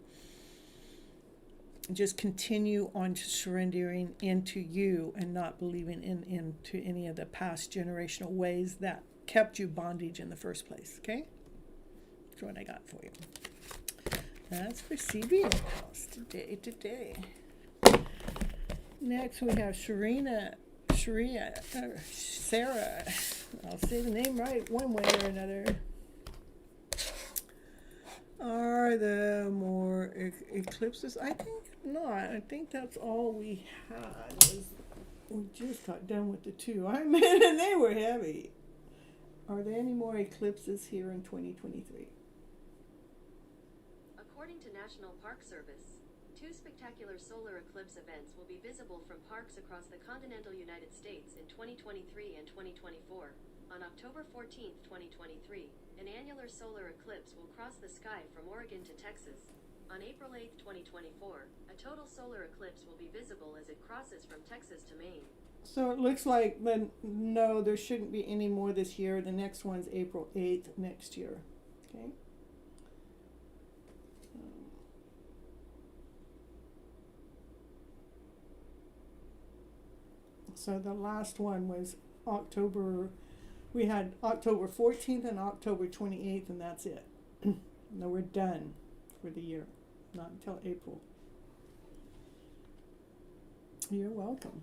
just continue on to surrendering into you and not believing into any of the past generational ways that kept you bondage in the first place. Okay? That's what I got for you. That's for CBA House today. Next we have Sarah. I'll say the name right one way or another. Are there more eclipses? I think not. I think that's all we had. We just got done with the two. I mean, and they were heavy. Are there any more eclipses here in 2023? According to National Park Service, 2 spectacular solar eclipse events will be visible from parks across the continental United States in 2023 and 2024. On October 14, 2023, an annular solar eclipse will cross the sky from Oregon to Texas. On April 8, 2024, a total solar eclipse will be visible as it crosses from Texas to Maine. So it looks like no, there shouldn't be any more this year. The next one's April 8th next year. Okay. So the last one was we had October 14th and October 28th, and that's it. No, we're done for the year. Not until April. You're welcome.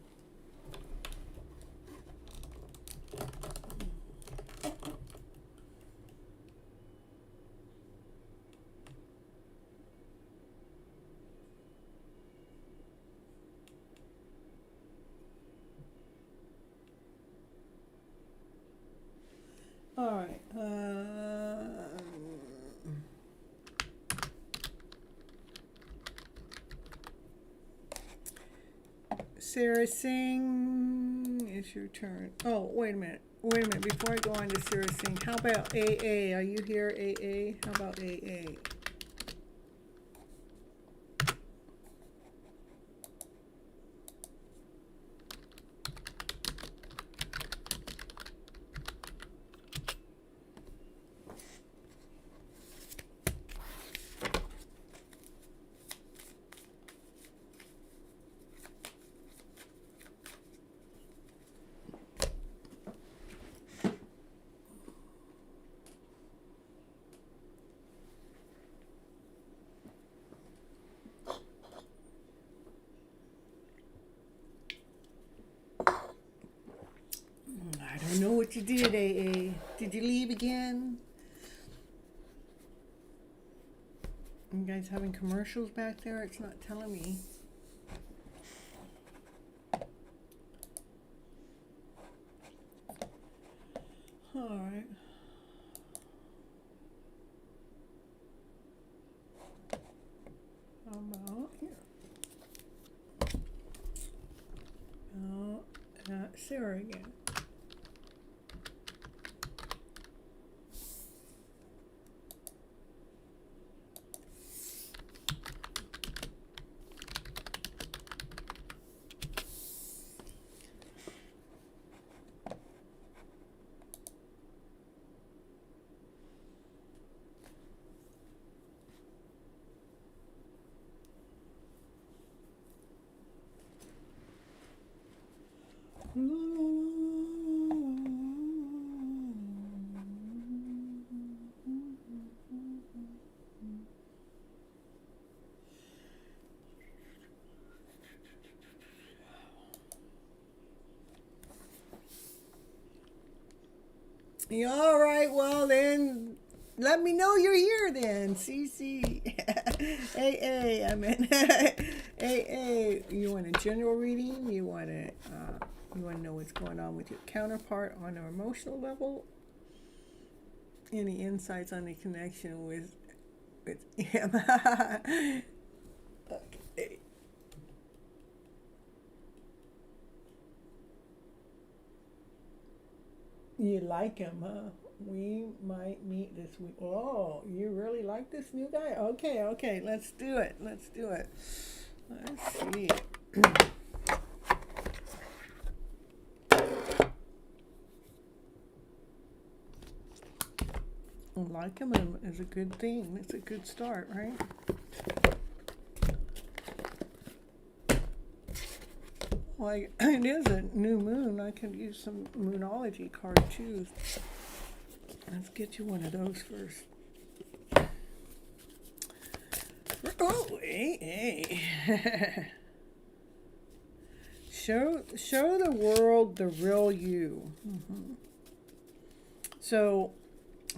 All right. Sarah Singh, it's your turn. Oh, wait a minute. Before I go on to Sarah Singh, how about AA? Are you here, AA? How about AA? I don't know what you did, AA. Did you leave again? You guys having commercials back there? It's not telling me. All right. How about here? Oh, Sarah again. Yeah, all right, well then, let me know you're here then. CC. AA, I mean, AA. You want a general reading? You want to know what's going on with your counterpart on an emotional level? Any insights on the connection with him? Okay. You like him, huh? We might meet this week. Oh, you really like this new guy? Okay, okay, let's do it. Let's do it. Let's see. Like him is a good thing. It's a good start, right? Like, it is a new moon. I could use some moonology card too. Let's get you one of those first. Oh, hey. Show the world the real you. Mm-hmm. So,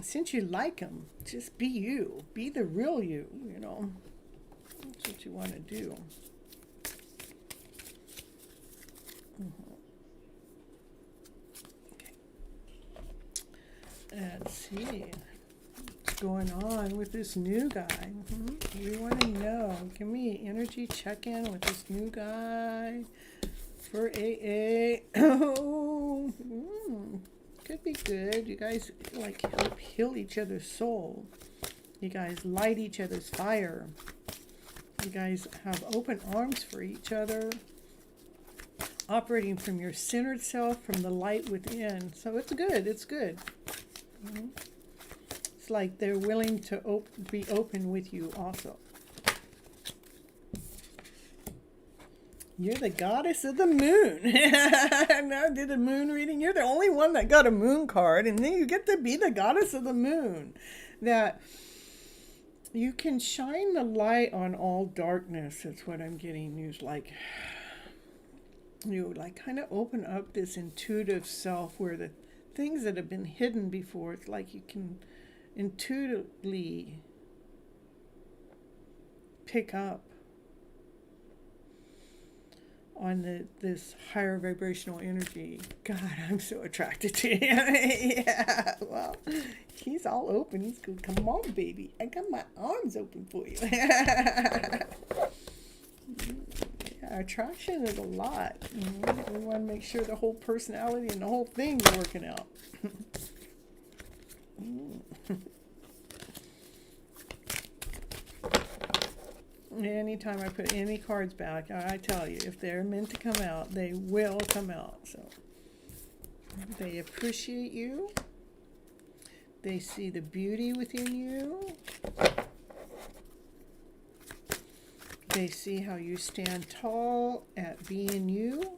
since you like him, just be you. Be the real you, you know. That's what you want to do. Mm-hmm. Okay. Let's see what's going on with this new guy. Mm-hmm. We want to know. Give me an energy check-in with this new guy for AA. Oh, could be good. You guys like help heal each other's soul. You guys light each other's fire. You guys have open arms for each other, operating from your centered self, from the light within. So it's good. It's good. Mm-hmm. It's like they're willing to be open with you also. You're the goddess of the moon. Now I did a moon reading. You're the only one that got a moon card, and then you get to be the goddess of the moon. That you can shine the light on all darkness. That's what I'm getting. You like kind of open up this intuitive self where the things that have been hidden before, it's like you can intuitively pick up on this higher vibrational energy. God, I'm so attracted to him. Yeah, well, he's all open. He's good. Come on, baby. I got my arms open for you. Yeah, attraction is a lot. We want to make sure the whole personality and the whole thing is working out. Anytime I put any cards back, I tell you, if they're meant to come out, they will come out. So they appreciate you. They see the beauty within you. They see how you stand tall at being you.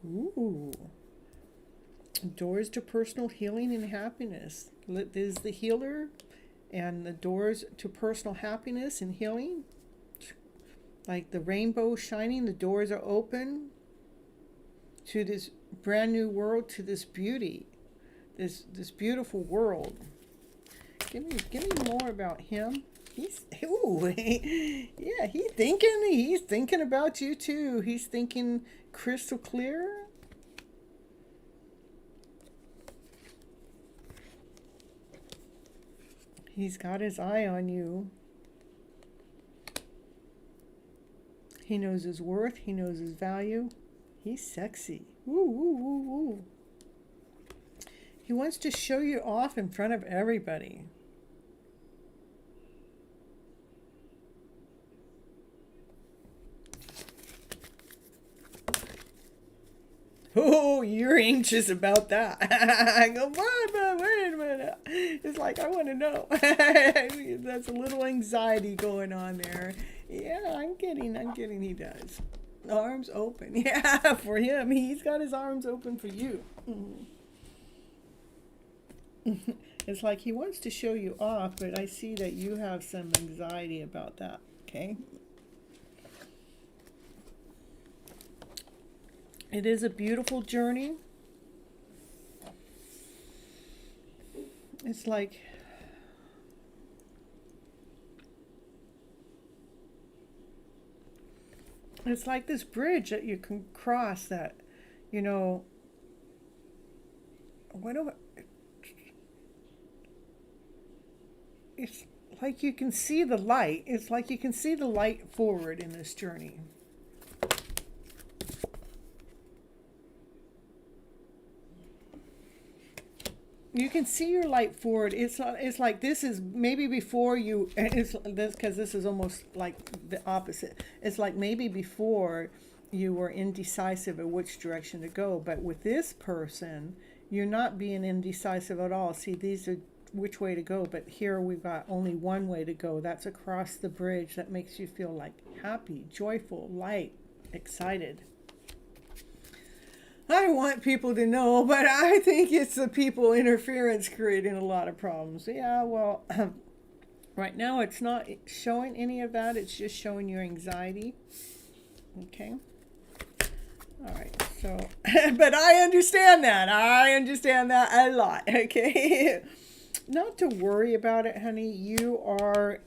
Ooh. Doors to personal healing and happiness. This is the healer. And the doors to personal happiness and healing, like the rainbow shining, the doors are open to this brand new world, to this beauty, this beautiful world. Give me more about him. Yeah, he's thinking about you too. He's thinking crystal clear. He's got his eye on you. He knows his worth. He knows his value. He's sexy. Woo, woo, woo, woo. He wants to show you off in front of everybody. Oh, you're anxious about that. I go, but wait a minute. It's like, I want to know. That's a little anxiety going on there. Yeah, I'm getting he does. Arms open. Yeah, for him. He's got his arms open for you. It's like he wants to show you off, but I see that you have some anxiety about that. Okay. It is a beautiful journey. It's like this bridge that you can cross that, you know, what do I, it's like you can see the light. It's like you can see the light forward in this journey. You can see your light forward. It's like this is maybe before you. It's this because this is almost like the opposite. It's like maybe before you were indecisive of which direction to go, but with this person, you're not being indecisive at all. See, these are which way to go, but here we've got only one way to go. That's across the bridge. That makes you feel like happy, joyful, light, excited. I want people to know, but I think it's the people interference creating a lot of problems. Yeah, well, right now it's not showing any of that. It's just showing your anxiety. Okay. All right. So, but I understand that. I understand that a lot. Okay. Not to worry about it, honey. You're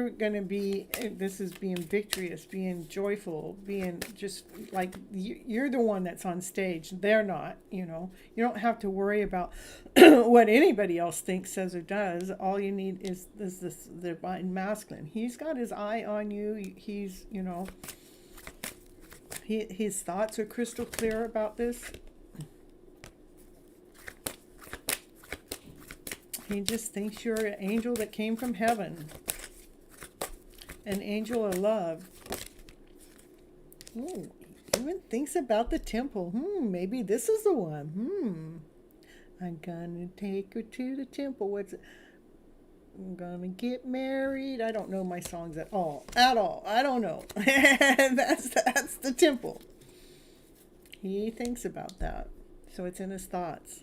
going to be, this is being victorious, being joyful, being just like, you're the one that's on stage. They're not, you know. You don't have to worry about what anybody else thinks, says, or does. All you need is this divine masculine. He's got his eye on you. He's, you know, his thoughts are crystal clear about this. He just thinks you're an angel that came from heaven. An angel of love. Ooh, even thinks about the temple. Maybe this is the one. I'm gonna take her to the temple. What's it? I'm gonna get married. I don't know my songs at all. At all. I don't know. That's the temple. He thinks about that. So it's in his thoughts.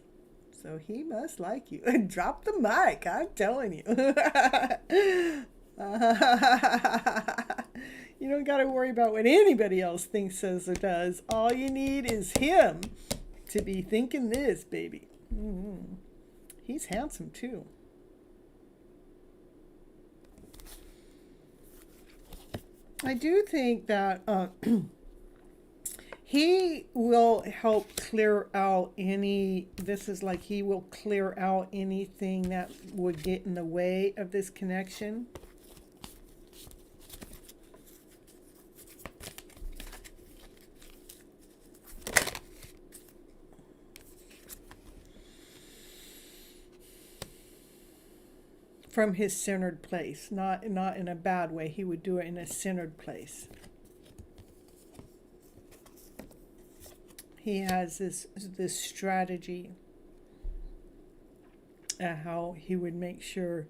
So he must like you. Drop the mic, I'm telling you. You don't got to worry about what anybody else thinks, says, or does. All you need is him to be thinking this, baby. He's handsome, too. I do think that he will help clear out he will clear out anything that would get in the way of this connection. From his centered place, not in a bad way. He would do it in a centered place. He has this strategy how he would make sure,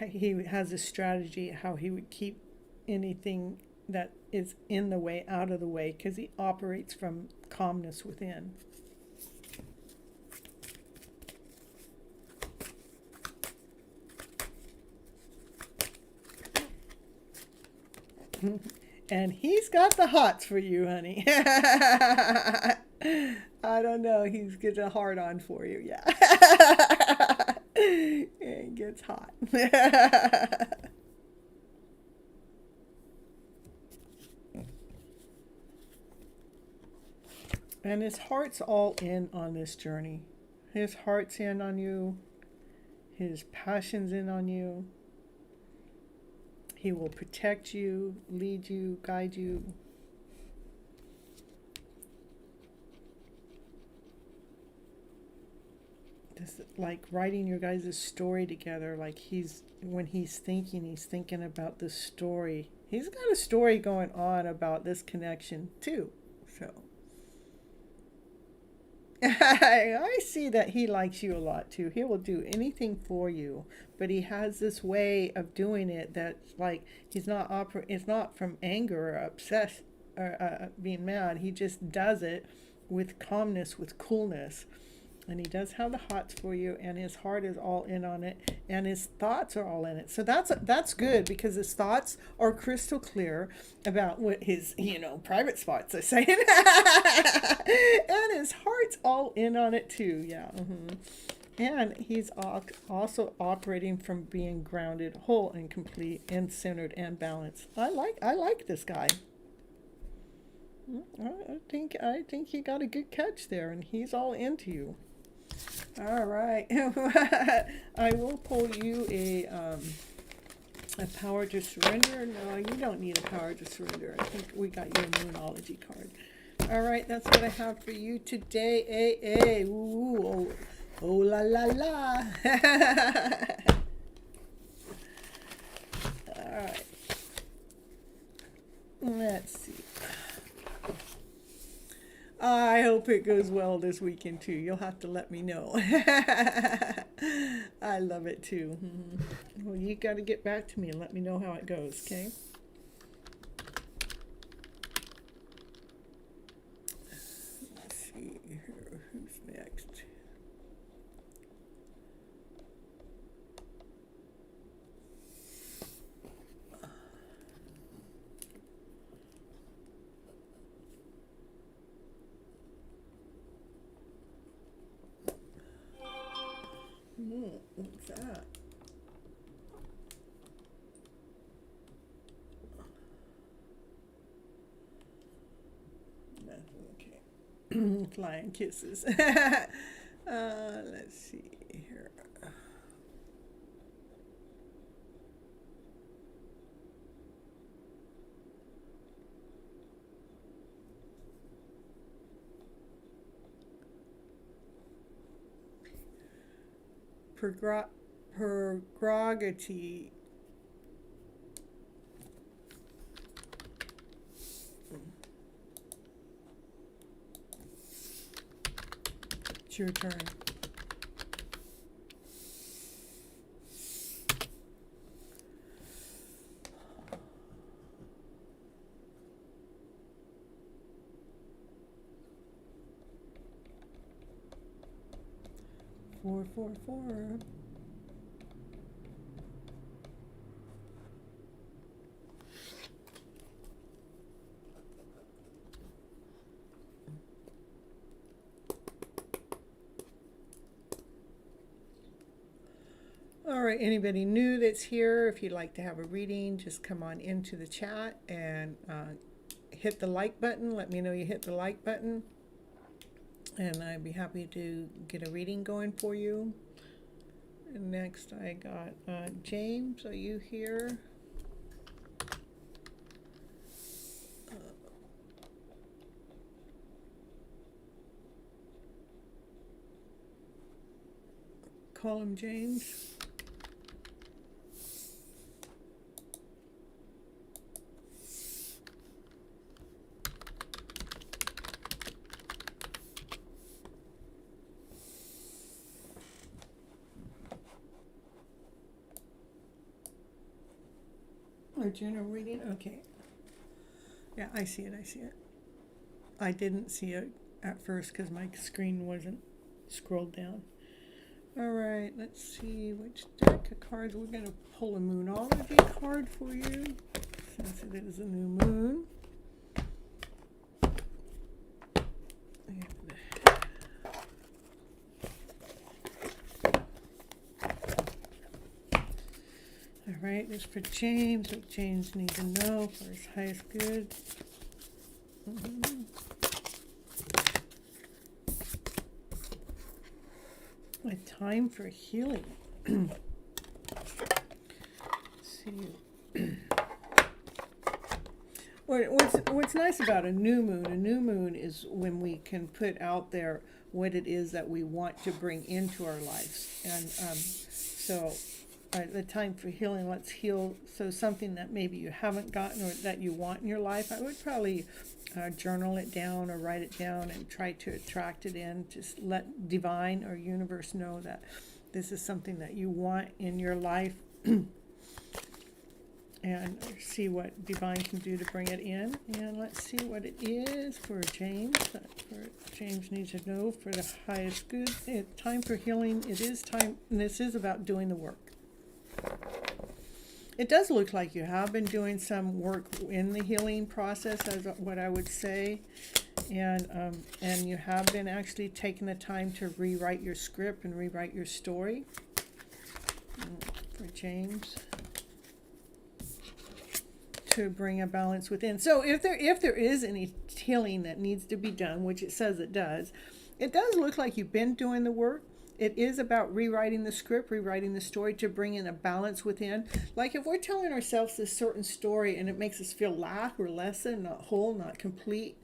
he has a strategy how he would keep anything that is in the way out of the way, because he operates from calmness within. And he's got the hots for you, honey. I don't know. He's getting a hard on for you. Yeah. It gets hot. And his heart's all in on this journey. His heart's in on you. His passion's in on you. He will protect you, lead you, guide you. Just like writing your guys' story together, like when he's thinking about this story. He's got a story going on about this connection too. So I see that he likes you a lot too. He will do anything for you, but he has this way of doing it that's like it's not from anger or being mad. He just does it with calmness, with coolness. And he does have the hots for you, and his heart is all in on it, and his thoughts are all in it. So that's good, because his thoughts are crystal clear about what his private spots are saying, and his heart's all in on it too. Yeah. And he's also operating from being grounded, whole and complete, and centered and balanced. I like this guy. I think you got a good catch there, and he's all into you. All right. I will pull you a power to surrender. No, you don't need a power to surrender. I think we got you a Moonology card. All right, that's what I have for you today. Ooh, oh la la la. All right. Let's see. I hope it goes well this weekend too. You'll have to let me know. I love it too. Well, you got to get back to me and let me know how it goes, okay? Let's see here. Who's next? What's that? Okay. Flying kisses. Let's see here. Prerogative. It's your turn. Four. All right, anybody new that's here, if you'd like to have a reading, just come on into the chat and hit the like button. Let me know you hit the like button, and I'd be happy to get a reading going for you. And next I got James. Are you here? Call him James. Or general reading? Okay. Yeah, I see it. I didn't see it at first because my screen wasn't scrolled down. All right, let's see which deck of cards. We're going to pull a Moonology card for you, since it is a new moon. All right, this is for James. What James needs to know for his highest good. A time for healing. Let's see. What's nice about a new moon is when we can put out there what it is that we want to bring into our lives. And so the time for healing, let's heal. So something that maybe you haven't gotten or that you want in your life, I would probably journal it down or write it down and try to attract it in. Just let divine or universe know that this is something that you want in your life. and see what Divine can do to bring it in. And let's see what it is for James. James needs to know for the highest good. Time for healing. It is time, and this is about doing the work. It does look like you have been doing some work in the healing process, as what I would say. And you have been actually taking the time to rewrite your script and rewrite your story. For James, to bring a balance within. So if there is any healing that needs to be done, which it says it does look like you've been doing the work. It is about rewriting the script, rewriting the story to bring in a balance within. Like if we're telling ourselves this certain story and it makes us feel lack or lesson, not whole, not complete,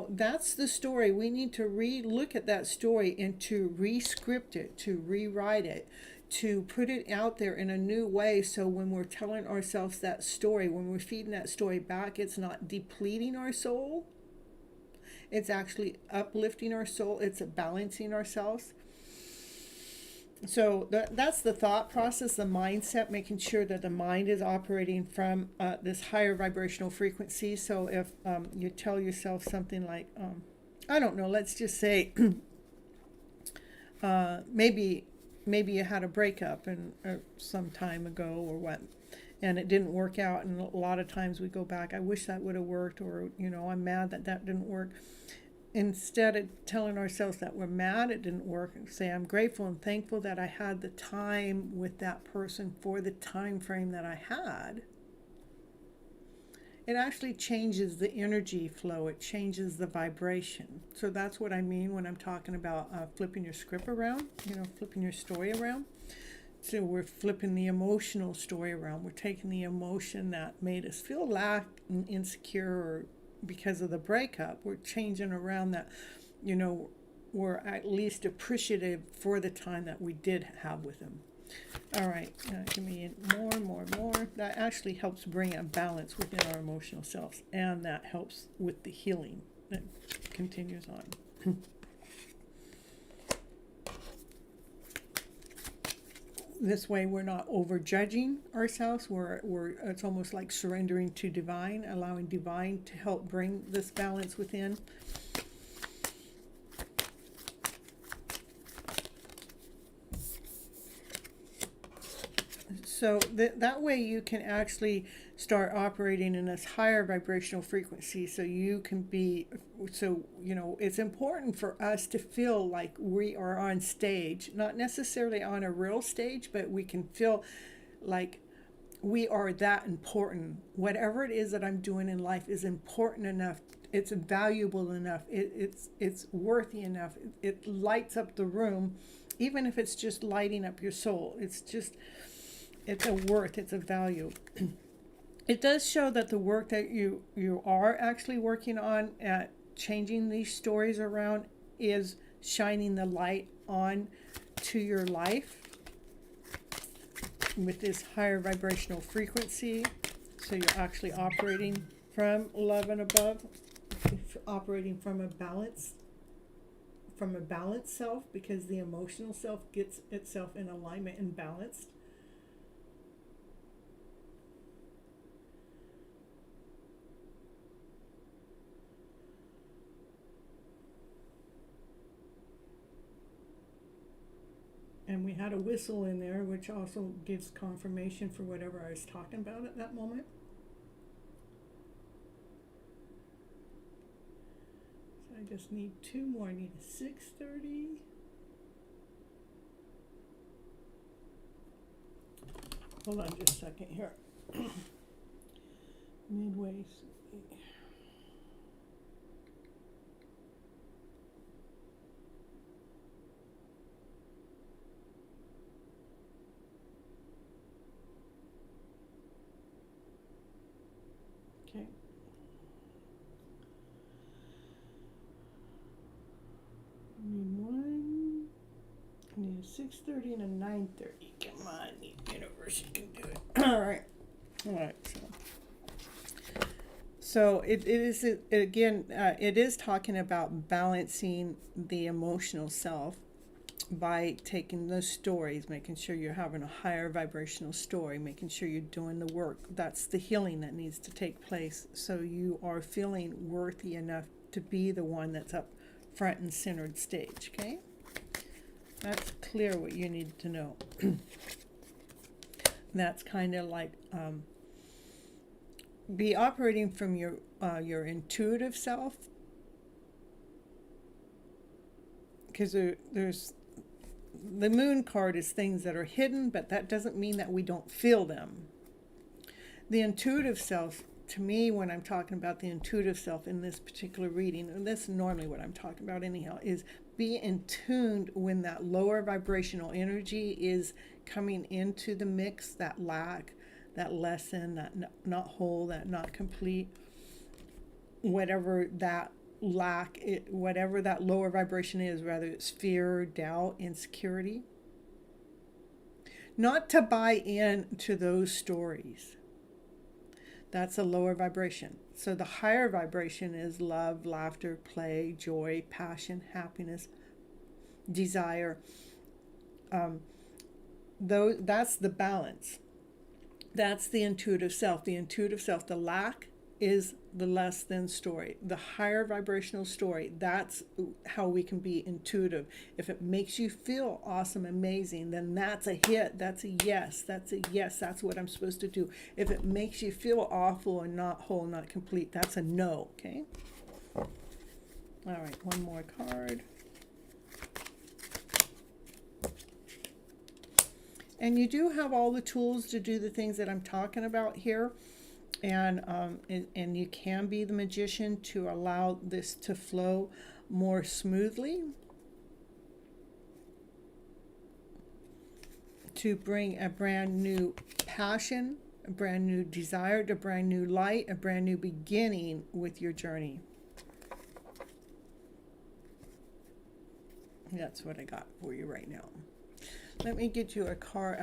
that's the story. We need to look at that story and to re-script it, to rewrite it, to put it out there in a new way, so when we're telling ourselves that story, when we're feeding that story back, it's not depleting our soul. It's actually uplifting our soul. It's balancing ourselves. So that's the thought process, the mindset, making sure that the mind is operating from this higher vibrational frequency. So if you tell yourself something like, I don't know, let's just say maybe you had a breakup some time ago or what, and it didn't work out. And a lot of times we go back, I wish that would have worked, or, I'm mad that didn't work. Instead of telling ourselves that we're mad it didn't work, say, I'm grateful and thankful that I had the time with that person for the time frame that I had. It actually changes the energy flow. It changes the vibration. So that's what I mean when I'm talking about flipping your script around, flipping your story around. So we're flipping the emotional story around. We're taking the emotion that made us feel lack and insecure or because of the breakup. We're changing around that, we're at least appreciative for the time that we did have with them. All right, give me more. That actually helps bring a balance within our emotional selves, and that helps with the healing that continues on. This way we're not over-judging ourselves. It's almost like surrendering to Divine, allowing Divine to help bring this balance within. So that way you can actually start operating in this higher vibrational frequency, so you can be, it's important for us to feel like we are on stage, not necessarily on a real stage, but we can feel like we are that important. Whatever it is that I'm doing in life is important enough, it's valuable enough, it's worthy enough, it lights up the room, even if it's just lighting up your soul. It's a worth, it's a value. It does show that the work that you are actually working on at changing these stories around is shining the light on to your life with this higher vibrational frequency. So you're actually operating from love and above, operating from a balanced self, because the emotional self gets itself in alignment and balanced. And we had a whistle in there, which also gives confirmation for whatever I was talking about at that moment. So I just need two more. I need a 6:30. Hold on just a second here. Midway. Okay. I need one. I need a 6:30 and a 9:30. Come on, the universe, you can do it. All right. So it is again. It is talking about balancing the emotional self, by taking those stories, making sure you're having a higher vibrational story, making sure you're doing the work. That's the healing that needs to take place, so you are feeling worthy enough to be the one that's up front and centered stage. Okay, that's clear what you need to know. That's kind of like be operating from your intuitive self, because there's the moon card is things that are hidden, but that doesn't mean that we don't feel them. The intuitive self, to me, when I'm talking about the intuitive self in this particular reading, and that's normally what I'm talking about anyhow, is be in tune when that lower vibrational energy is coming into the mix, that lack, that lesson, that not whole, that not complete, whatever that lack, whatever that lower vibration is, whether it's fear, doubt, insecurity. Not to buy in to those stories. That's a lower vibration. So the higher vibration is love, laughter, play, joy, passion, happiness, desire. That's the balance. That's the intuitive self. The intuitive self, the lack, is the less than story. The higher vibrational story, that's how we can be intuitive. If it makes you feel awesome, amazing, then that's a hit. That's a yes. That's a yes. That's what I'm supposed to do. If it makes you feel awful and not whole, not complete, that's a no. Okay? All right, one more card. And you do have all the tools to do the things that I'm talking about here. And you can be the magician to allow this to flow more smoothly, to bring a brand new passion, a brand new desire, a brand new light, a brand new beginning with your journey. That's what I got for you right now. Let me get you a card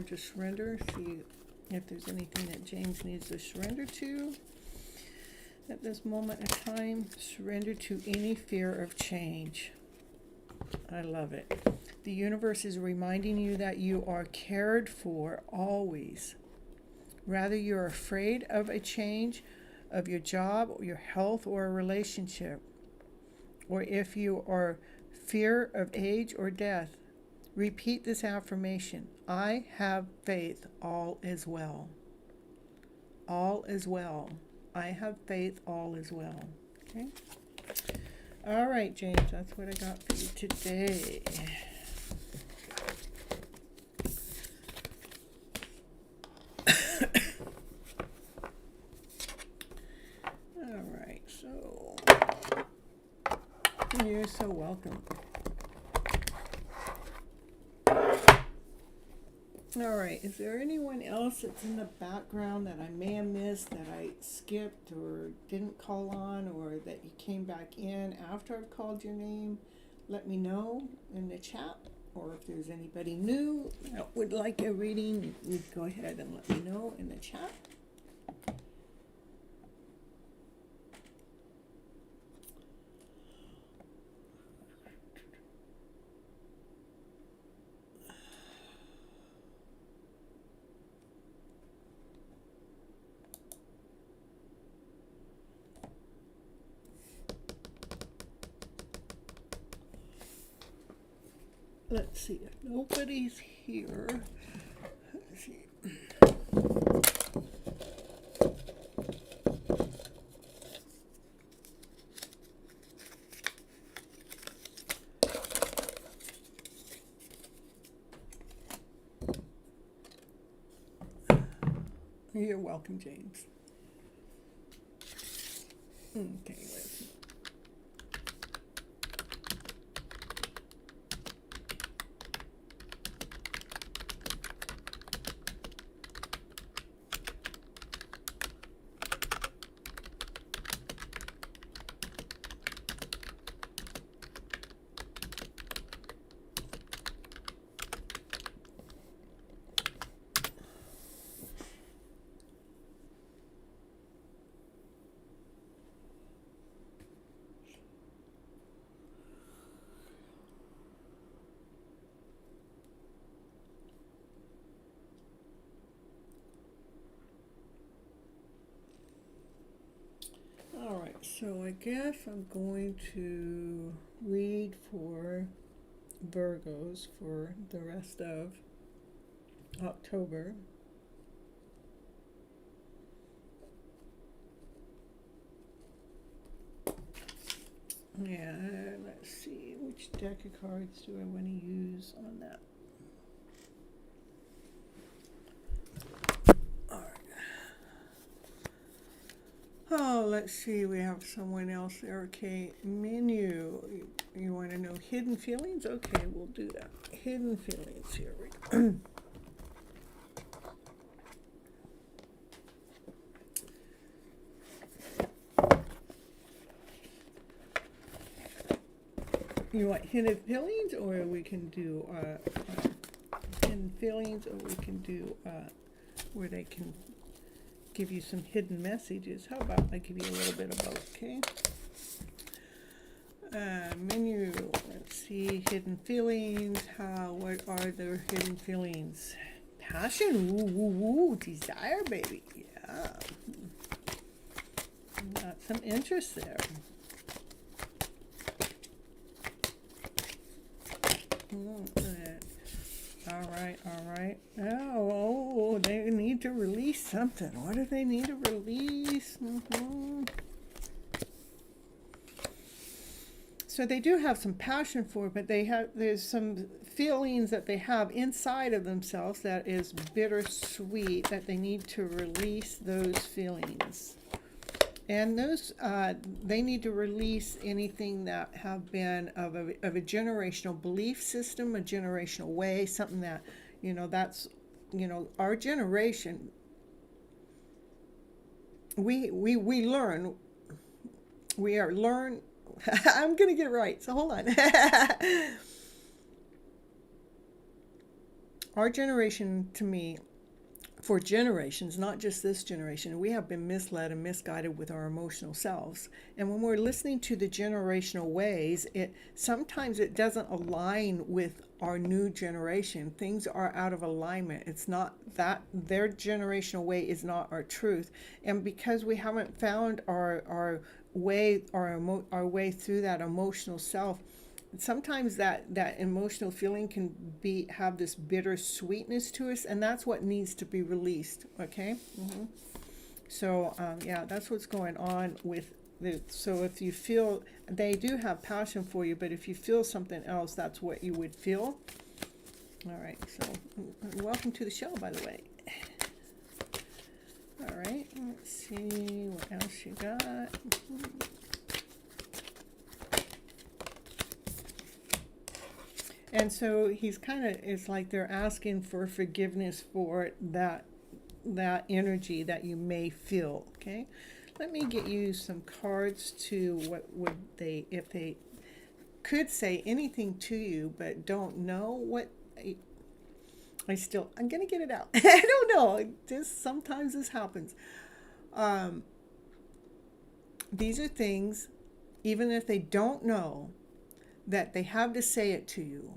to surrender. See if there's anything that James needs to surrender to at this moment in time. Surrender to any fear of change. I love it. The universe is reminding you that you are cared for always. Rather, you're afraid of a change of your job, or your health, or a relationship, or if you are fear of age or death, repeat this affirmation. I have faith, all is well. All is well. I have faith, all is well. Okay? All right, James, that's what I got for you today. All right, so you're so welcome. All right, is there anyone else that's in the background that I may have missed, that I skipped or didn't call on, or that you came back in after I've called your name? Let me know in the chat. Or if there's anybody new that would like a reading, you go ahead and let me know in the chat. Let's see, if nobody's here, let's see. You're welcome, James. Okay, let's see. So I guess I'm going to read for Virgos for the rest of October. Yeah, let's see, which deck of cards do I want to use on that? All right. Oh, let's see, we have someone else there. Okay, menu. You want to know hidden feelings? Okay, we'll do that. Hidden feelings, here we go. You want hidden feelings, or we can do hidden feelings, or we can do where they can give you some hidden messages. How about I give you a little bit of both, okay? Menu, let's see, hidden feelings. What are their hidden feelings? Passion, woo, woo, woo, desire, baby, yeah. Got some interest there. All right. Oh, they need to release something. What do they need to release? So they do have some passion for it, but there's some feelings that they have inside of themselves that is bittersweet, that they need to release those feelings. And those, they need to release anything that have been of a generational belief system, a generational way, something that, that's, our generation, we learn, we are learn, I'm going to get it right, so hold on. Our generation, to me, for generations, not just this generation, we have been misled and misguided with our emotional selves. And when we're listening to the generational ways, sometimes it doesn't align with our new generation. Things are out of alignment. It's not that their generational way is not our truth. And because we haven't found our way through that emotional self, sometimes that emotional feeling can have this bitter sweetness to us, and that's what needs to be released. Okay. So yeah, that's what's going on with so if you feel, they do have passion for you, but if you feel something else, that's what you would feel. All right, so welcome to the show, by the way. All right, let's see what else you got. And so he's it's like they're asking for forgiveness for that energy that you may feel, okay? Let me get you some cards to what would they, if they could say anything to you but don't know what, I'm going to get it out. I don't know. Sometimes this happens. These are things, even if they don't know, that they have to say it to you,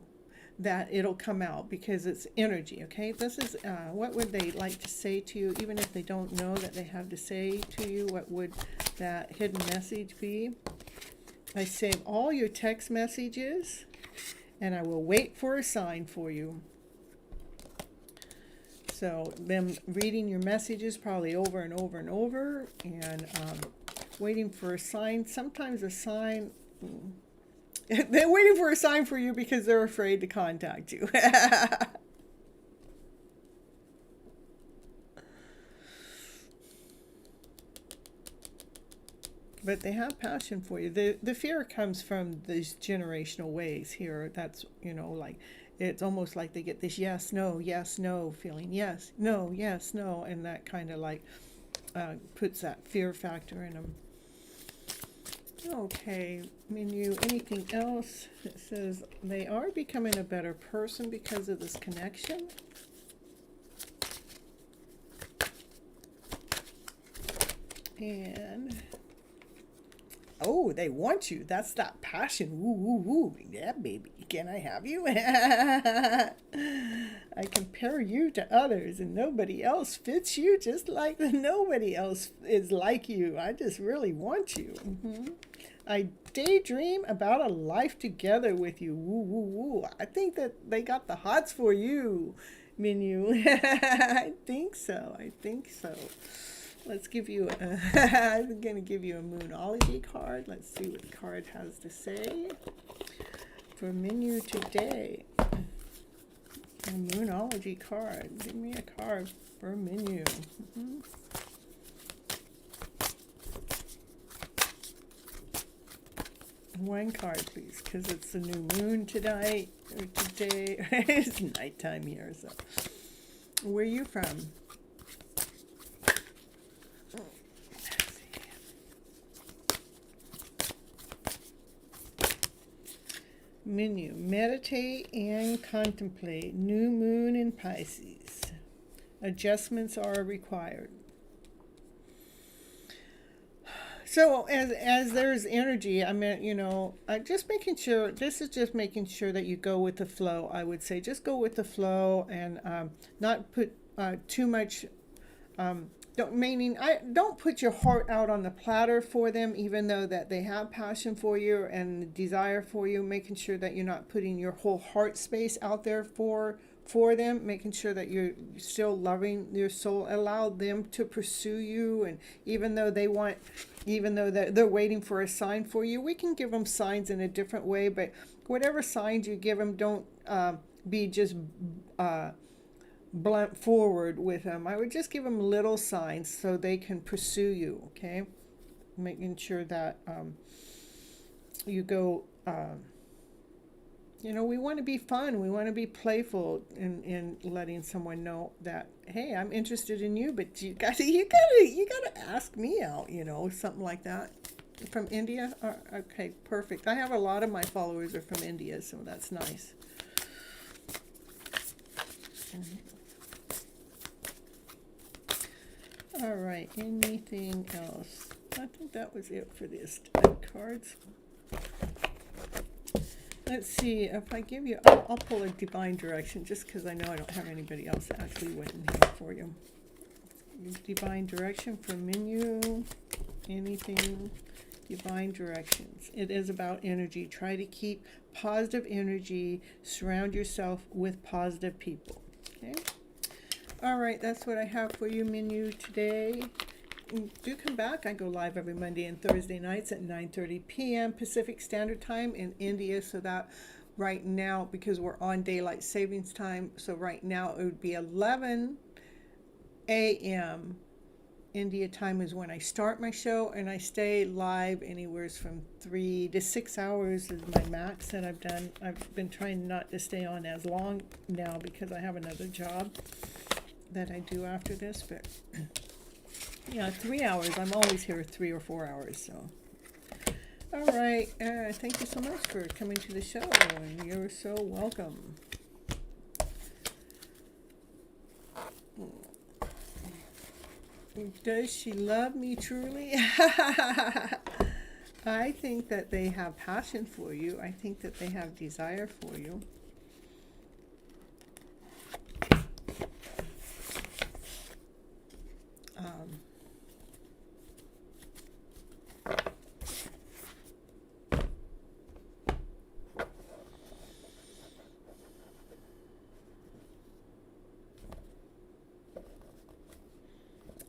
that it'll come out because it's energy, okay? This is, what would they like to say to you, even if they don't know that they have to say to you? What would that hidden message be? I save all your text messages, and I will wait for a sign for you. So them reading your messages probably over and over and over, and waiting for a sign. Sometimes a sign... They're waiting for a sign for you because they're afraid to contact you. But they have passion for you. The fear comes from these generational ways here. That's, like, it's almost like they get this yes, no feeling. Yes, no, and that kind of like puts that fear factor in them. Okay, menu, anything else? It says they are becoming a better person because of this connection. And, oh, they want you. That's that passion. Woo, woo, woo. Yeah, baby. Can I have you? I compare you to others and nobody else fits you just like nobody else is like you. I just really want you. I daydream about a life together with you. Woo, woo, woo. I think that they got the hots for you, Minu. I think so. I think so. Let's give you a, I'm going to give you a Moonology card. Let's see what the card has to say for Minu today. A Moonology card. Give me a card for Minu. One card, please, because it's the new moon tonight, or today. It's nighttime here, so. Where are you from? Menu, meditate and contemplate. New moon in Pisces. Adjustments are required. So as there's energy, I mean, you know, just making sure, this is just making sure that you go with the flow, I would say. Just go with the flow and not put too much, don't put your heart out on the platter for them, even though that they have passion for you and desire for you, making sure that you're not putting your whole heart space out there for them, making sure that you're still loving your soul. Allow them to pursue you, and even though they're waiting for a sign for you, we can give them signs in a different way, but whatever signs you give them, don't be just blunt forward with them. I would just give them little signs so they can pursue you, okay? Making sure that you go, you know, we want to be fun. We want to be playful in letting someone know that, hey, I'm interested in you, but you gotta ask me out, you know, something like that. From India? Okay, perfect. I have a lot of my followers are from India, so that's nice. All right, anything else? I think that was it for this cards. Let's see, if I give you, I'll pull a divine direction just because I know I don't have anybody else that actually went in here for you. Divine direction for Minu, anything, divine directions. It is about energy. Try to keep positive energy, surround yourself with positive people, okay? All right, that's what I have for you, Minu, today. Do come back. I go live every Monday and Thursday nights at 9:30 p.m. Pacific Standard Time in India. So that right now, because we're on daylight savings time, so right now it would be 11 a.m. India time is when I start my show, and I stay live anywhere from 3 to 6 hours is my max that I've done. I've been trying not to stay on as long now because I have another job that I do after this, but yeah, 3 hours. I'm always here 3 or 4 hours. So, all right. Thank you so much for coming to the show, and you're so welcome. Does she love me truly? I think that they have passion for you. I think that they have desire for you.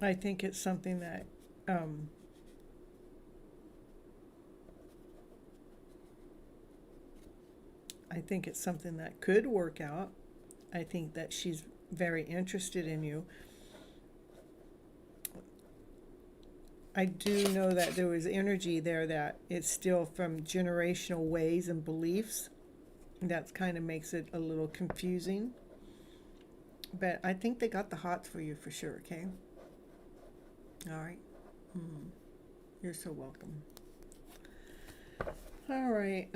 I think it's something that I think it's something that could work out. I think that she's very interested in you. I do know that there was energy there that it's still from generational ways and beliefs. That kind of makes it a little confusing. But I think they got the hots for you for sure, okay? All right. You're so welcome. All right.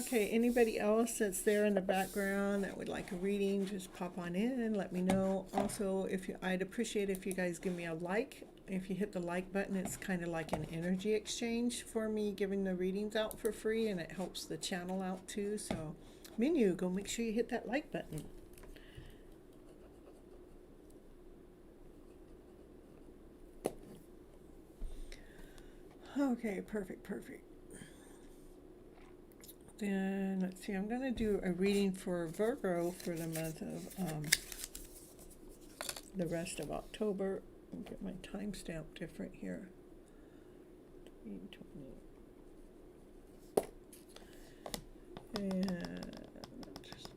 Okay, anybody else that's there in the background that would like a reading, just pop on in and let me know. Also, I'd appreciate if you guys give me a like. If you hit the like button, it's kind of like an energy exchange for me giving the readings out for free, and it helps the channel out too. So, menu, go make sure you hit that like button. Okay, perfect. Then let's see, I'm going to do a reading for Virgo for the month of the rest of October. I'll get my timestamp different here. 3:20. And just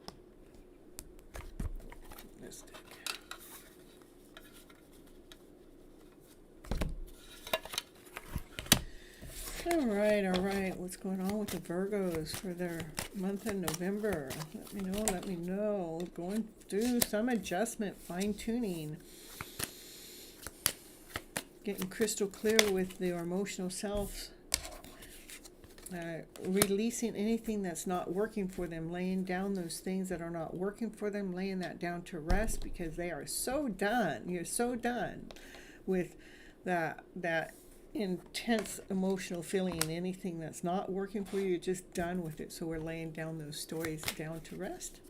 this deck. All right. What's going on with the Virgos for their month in November? Let me know. Going through some adjustment, fine-tuning. Getting crystal clear with their emotional self. Releasing anything that's not working for them. Laying down those things that are not working for them. Laying that down to rest because they are so done. You're so done with that intense emotional feeling. Anything that's not working for you, you're just done with it. So we're laying down those stories down to rest.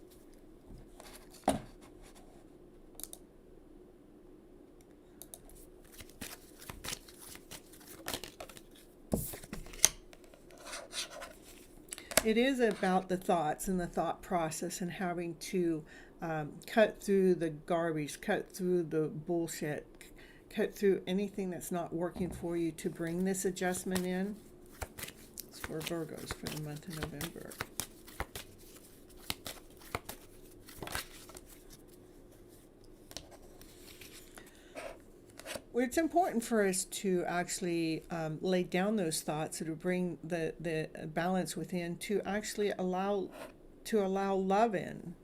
It is about the thoughts and the thought process and having to cut through the garbage, cut through the bullshit, cut through anything that's not working for you to bring this adjustment in. It's for Virgos for the month of November. Well, it's important for us to actually lay down those thoughts to bring the balance within, to actually allow love in,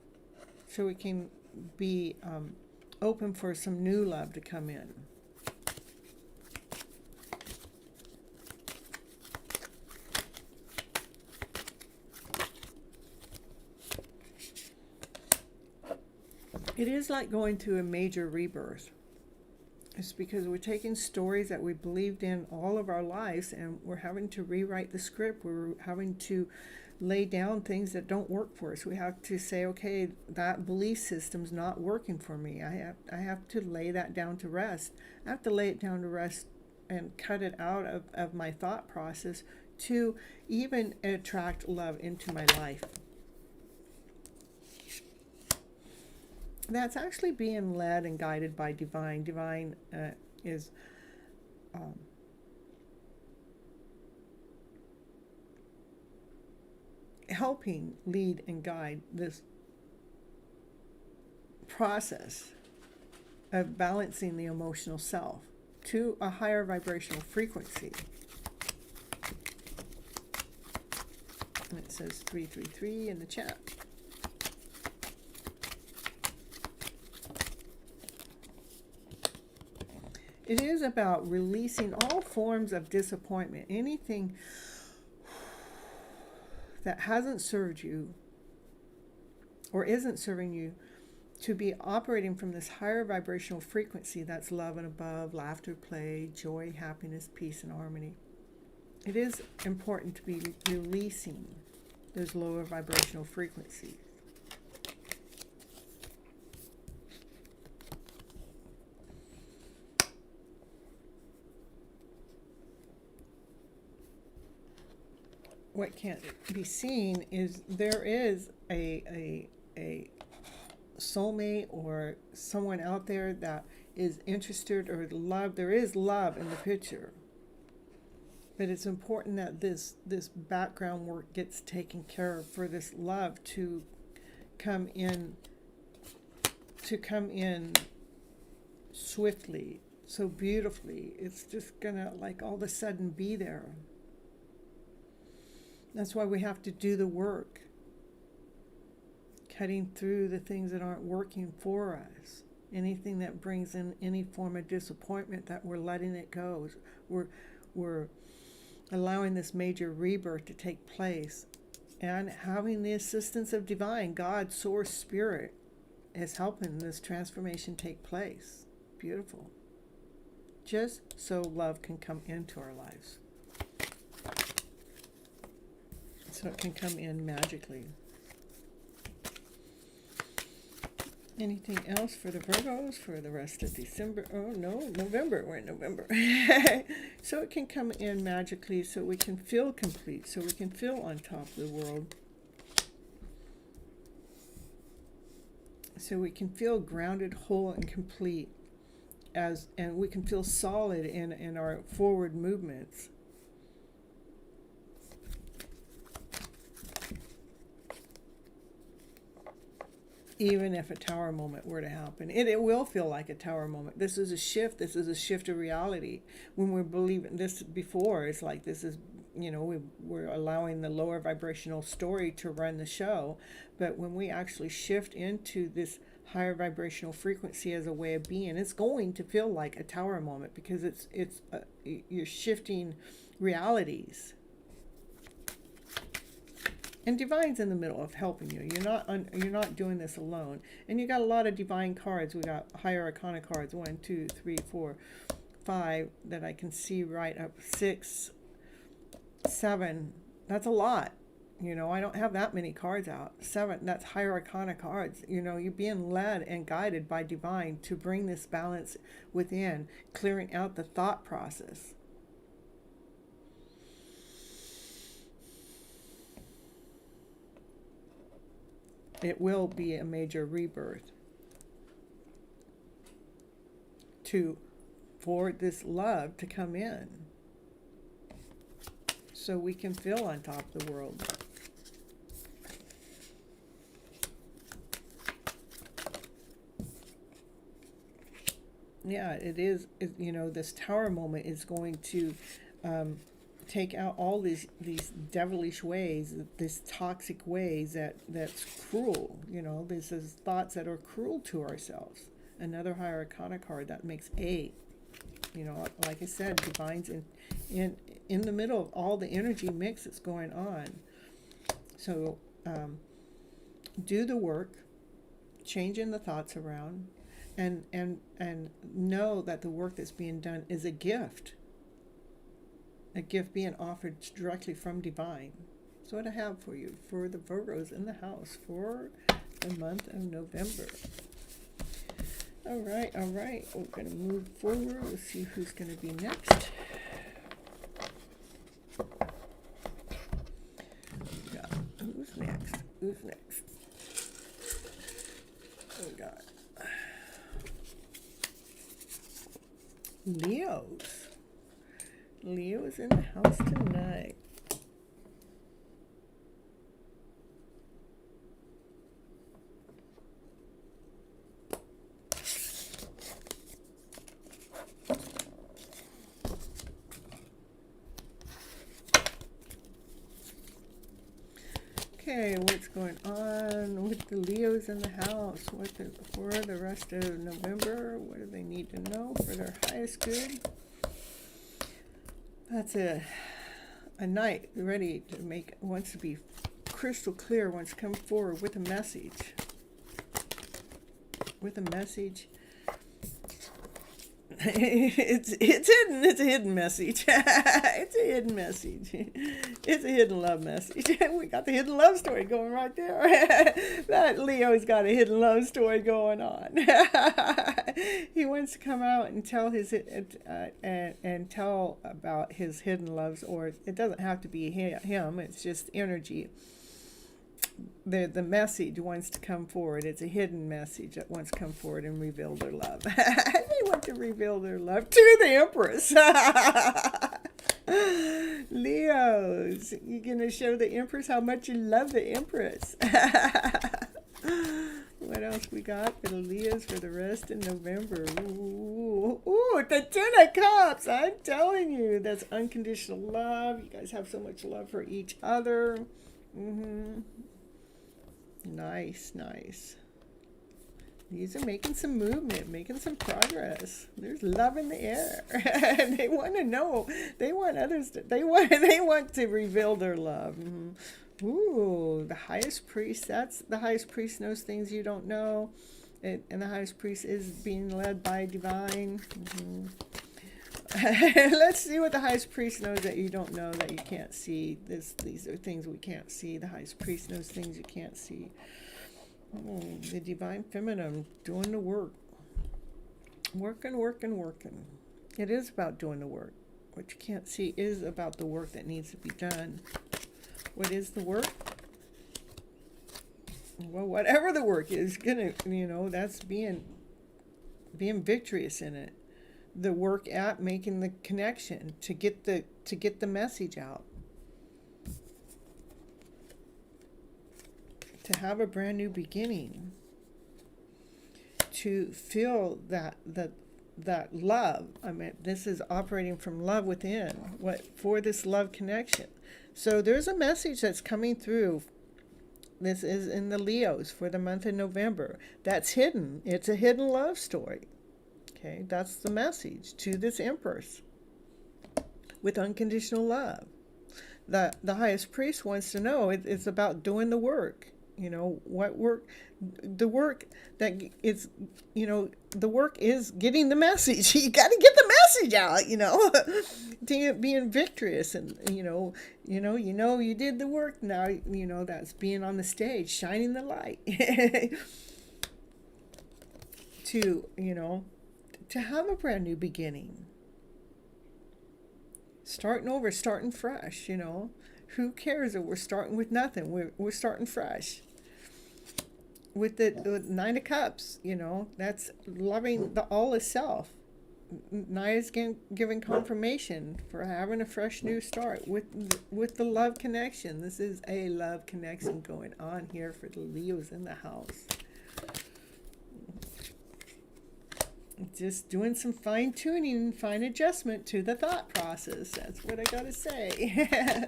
so we can be open for some new love to come in. It is like going through a major rebirth. It's because we're taking stories that we believed in all of our lives and we're having to rewrite the script. We're having to lay down things that don't work for us. We have to say, okay, that belief system's not working for me. I have to lay that down to rest. I have to lay it down to rest and cut it out of my thought process to even attract love into my life. That's actually being led and guided by divine. Divine is helping lead and guide this process of balancing the emotional self to a higher vibrational frequency. And it says 333 in the chat. It is about releasing all forms of disappointment, anything that hasn't served you or isn't serving you, to be operating from this higher vibrational frequency that's love and above, laughter, play, joy, happiness, peace, and harmony. It is important to be releasing those lower vibrational frequencies. What can't be seen is there is a soulmate or someone out there that is interested or love. There is love in the picture, but it's important that this background work gets taken care of for this love to come in swiftly, so beautifully. It's just gonna like all of a sudden be there. That's why we have to do the work, cutting through the things that aren't working for us. Anything that brings in any form of disappointment, that we're letting it go. We're allowing this major rebirth to take place And having the assistance of divine, God, source, spirit is helping this transformation take place. Beautiful. Just so love can come into our lives. So it can come in magically. Anything else for the Virgos for the rest of December? Oh no, November. We're in November. So it can come in magically so we can feel complete, so we can feel on top of the world. So we can feel grounded, whole, and complete, and we can feel solid in our forward movements. Even if a tower moment were to happen, it will feel like a tower moment. This is a shift. This is a shift of reality. When we're believing this before, it's like this is, we're allowing the lower vibrational story to run the show. But when we actually shift into this higher vibrational frequency as a way of being, it's going to feel like a tower moment, because you're shifting realities. And divine's in the middle of helping you. You're not doing this alone. And you got a lot of divine cards. We got higher arcana cards. 1, 2, 3, 4, 5 that I can see right up. 6, 7. That's a lot. I don't have that many cards out. 7, that's higher arcana cards. You're being led and guided by divine to bring this balance within, clearing out the thought process. It will be a major rebirth for this love to come in, so we can feel on top of the world. Yeah, it is. This tower moment is going to take out all these devilish ways, these toxic ways that's cruel. This is thoughts that are cruel to ourselves. Another higher arcana card that makes 8. Like I said, divine's in the middle of all the energy mix that's going on. So do the work, changing the thoughts around, and know that the work that's being done is a gift. A gift being offered directly from divine. So what I have for you, for the Virgos in the house for the month of November. All right. We're going to move forward. We'll see who's going to be next. Who's next? Oh, God. Leo is in the house tonight. Okay, what's going on with the Leos in the house? For the rest of November? What do they need to know for their highest good? That's a knight ready to wants to be crystal clear, wants to come forward with a message. It's hidden. It's a hidden message. It's a hidden message. It's a hidden love message. We got the hidden love story going right there. That Leo's got a hidden love story going on. He wants to come out and tell and tell about his hidden loves, or it doesn't have to be him. It's just energy. The message wants to come forward. It's a hidden message that wants to come forward and reveal their love. They want to reveal their love to the Empress. Leos, you're going to show the Empress how much you love the Empress. What else we got for the Leos for the rest of November? Ooh, the 10 of Cups. I'm telling you, that's unconditional love. You guys have so much love for each other. Nice. These are making some movement, making some progress. There's love in the air. And they want to know. They want others to, they want to reveal their love. Ooh, the highest priest. That's the highest priest knows things you don't know. And the highest priest is being led by divine. Let's see what the highest priest knows that you don't know, that you can't see. These are things we can't see. The highest priest knows things you can't see. The divine feminine doing the work. Working. It is about doing the work. What you can't see is about the work that needs to be done. What is the work? Well, whatever the work is, that's being victorious in it. The work at making the connection to get the message out. To have a brand new beginning. To feel that love. I mean, this is operating from love within. For this love connection. So there's a message that's coming through. This is in the Leos for the month of November. That's hidden. It's a hidden love story. Okay, that's the message to this Empress with unconditional love. The highest priest wants to know it's about doing the work. What work? The work that it's, the work is getting the message. You got to get the message out, being victorious, and you did the work. Now that's being on the stage, shining the light to have a brand new beginning, starting over, starting fresh. Who cares if we're starting with nothing? We're starting fresh. With the Nine of Cups, that's loving the all is self. Naya's giving confirmation for having a fresh new start with the love connection. This is a love connection going on here for the Leos in the house. Just doing some fine tuning and fine adjustment to the thought process. That's what I gotta say.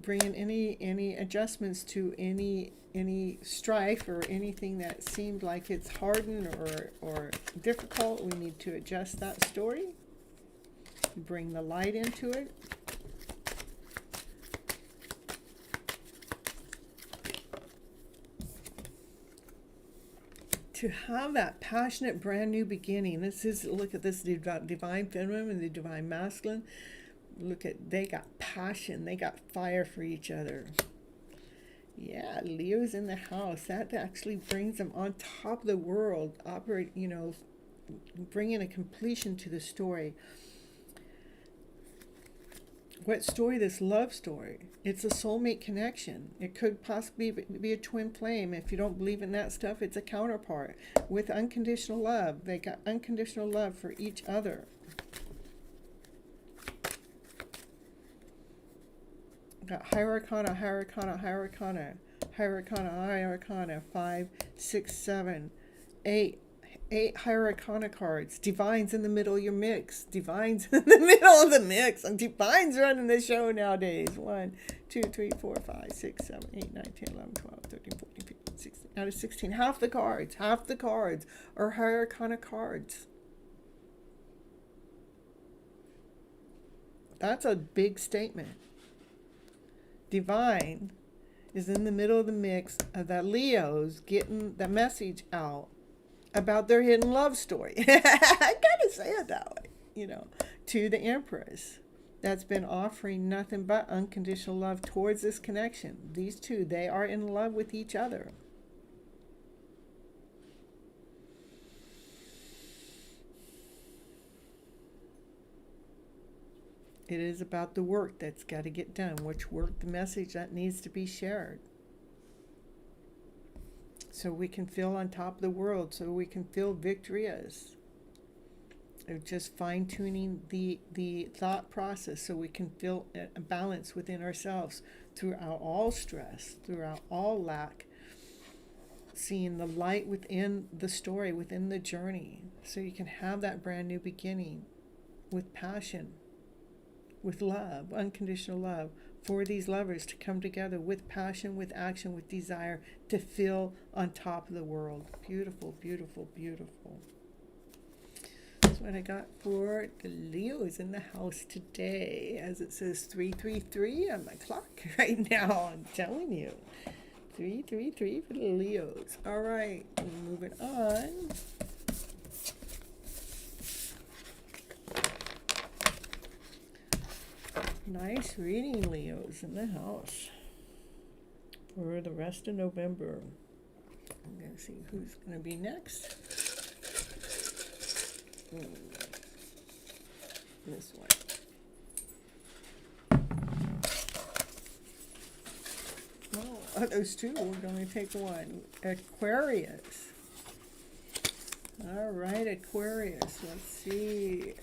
Bringing any adjustments to any strife or anything that seemed like it's hardened or difficult. We need to adjust that story. Bring the light into it. To have that passionate brand new beginning. Look at this divine feminine and the divine masculine. They got passion, they got fire for each other. Yeah, Leo's in the house. That actually brings them on top of the world, bringing a completion to the story. What story? This love story. It's a soulmate connection. It could possibly be a twin flame. If you don't believe in that stuff, it's a counterpart with unconditional love. They got unconditional love for each other. Got Hierarchana, 5, 6, 7, 8. 8 Hierarchana cards. Divines in the middle of your mix. Divines in the middle of the mix. And Divines running the show nowadays. 1, 2, 3, 4, 5, 6, 7, 8, 9, 10, 11, 12, 13, 14, 15, 16. Out of 16. Half the cards are Hierarchana cards. That's a big statement. Divine is in the middle of the mix of the Leos getting the message out about their hidden love story. I gotta say it that way, to the Empress that's been offering nothing but unconditional love towards this connection. These two, they are in love with each other. It is about the work that's got to get done, which work, the message that needs to be shared. So we can feel on top of the world, so we can feel victorious. Just fine-tuning the thought process so we can feel a balance within ourselves throughout all stress, throughout all lack. Seeing the light within the story, within the journey, so you can have that brand new beginning with passion. With love, unconditional love, for these lovers to come together with passion, with action, with desire to feel on top of the world. Beautiful, beautiful, beautiful. That's what I got for the Leos in the house today. As it says 333 on my clock right now, I'm telling you. 333 for the Leos. All right, moving on. Nice reading, Leos in the house for the rest of November. I'm going to see who's going to be next. This one. Oh, those two. We're going to take one. Aquarius. All right, Aquarius. Let's see.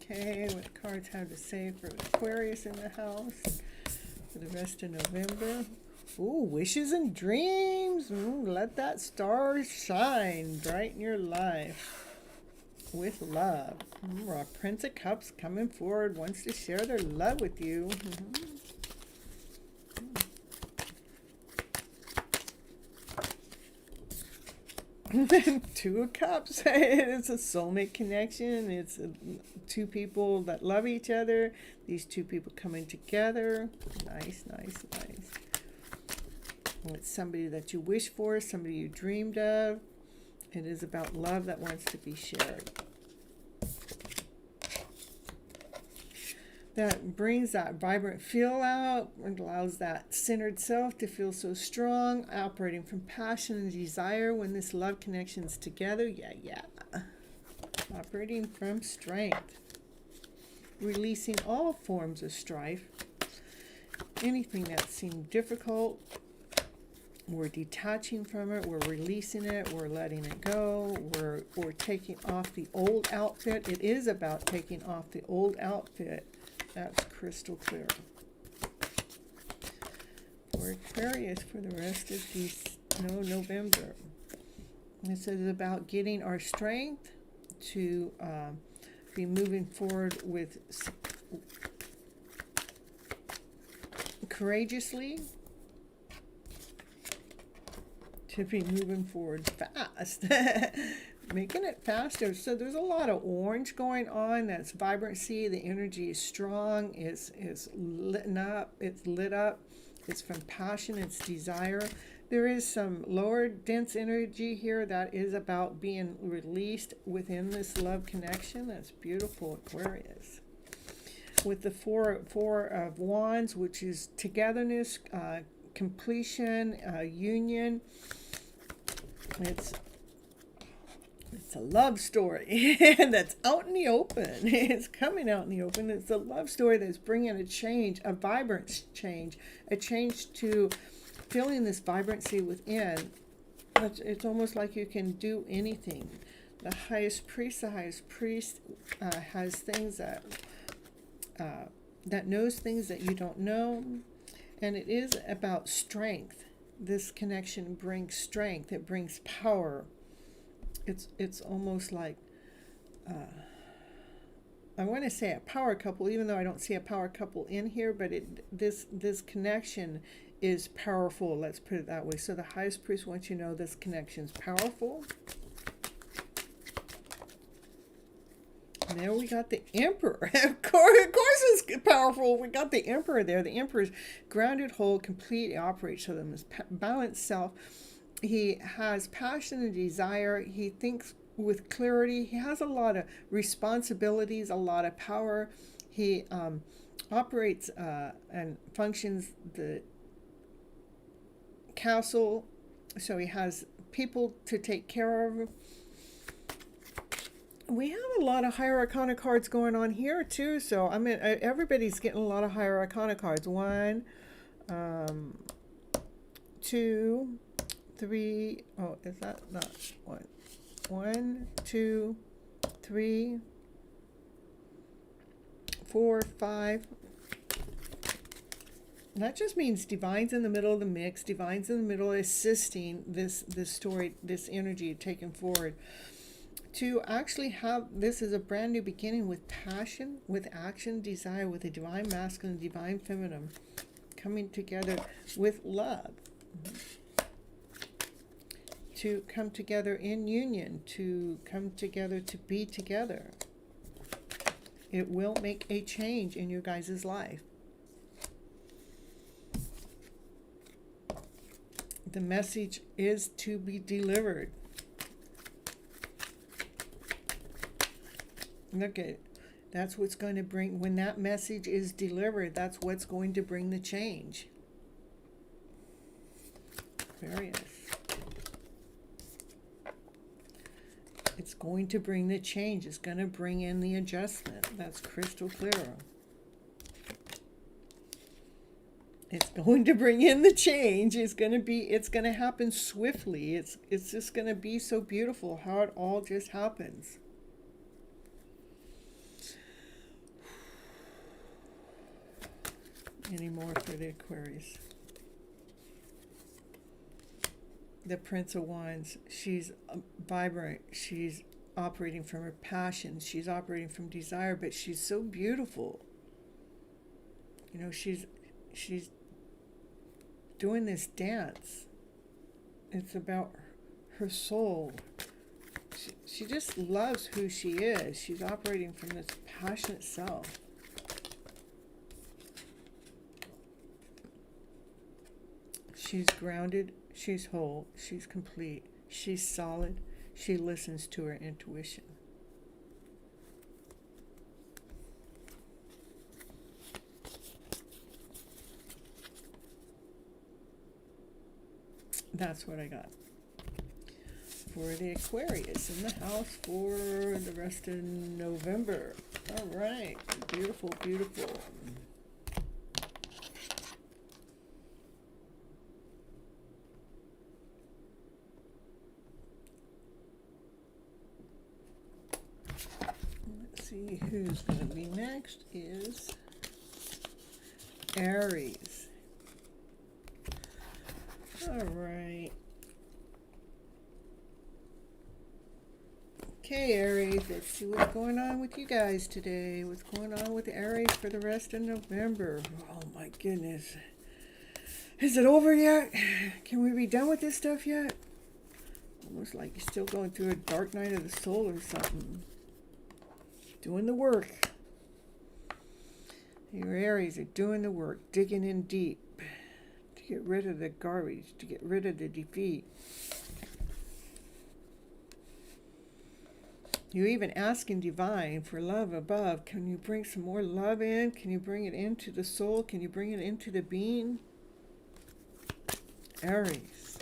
Okay, what cards have to say for Aquarius in the house for the rest of November? Ooh, wishes and dreams. Let that star shine bright in your life with love. Our Prince of Cups coming forward, wants to share their love with you. Two of Cups. It's a soulmate connection. It's two people that love each other. These two people coming together. Nice, nice, nice. It's somebody that you wish for, somebody you dreamed of. It is about love that wants to be shared. That brings that vibrant feel out and allows that centered self to feel so strong, operating from passion and desire when this love connection's together. Yeah. Operating from strength. Releasing all forms of strife. Anything that seemed difficult, we're detaching from it, we're releasing it, we're letting it go, we're taking off the old outfit. It is about taking off the old outfit. That's crystal clear. For Aquarius for the rest of November. This is about getting our strength to be moving forward with courageously, to be moving forward fast. Making it faster. So there's a lot of orange going on. That's vibrancy. The energy is strong. It's lit up. It's lit up. It's from passion. It's desire. There is some lower dense energy here that is about being released within this love connection. That's beautiful, Aquarius. With the four of Wands, which is togetherness, completion, union. It's a love story that's out in the open. It's coming out in the open. It's a love story that's bringing a change, a vibrant change, a change to feeling this vibrancy within. It's almost like you can do anything. The highest priest has things that knows things that you don't know, and it is about strength. This connection brings strength. It brings power. It's almost like I want to say a power couple, even though I don't see a power couple in here, but this connection is powerful. Let's put it that way. So the highest priest wants you to know this connection is powerful. And there we got the Emperor. Of course it's powerful. We got the Emperor there. The Emperor is grounded, whole, complete, operates so them as balanced self. He has passion and desire. He thinks with clarity. He has a lot of responsibilities, a lot of power. He operates and functions the castle, so he has people to take care of. We have a lot of higher arcana cards going on here too, so I mean everybody's getting a lot of higher arcana cards. 1, 2, 3. Oh, is that not one? 1, 2, 3, 4, 5, That just means divine's in the middle of the mix, divine's in the middle assisting this story, this energy taken forward. To actually have this is a brand new beginning with passion, with action, desire, with a divine masculine, divine feminine coming together with love. To come together in union, to come together to be together. It will make a change in your guys' life. The message is to be delivered. Look at it. That's what's going to bring, when that message is delivered, that's what's going to bring the change. Aquarius. It's going to bring the change. It's going to bring in the adjustment. That's crystal clear. It's going to bring in the change. It's going to happen swiftly. It's just going to be so beautiful how it all just happens. Any more for the Aquarius? The Prince of Wands. She's vibrant. She's operating from her passion. She's operating from desire, but she's so beautiful. You know, she's doing this dance. It's about her soul. She just loves who she is. She's operating from this passionate self. She's grounded, she's whole, she's complete, she's solid, she listens to her intuition. That's what I got for the Aquarius in the house for the rest of November. All right, beautiful, beautiful. See who's going to be next is Aries. All right. Okay, Aries, let's see what's going on with you guys today. What's going on with Aries for the rest of November? Oh my goodness. Is it over yet? Can we be done with this stuff yet? Almost like you're still going through a dark night of the soul or something. Doing the work. Your Aries are doing the work, digging in deep to get rid of the garbage, to get rid of the defeat. You're even asking divine for love above. Can you bring some more love in? Can you bring it into the soul? Can you bring it into the being? Aries.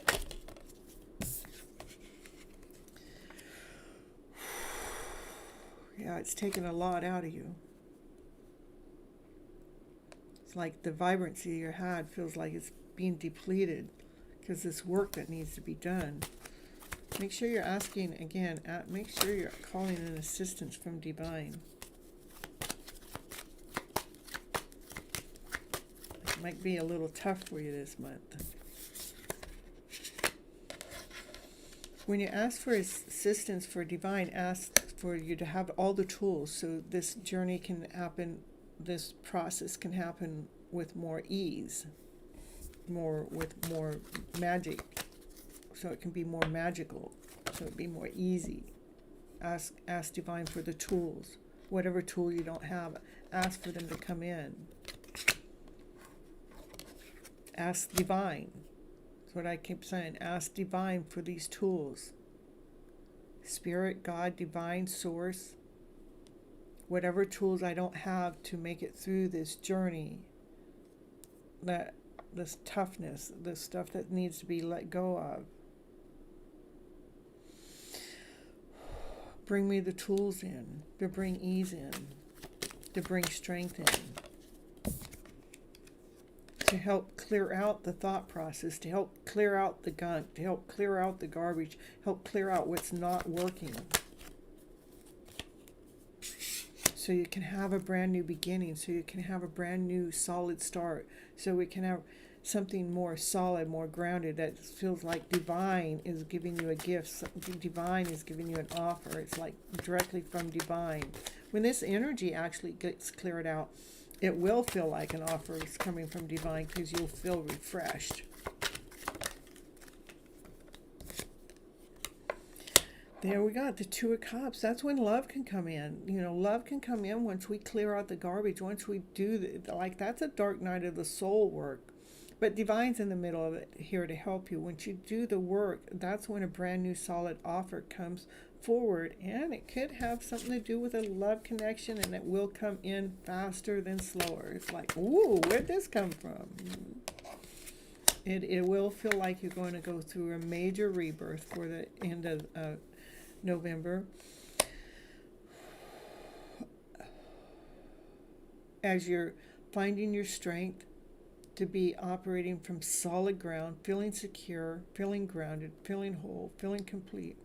Yeah, it's taken a lot out of you. It's like the vibrancy you had feels like it's being depleted because this work that needs to be done. Make sure you're asking again, make sure you're calling in assistance from divine. It might be a little tough for you this month. When you ask for assistance for divine, ask for you to have all the tools so this journey can happen, this process can happen with more ease, with more magic, so it can be more magical, so it be more easy. Ask divine for the tools. Whatever tool you don't have, ask for them to come in. Ask divine. That's what I keep saying. Ask divine for these tools. Spirit, God, divine, source. Whatever tools I don't have to make it through this journey, this toughness, this stuff that needs to be let go of. Bring me the tools in, to bring ease in, to bring strength in, to help clear out the thought process, to help clear out the gunk, to help clear out the garbage, help clear out what's not working. so you can have a brand new beginning, so you can have a brand new solid start, so we can have something more solid, more grounded, that feels like divine is giving you a gift, divine is giving you an offer. It's like directly from divine. When this energy actually gets cleared out, it will feel like an offer is coming from divine, because you'll feel refreshed. There we got the Two of Cups. That's when love can come in. You know, love can come in once we clear out the garbage, once we do like, that's a dark night of the soul work. But divine's in the middle of it, here to help you. Once you do the work, that's when a brand new solid offer comes forward, and it could have something to do with a love connection, and it will come in faster than slower. It's like, ooh, where'd this come from? It will feel like you're going to go through a major rebirth for the end of November, as you're finding your strength to be operating from solid ground, feeling secure, feeling grounded, feeling whole, feeling complete.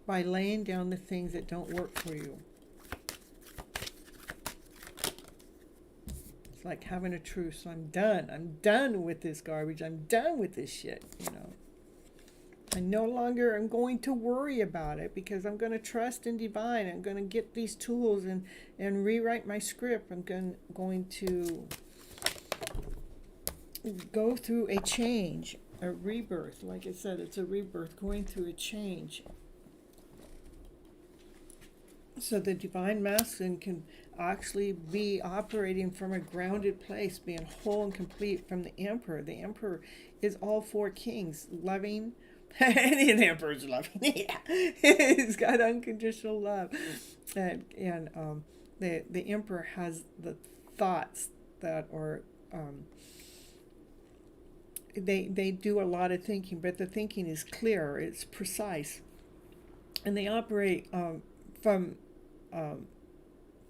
By laying down the things that don't work for you. It's like having a truce. I'm done with this garbage. I'm done with this shit, you know. I no longer am going to worry about it, because I'm going to trust in divine. I'm going to get these tools and rewrite my script. I'm going to go through a change, a rebirth. Like I said, it's a rebirth, going through a change. So the divine masculine can actually be operating from a grounded place, being whole and complete from the emperor. The emperor is all four kings, loving. And the emperor's loving. Yeah. He's got unconditional love. And the emperor has the thoughts that are, they do a lot of thinking, but the thinking is clear, it's precise. And they operate from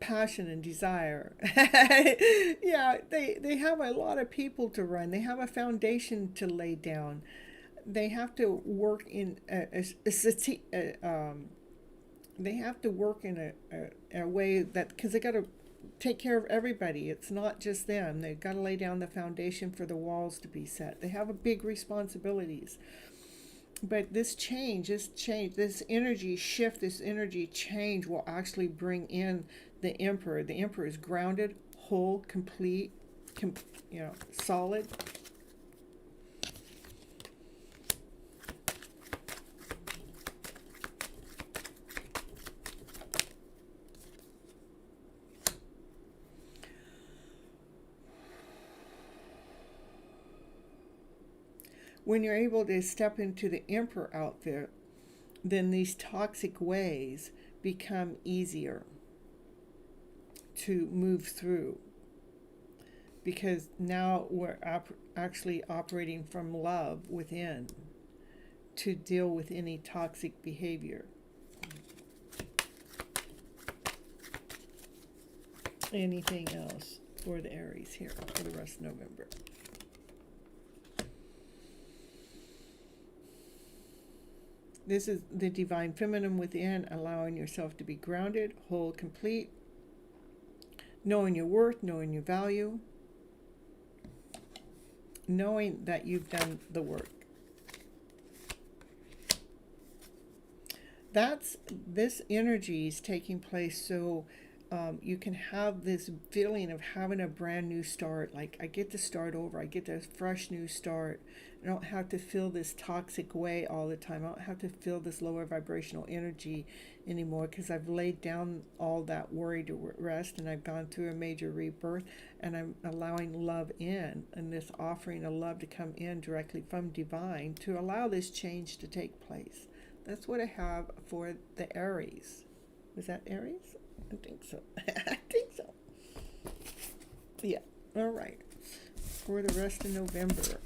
passion and desire. Yeah, they have a lot of people to run. They have a foundation to lay down. They have to work in they have to work in a way that, because they got to take care of everybody. It's not just them. They've got to lay down the foundation for the walls to be set. They have a big responsibilities. But this energy shift, this energy change will actually bring in the emperor. The emperor is grounded, whole, complete, solid. When you're able to step into the emperor outfit, then these toxic ways become easier to move through, because now we're actually operating from love within to deal with any toxic behavior. Anything else for the Aries here for the rest of November? This is the divine feminine within, allowing yourself to be grounded, whole, complete, knowing your worth, knowing your value, knowing that you've done the work. This energy is taking place so you can have this feeling of having a brand new start. Like, I get to start over. I get a fresh new start. I don't have to feel this toxic way all the time. I don't have to feel this lower vibrational energy anymore, because I've laid down all that worry to rest, and I've gone through a major rebirth, and I'm allowing love in, and this offering of love to come in directly from divine to allow this change to take place. That's what I have for the Aries. Was that Aries? I think so. I think so. Yeah. All right. For the rest of November.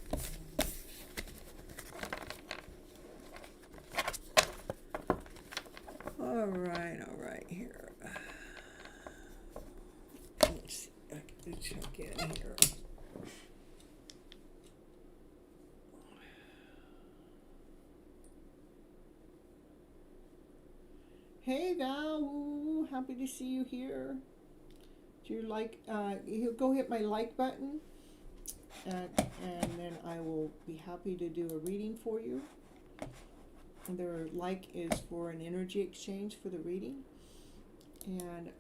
All right, here. Let's see, I can check in here. Hey Val, ooh, happy to see you here. Do you like, you go hit my like button, and then I will be happy to do a reading for you. And the like is for an energy exchange for the reading. And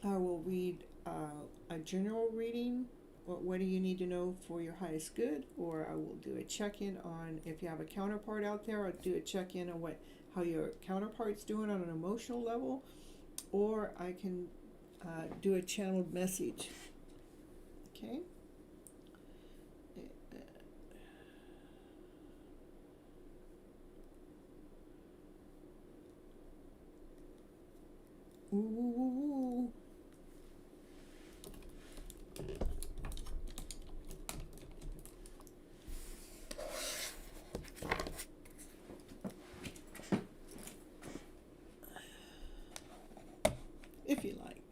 I will read a general reading. What do you need to know for your highest good? Or I will do a check-in on if you have a counterpart out there. I'll do a check-in on how your counterpart's doing on an emotional level. Or I can do a channeled message. Okay? Ooh. If you like.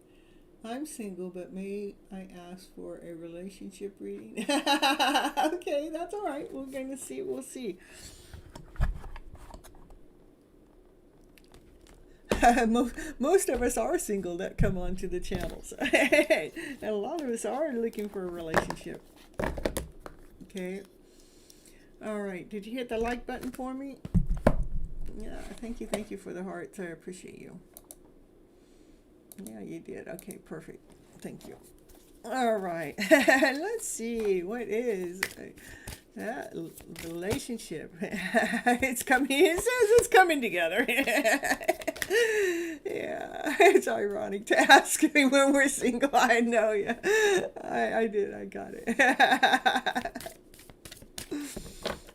I'm single, but may I ask for a relationship reading? Okay, that's all right. We're going to see. We'll see. Most of us are single that come onto the channels. And a lot of us are looking for a relationship. Okay. All right. Did you hit the like button for me? Yeah, thank you. Thank you for the hearts. I appreciate you. Yeah, you did. Okay, perfect. Thank you. All right. Let's see. What is that relationship? It's coming. It says it's coming together. Yeah, it's ironic to ask me when we're single. I know. Yeah, I did. I got it.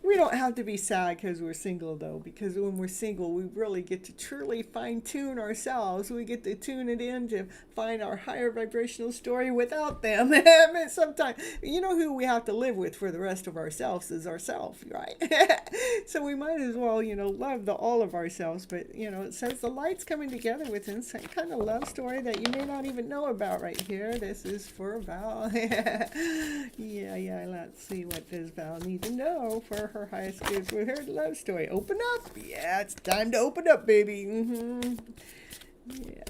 We don't have to be sad because we're single, though, because when we're single, we really get to truly fine-tune ourselves. We get to tune it in to find our higher vibrational story without them. I mean, sometimes, you know who we have to live with for the rest of ourselves is ourselves, right? So we might as well, love all of ourselves. But, it says the light's coming together with some kind of love story that you may not even know about right here. This is for Val. Yeah, let's see, what does Val need to know for her highest good for her love story? Open up. Yeah, it's time to open up, baby. Yeah.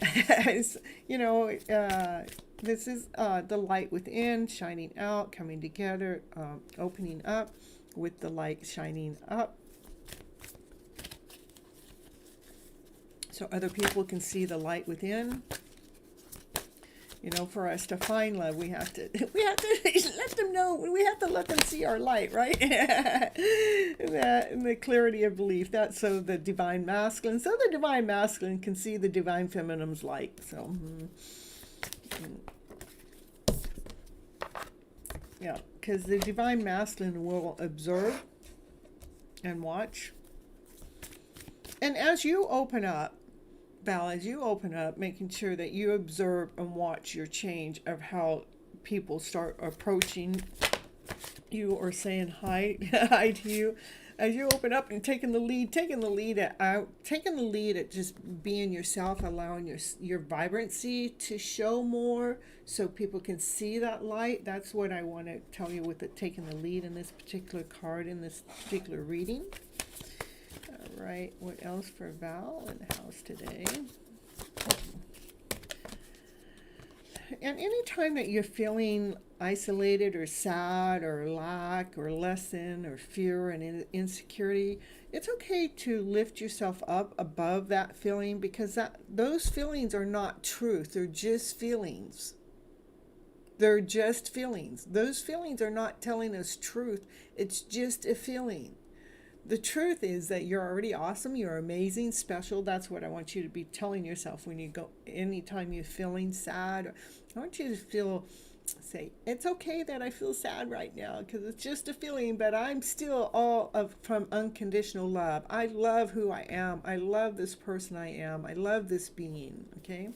This is the light within shining out, coming together, opening up with the light shining up, so other people can see the light within. For us to find love, we have to let them know. We have to let them see our light, right? And the clarity of belief. That's so the divine masculine. So the divine masculine can see the divine feminine's light. So, yeah, because the divine masculine will observe and watch. And as you open up, Val, as you open up, making sure that you observe and watch your change of how people start approaching you or saying hi to you. As you open up and taking the lead at just being yourself, allowing your vibrancy to show more so people can see that light. That's what I want to tell you with taking the lead in this particular card, in this particular reading. Right, what else for Val in the house today? And any time that you're feeling isolated or sad or lack or lessen or fear and insecurity, it's okay to lift yourself up above that feeling, because those feelings are not truth. They're just feelings. They're just feelings. Those feelings are not telling us truth. It's just a feeling. The truth is that you're already awesome, you're amazing, special. That's what I want you to be telling yourself when you go, anytime you're feeling sad. I want you to say, it's okay that I feel sad right now, because it's just a feeling, but I'm still from unconditional love. I love who I am. I love this person I am. I love this being, okay?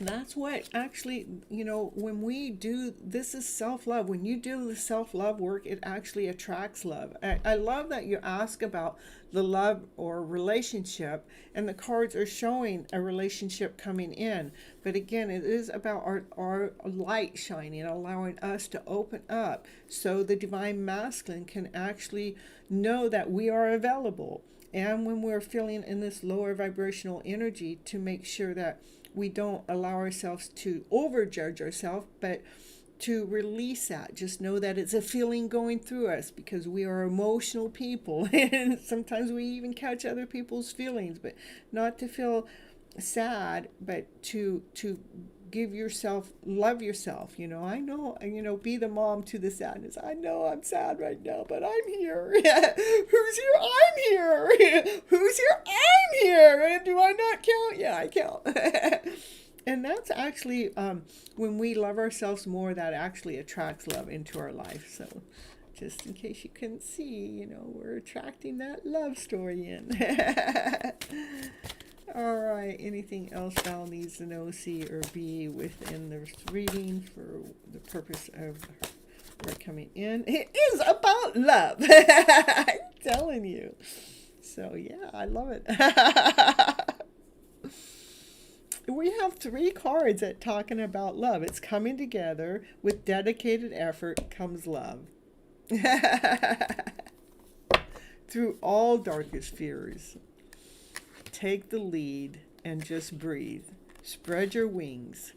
That's what actually, when we do, this is self-love. When you do the self-love work, it actually attracts love. I love that you ask about the love or relationship, and the cards are showing a relationship coming in. But again, it is about our light shining, allowing us to open up so the divine masculine can actually know that we are available. And when we're feeling in this lower vibrational energy, to make sure that we don't allow ourselves to overjudge ourselves, but to release that. Just know that it's a feeling going through us, because we are emotional people and sometimes we even catch other people's feelings. But not to feel sad, but to give yourself, love yourself. I know, be the mom to the sadness. I know I'm sad right now, but I'm here. Who's here? I'm here. Who's here? I'm here. Do I not count? Yeah, I count. And that's actually, when we love ourselves more, that actually attracts love into our life. So just in case you couldn't see, we're attracting that love story in. All right, anything else Val needs to know, see, or be within this reading for the purpose of we're coming in? It is about love. I'm telling you. So, yeah, I love it. We have 3 cards that talking about love. It's coming together. With dedicated effort comes love. Through all darkest fears, take the lead and just breathe. Spread your wings.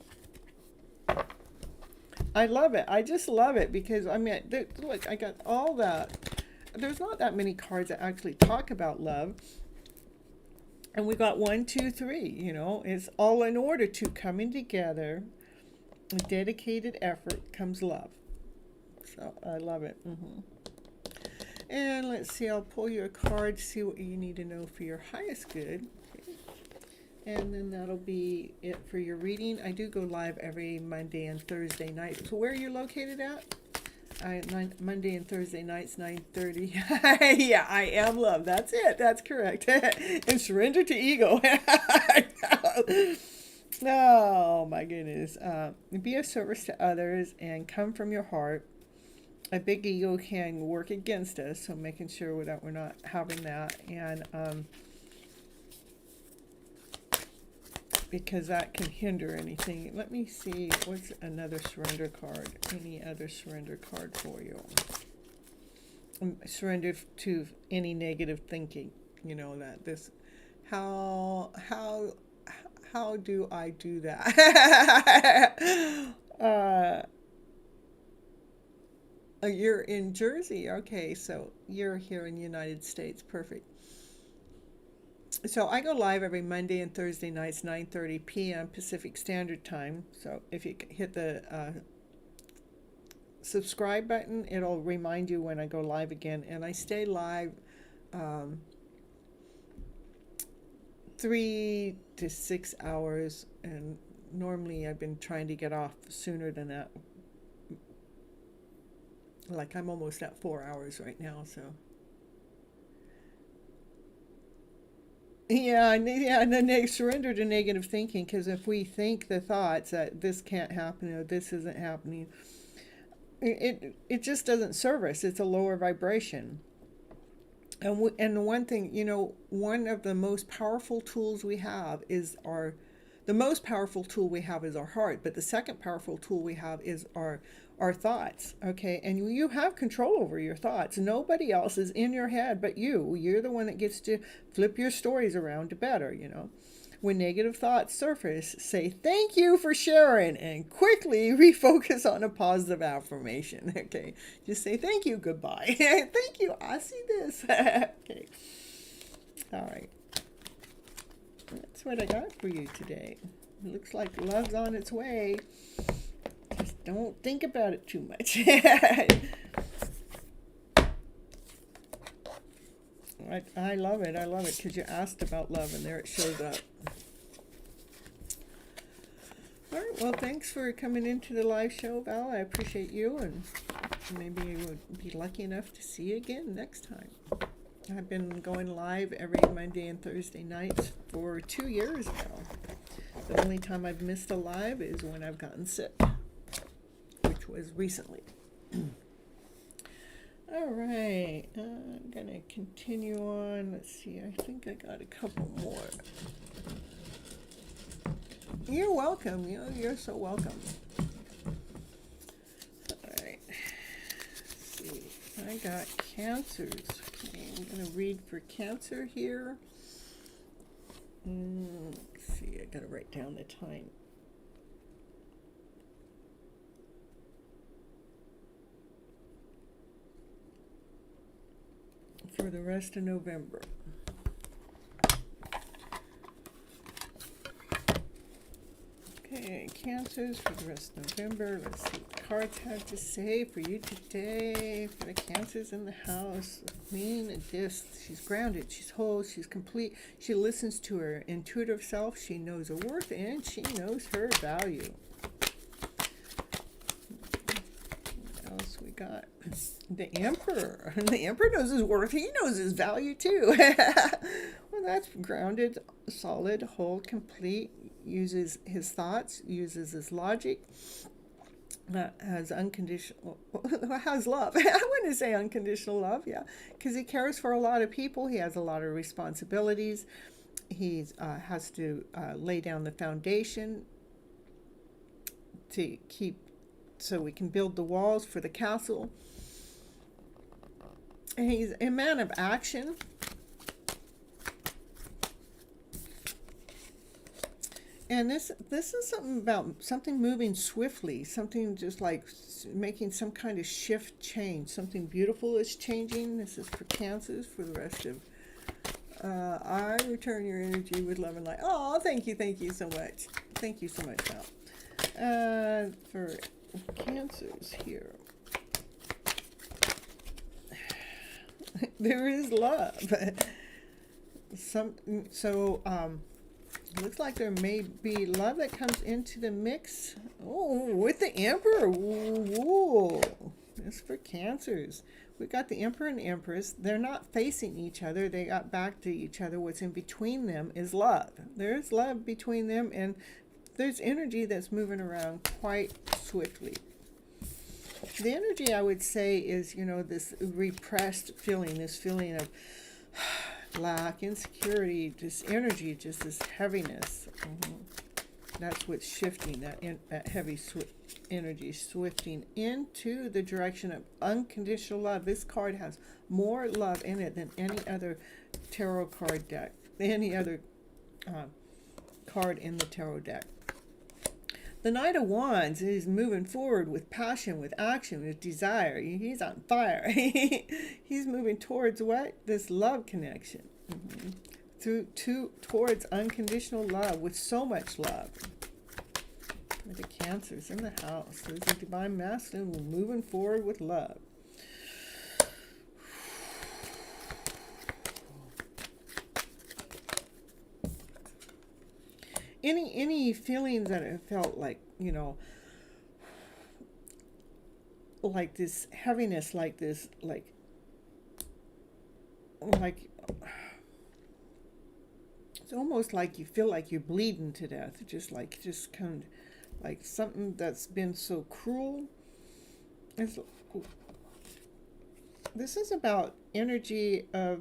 I love it. I just love it because, look, I got all that. There's not that many cards that actually talk about love. And we got 1, 2, 3, it's all in order to coming together. With dedicated effort comes love. So I love it. And let's see, I'll pull you a card, see what you need to know for your highest good. Okay. And then that'll be it for your reading. I do go live every Monday and Thursday night. So where are you located at? Monday and Thursday nights, 9:30. Yeah, I am love. That's it. That's correct. And surrender to ego. Oh, my goodness. Be of service to others and come from your heart. A big ego can work against us, so making sure that we're not having that. And because that can hinder anything. Let me see, what's another surrender card? Any other surrender card for you? Surrender to any negative thinking. That this, how do I do that? You're in Jersey. Okay, so you're here in the United States. Perfect. So I go live every Monday and Thursday nights, 9:30 p.m. Pacific Standard Time. So if you hit the subscribe button, it'll remind you when I go live again. And I stay live 3 to 6 hours. And normally I've been trying to get off sooner than that. Like I'm almost at 4 hours right now, so. Yeah, and then they surrender to negative thinking, because if we think the thoughts that this can't happen or this isn't happening, it just doesn't serve us. It's a lower vibration. And the one thing, one of the most powerful tools we have is the most powerful tool we have is our heart, but the second powerful tool we have is our thoughts, okay? And you have control over your thoughts. Nobody else is in your head but you. You're the one that gets to flip your stories around to better, When negative thoughts surface, say thank you for sharing and quickly refocus on a positive affirmation, okay? Just say thank you, goodbye. Thank you, I see this. Okay. All right. That's what I got for you today. It looks like love's on its way. Just don't think about it too much. I love it. I love it because you asked about love and there it shows up. All right. Well, thanks for coming into the live show, Val. I appreciate you, and maybe you would be lucky enough to see you again next time. I've been going live every Monday and Thursday nights for 2 years now. The only time I've missed a live is when I've gotten sick, which was recently. All right, I'm going to continue on. Let's see, I think I got a couple more. You're welcome. You're so welcome. All right. Let's see. I got cancers. Okay, I'm going to read for Cancer here. Let's see. I got to write down the time. For the rest of November. Okay, Cancers for the rest of November. Let's see what the cards have to say for you today. For the Cancers in the house, the Queen of Discs. She's grounded, she's whole, she's complete. She listens to her intuitive self. She knows her worth and she knows her value. What else we got? The Emperor. The Emperor knows his worth. He knows his value too. Well, that's grounded, solid, whole, complete. Uses his thoughts, uses his logic, has unconditional, has love. I want to say unconditional love, yeah, because he cares for a lot of people. He has a lot of responsibilities. He has to lay down the foundation to keep, so we can build the walls for the castle. And he's a man of action. And this is something about something moving swiftly, something just like making some kind of shift change. Something beautiful is changing. This is for Cancers for the rest of, I return your energy with love and light. Oh, thank you so much. Thank you so much, Al. For Cancers here. There is love. Looks like there may be love that comes into the mix. Oh, with the Emperor. Ooh, that's for Cancers. We got the Emperor and Empress. They're not facing each other. They got back to each other. What's in between them is love. There's love between them, and there's energy that's moving around quite swiftly. The energy, I would say, is, this repressed feeling, this feeling of lack, insecurity, just energy, just this heaviness. That's what's shifting, that heavy energy swifting into the direction of unconditional love. This card has more love in it than any other tarot card deck, any other card in the tarot deck. The Knight of Wands is moving forward with passion, with action, with desire. He's on fire. He's moving towards what? This love connection. Towards unconditional love, with so much love. With the Cancers in the house. There's a Divine Masculine moving forward with love. Any feelings that have felt like, like this heaviness, like this, like it's almost like you feel like you're bleeding to death, just kind of like something that's been so cruel. This is about energy of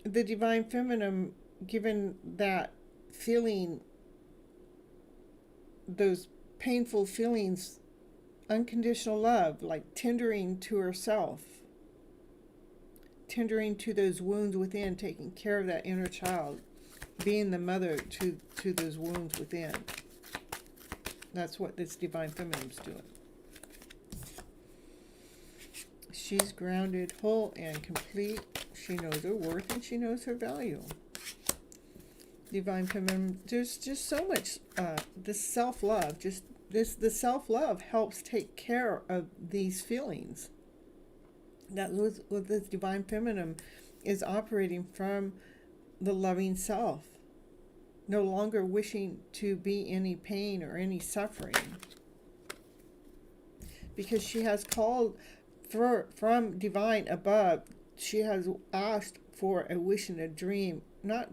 the Divine Feminine, given that feeling, those painful feelings, unconditional love, like tendering to herself, tendering to those wounds within, taking care of that inner child, being the mother to those wounds within. That's what this Divine Feminine's doing. She's grounded, whole, and complete. She knows her worth and she knows her value. Divine Feminine, there's just so much, this self-love, the self-love helps take care of these feelings. That was what this Divine Feminine is operating from, the loving self, no longer wishing to be any pain or any suffering, because she has called from divine above. She has asked for a wish and a dream not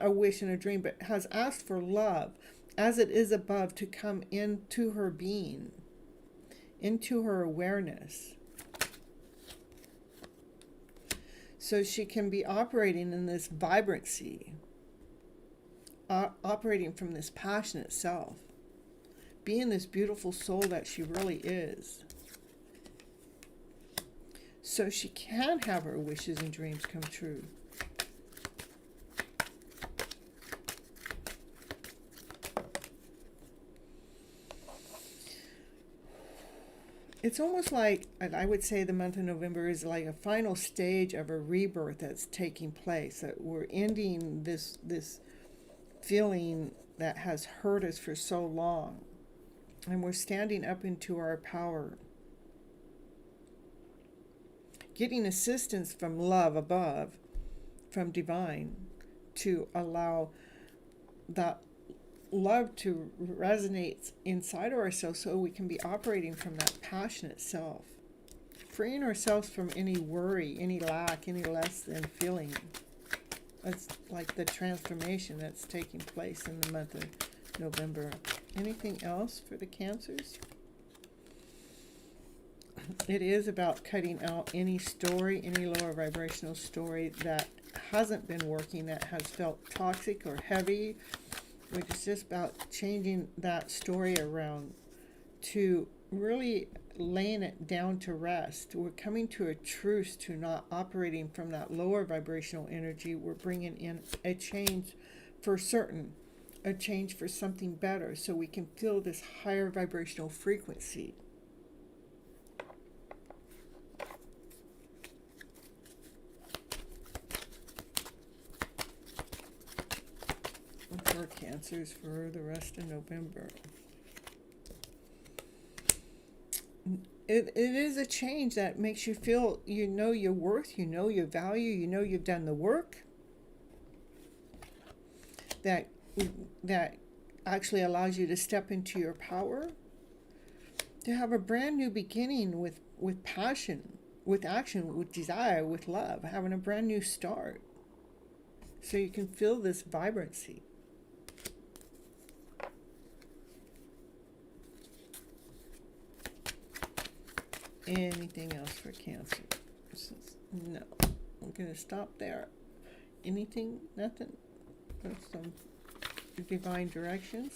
a wish in a dream, but has asked for love as it is above to come into her being, into her awareness, so she can be operating in this vibrancy, operating from this passionate self, being this beautiful soul that she really is, so she can have her wishes and dreams come true. It's almost like, I would say the month of November is like a final stage of a rebirth that's taking place, that we're ending this feeling that has hurt us for so long, and we're standing up into our power, getting assistance from love above, from divine, to allow that love to resonate inside of ourselves, so we can be operating from that passionate self, freeing ourselves from any worry, any lack, any less than feeling. That's like the transformation that's taking place in the month of November. Anything else for the Cancers? It is about cutting out any story, any lower vibrational story that hasn't been working, that has felt toxic or heavy, which is just about changing that story around to really laying it down to rest. We're coming to a truce to not operating from that lower vibrational energy. We're bringing in a change for certain, a change for something better, so we can feel this higher vibrational frequency. For Cancers for the rest of November. It is a change that makes you feel you know your worth, you know your value, you know you've done the work. That actually allows you to step into your power, to have a brand new beginning with passion, with action, with desire, with love, having a brand new start. So you can feel this vibrancy. Anything else for Cancer? No. I'm going to stop there. Anything? Nothing? Some divine directions.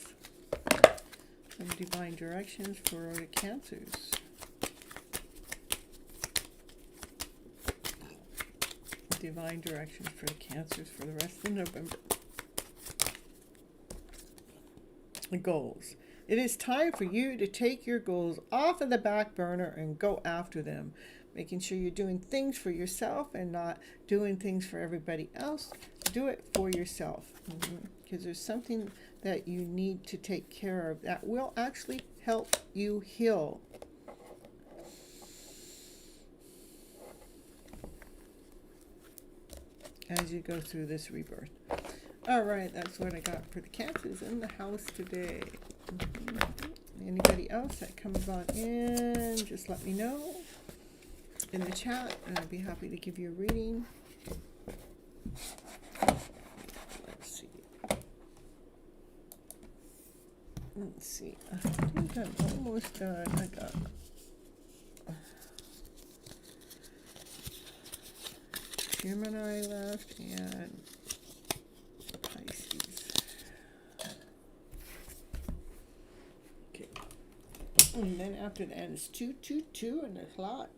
Some divine directions for the Cancers. Divine directions for the Cancers for the rest of November. The goals. It is time for you to take your goals off of the back burner and go after them. Making sure you're doing things for yourself and not doing things for everybody else. Do it for yourself. Because there's something that you need to take care of that will actually help you heal. As you go through this rebirth. All right, that's what I got for the Cancers in the house today. Anybody else that comes on in, just let me know in the chat, and I'd be happy to give you a reading. Let's see. I think I'm almost done. I got Gemini left and Pisces. Okay. And then after that is 222 and a lot.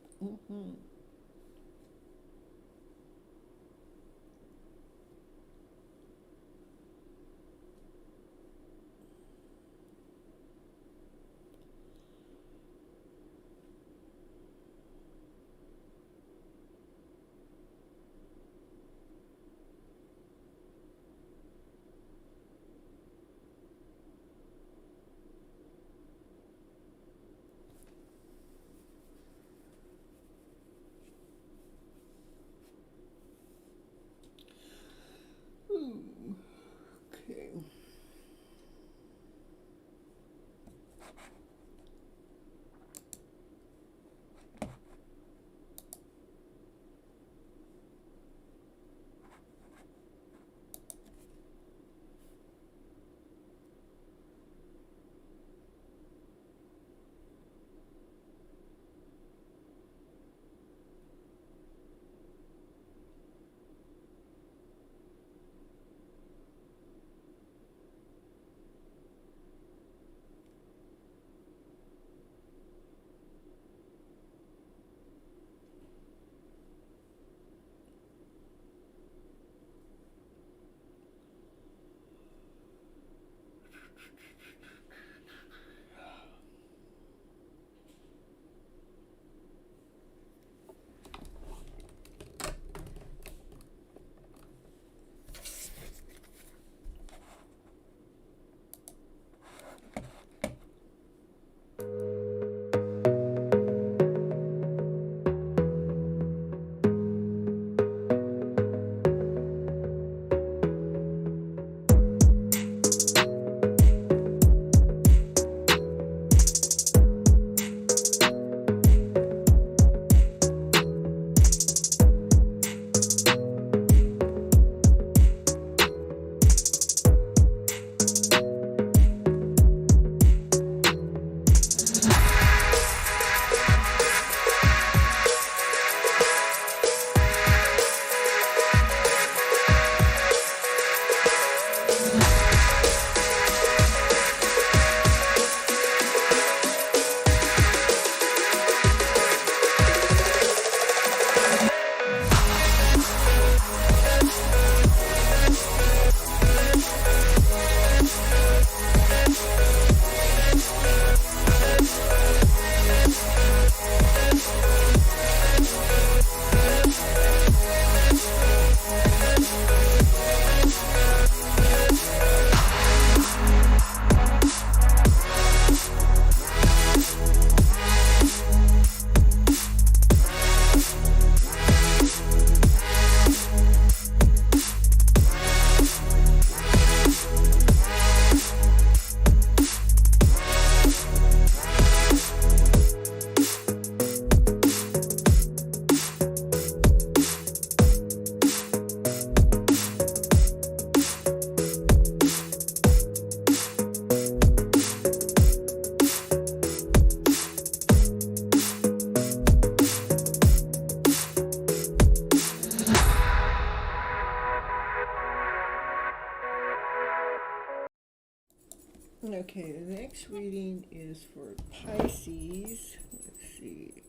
next reading is for Pisces. Let's see.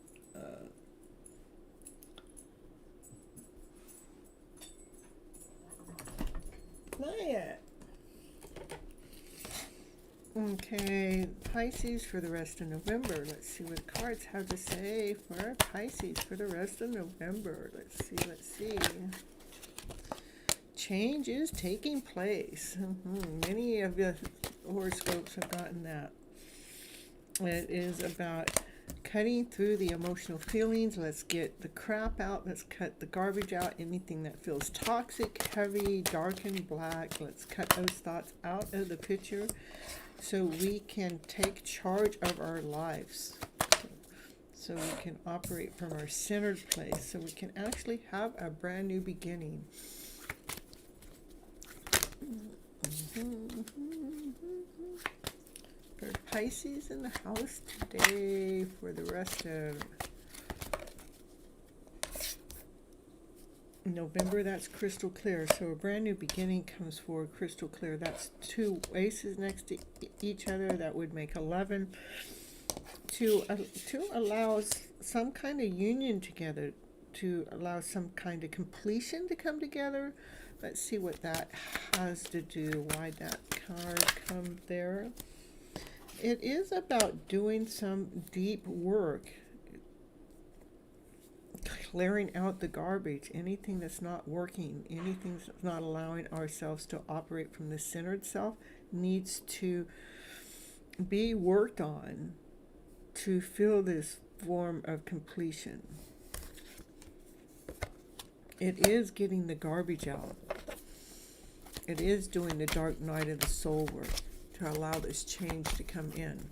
Not yet. Okay, Pisces for the rest of November. Let's see what the cards have to say for Pisces for the rest of November. Let's see. Change is taking place. Many of the horoscopes have gotten that. It is about cutting through the emotional feelings. Let's get the crap out. Let's cut the garbage out. Anything that feels toxic, heavy, dark, and black. Let's cut those thoughts out of the picture so we can take charge of our lives. So we can operate from our centered place. So we can actually have a brand new beginning. For Pisces in the house today for the rest of November, that's crystal clear. So a brand new beginning comes forward, crystal clear. That's two aces next to each other. That would make 11. To allow some kind of union together, to allow some kind of completion to come together. Let's see what that has to do, why that card come there. It is about doing some deep work, clearing out the garbage, anything that's not working, anything that's not allowing ourselves to operate from the centered self needs to be worked on to feel this form of completion. It is getting the garbage out. It is doing the dark night of the soul work to allow this change to come in.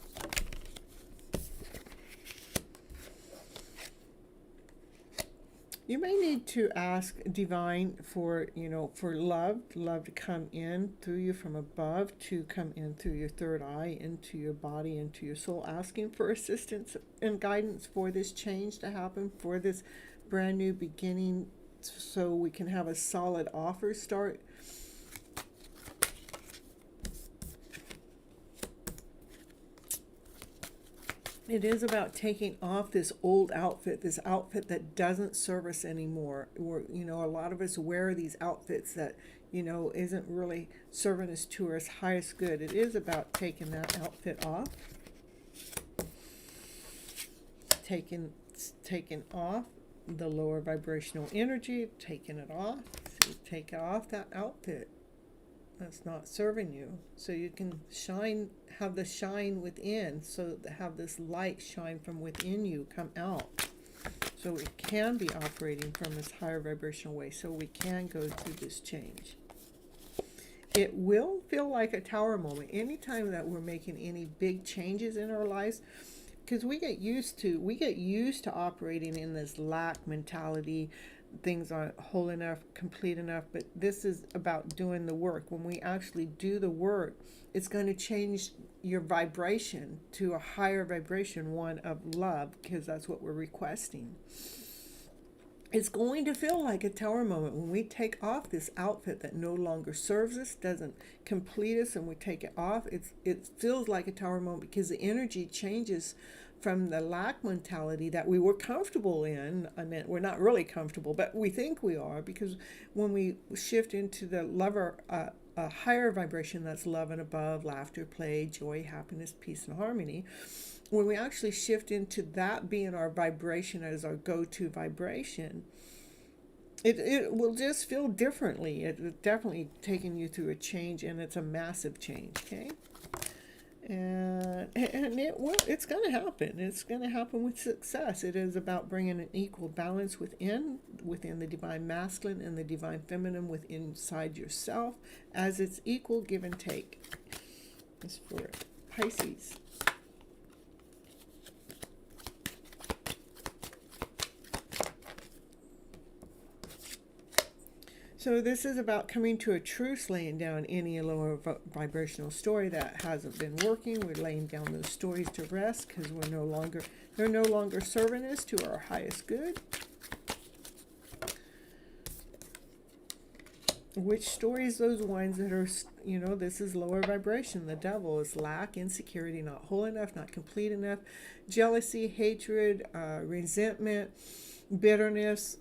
You may need to ask Divine for, for love to come in through you from above, to come in through your third eye, into your body, into your soul, asking for assistance and guidance for this change to happen, for this brand new beginning, so we can have a solid offer start. It is about taking off this old outfit, this outfit that doesn't serve us anymore. A lot of us wear these outfits that, isn't really serving us to our highest good. It is about taking that outfit off. Taking off the lower vibrational energy, taking it off. So you take off that outfit that's not serving you, so you can have the shine within, so have this light shine from within you come out, so it can be operating from this higher vibrational way, so we can go through this change. It will feel like a tower moment anytime that we're making any big changes in our lives, because we get used to operating in this lack mentality. Things aren't whole enough, complete enough, but this is about doing the work. When we actually do the work, it's going to change your vibration to a higher vibration, one of love, because that's what we're requesting. It's going to feel like a tower moment when we take off this outfit that no longer serves us, doesn't complete us, and we take it off. It feels like a tower moment because the energy changes from the lack mentality that we were comfortable in. I mean, we're not really comfortable, but we think we are, because when we shift into the lover, a higher vibration, that's love and above, laughter, play, joy, happiness, peace, and harmony, when we actually shift into that being our vibration as our go-to vibration, it will just feel differently. It's definitely taking you through a change, and it's a massive change, okay? And it's going to happen. It's going to happen with success. It is about bringing an equal balance within the divine masculine and the divine feminine within inside yourself, as it's equal give and take. It's for Pisces. So this is about coming to a truce, laying down any lower vibrational story that hasn't been working. We're laying down those stories to rest, because they're no longer serving us to our highest good. Which stories? Those ones that are, this is lower vibration. The devil is lack, insecurity, not whole enough, not complete enough, jealousy, hatred, resentment, bitterness,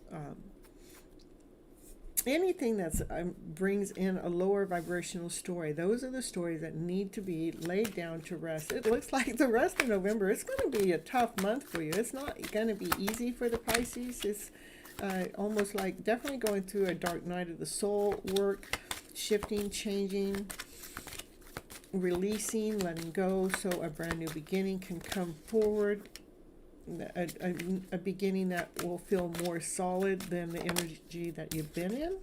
anything that brings in a lower vibrational story. Those are the stories that need to be laid down to rest. It looks like the rest of November, it's going to be a tough month for you. It's not going to be easy for the Pisces. It's almost like definitely going through a dark night of the soul work, shifting, changing, releasing, letting go, so a brand new beginning can come forward. A beginning that will feel more solid than the energy that you've been in.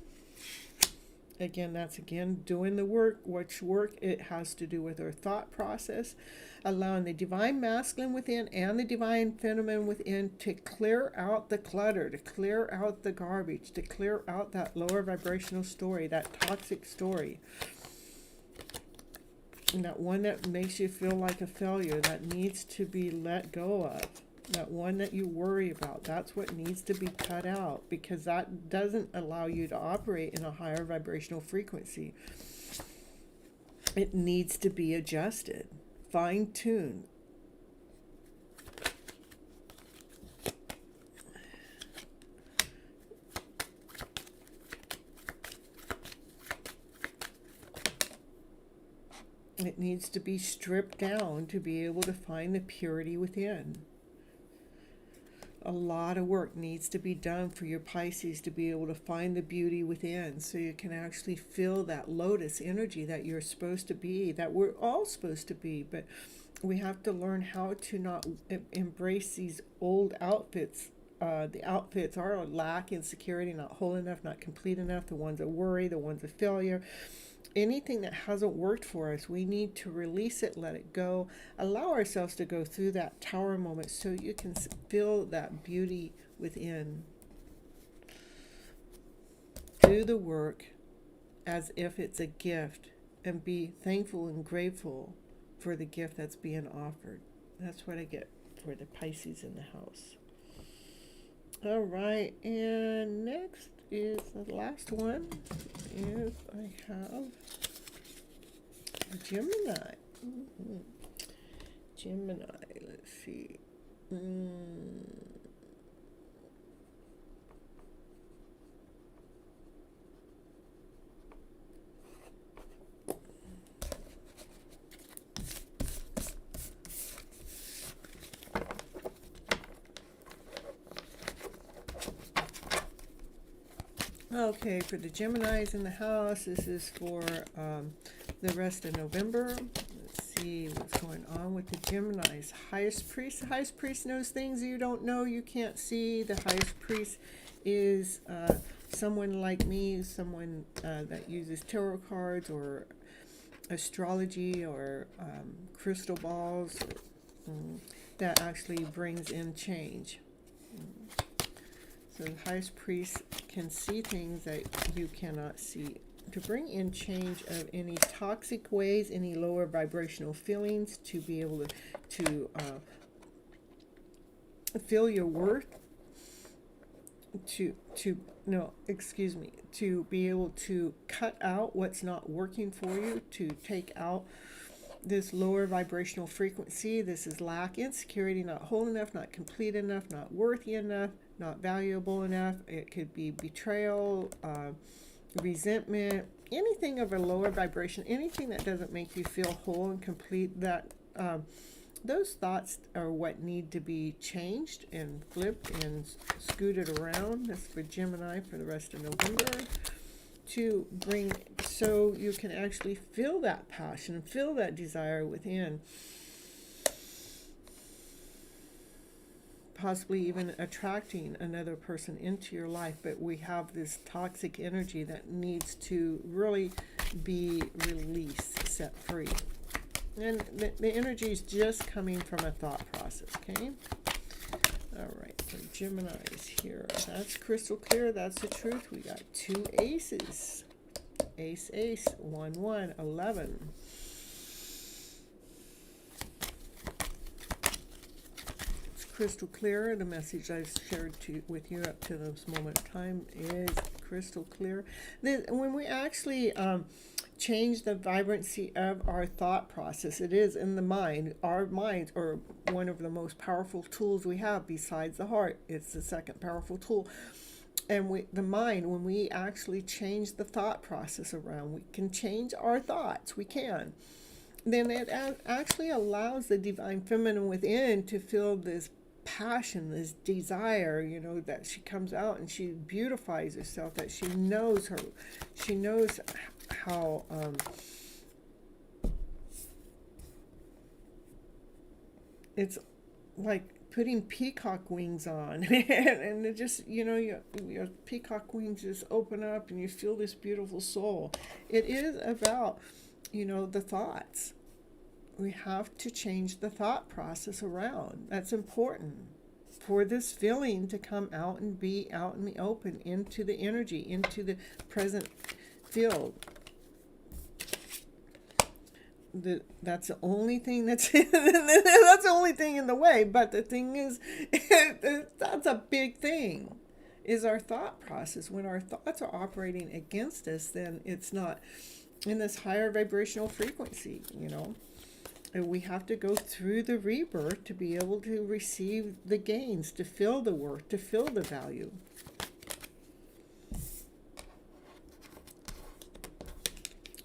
Again, that's doing the work. Which work? It has to do with our thought process, allowing the divine masculine within and the divine feminine within to clear out the clutter, to clear out the garbage, to clear out that lower vibrational story, that toxic story. And that one that makes you feel like a failure, that needs to be let go of. That one that you worry about, that's what needs to be cut out, because that doesn't allow you to operate in a higher vibrational frequency. It needs to be adjusted, fine-tuned. It needs to be stripped down to be able to find the purity within. A lot of work needs to be done for your Pisces to be able to find the beauty within, so you can actually feel that lotus energy that you're supposed to be, that we're all supposed to be. But we have to learn how to not embrace these old outfits. The outfits are lack, insecurity, not whole enough, not complete enough, the ones that worry, the ones of failure. Anything that hasn't worked for us, we need to release it, let it go, allow ourselves to go through that tower moment so you can feel that beauty within. Do the work as if it's a gift and be thankful and grateful for the gift that's being offered. That's what I get for the Pisces in the house. All right, and next is the last one is I have Gemini. Gemini, let's see. Okay, for the Geminis in the house, this is for the rest of November. Let's see what's going on with the Geminis. Highest Priest. The Highest Priest knows things you don't know, you can't see. The Highest Priest is someone like me, someone that uses tarot cards or astrology or crystal balls that actually brings in change. So the Highest Priest can see things that you cannot see. To bring in change of any toxic ways, any lower vibrational feelings, to be able to feel your worth, to be able to cut out what's not working for you, to take out this lower vibrational frequency. This is lack, insecurity, not whole enough, not complete enough, not worthy enough, not valuable enough. It could be betrayal, resentment, anything of a lower vibration, anything that doesn't make you feel whole and complete. That those thoughts are what need to be changed and flipped and scooted around. That's for Gemini for the rest of November, to bring so you can actually feel that passion and feel that desire within. Possibly even attracting another person into your life, but we have this toxic energy that needs to really be released, set free. And the energy is just coming from a thought process, okay? All right, for Geminis here, that's crystal clear, that's the truth. We got two aces. Ace, ace, 1, 1, 11. Crystal clear. The message I've shared with you up to this moment in time is crystal clear. When we actually change the vibrancy of our thought process, it is in the mind. Our minds are one of the most powerful tools we have besides the heart. It's the second powerful tool. And the mind, when we actually change the thought process around, we can change our thoughts. We can. Then it actually allows the divine feminine within to feel this passion, this desire, that she comes out and she beautifies herself, that she knows how it's like putting peacock wings on and it just, your peacock wings just open up and you feel this beautiful soul. It is about, the thoughts. We have to change the thought process around. That's important for this feeling to come out and be out in the open, into the energy, into the present field. That's the only thing that's that's the only thing in the way. But the thing is, that's a big thing, is our thought process. When our thoughts are operating against us, then it's not in this higher vibrational frequency, And we have to go through the rebirth to be able to receive the gains, to feel the worth, to feel the value.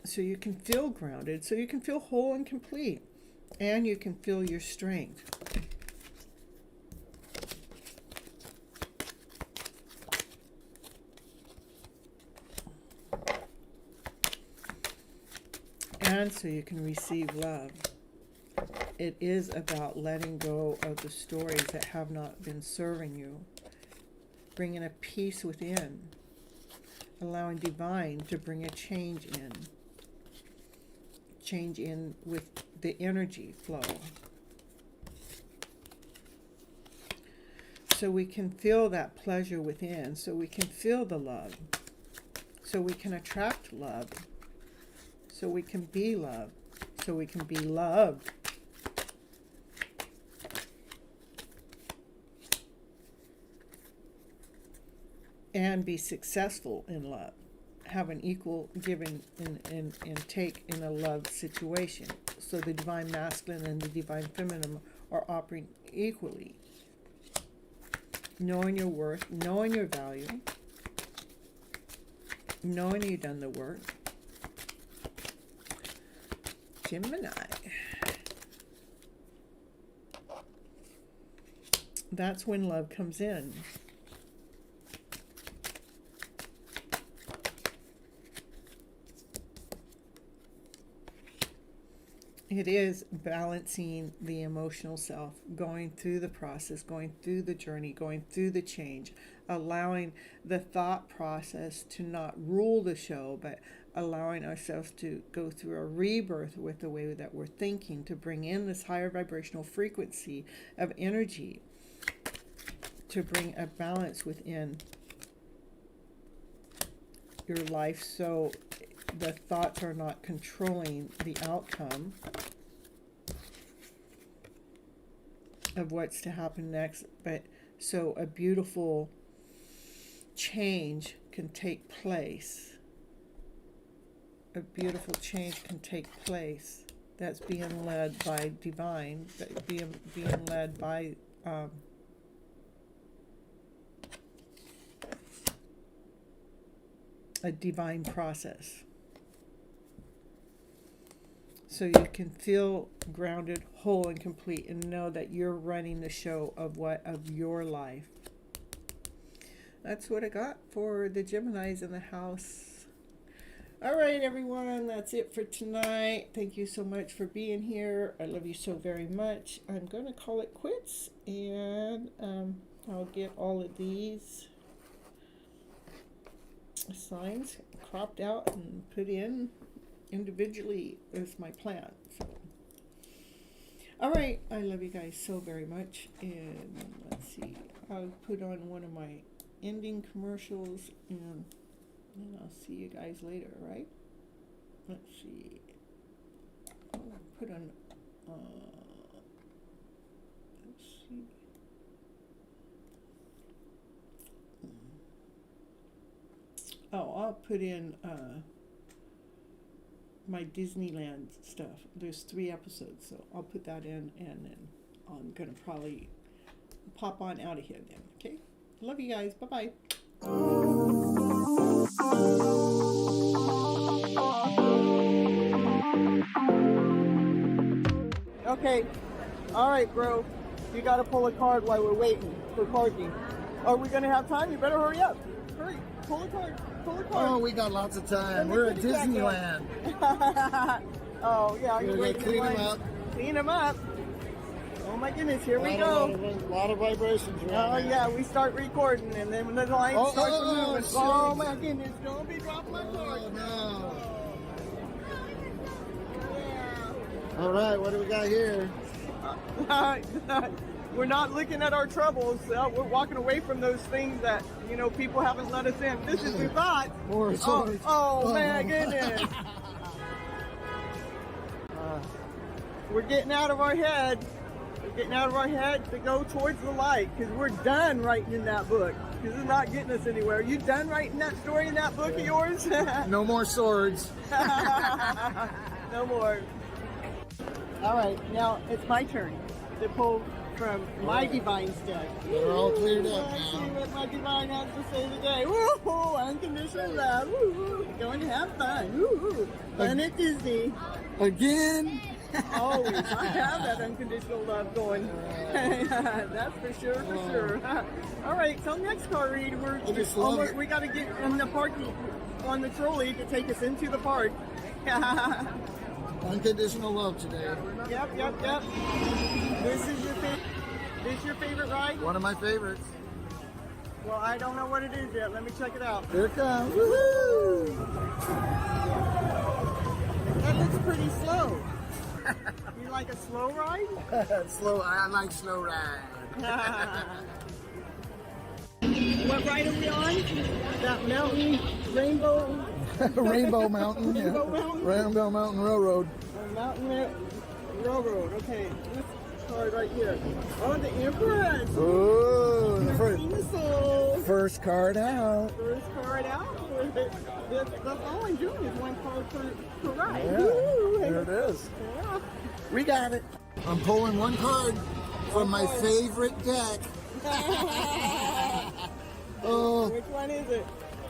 So you can feel grounded, so you can feel whole and complete, and you can feel your strength. And so you can receive love. It is about letting go of the stories that have not been serving you, bringing a peace within, allowing divine to bring a change in with the energy flow. So we can feel that pleasure within, so we can feel the love, so we can attract love, so we can be loved, so we can be loved. And be successful in love. Have an equal give and take in a love situation. So the divine masculine and the divine feminine are operating equally. Knowing your worth, knowing your value, knowing you've done the work. Gemini. That's when love comes in. It is balancing the emotional self, going through the process, going through the journey, going through the change, allowing the thought process to not rule the show, but allowing ourselves to go through a rebirth with the way that we're thinking, to bring in this higher vibrational frequency of energy, to bring a balance within your life, so the thoughts are not controlling the outcome of what's to happen next, but so a beautiful change can take place. A beautiful change can take place that's being led by divine, being led by a divine process. So you can feel grounded, whole, and complete, and know that you're running the show of your life. That's what I got for the Geminis in the house. All right, everyone, that's it for tonight. Thank you so much for being here. I love you so very much. I'm going to call it quits, and I'll get all of these signs cropped out and put in individually is my plan. So, all right, I love you guys so very much, and let's see, I'll put on one of my ending commercials, and I'll see you guys later. Right, let's see, I'll put on let's see, put in my Disneyland stuff. There's 3 episodes, so I'll put that in, and then I'm gonna probably pop on out of here then. Okay, love you guys. Bye bye. Okay, all right, bro. You gotta pull a card while we're waiting for parking. Are we gonna have time? You better hurry up. Hurry, pull a card. Pull a card. Oh, we got lots of time. We're at Disneyland. Oh yeah, We're gonna clean them up. Clean them up. Oh my goodness, here we go. A lot of vibrations. Oh yeah, we start recording, and then when the line starts moving. Oh my goodness, don't be dropping my card. Oh no. All right, what do we got here? We're not looking at our troubles. We're walking away from those things that, you know, people haven't let us in. This is the thought. More swords. Oh my goodness. We're getting out of our head. We're getting out of our head to go towards the light, because we're done writing in that book. This is not getting us anywhere. Are you done writing that story in that book of yours? No more swords. No more. All right, now it's my turn to pull from my Divine's deck. They're all cleared up Let's see now. what my Divine has to say today. Woo-hoo, unconditional love. Woo-hoo, going to have fun. Woo-hoo, fun at Disney. Again? Always, I have that unconditional love going. That's for sure, for sure. All right, so next car read, we got to get in the parking on the trolley to take us into the park. Unconditional love today. Yep. This is your favorite ride? One of my favorites. Well, I don't know what it is yet. Let me check it out. Here it comes. Woohoo! That looks pretty slow. You like a slow ride? Slow. I like slow ride. What ride are we on? That mountain rainbow. Rainbow Mountain. Rainbow Mountain? Rainbow Mountain Railroad. Mountain Railroad. Okay, this card right here. Oh, the Empress. Oh, First first card out. First card out. That's all I'm doing is one card per ride. Yeah, Woo. there it is. Yeah. We got it. I'm pulling one card from my favorite deck. Oh. Which one is it?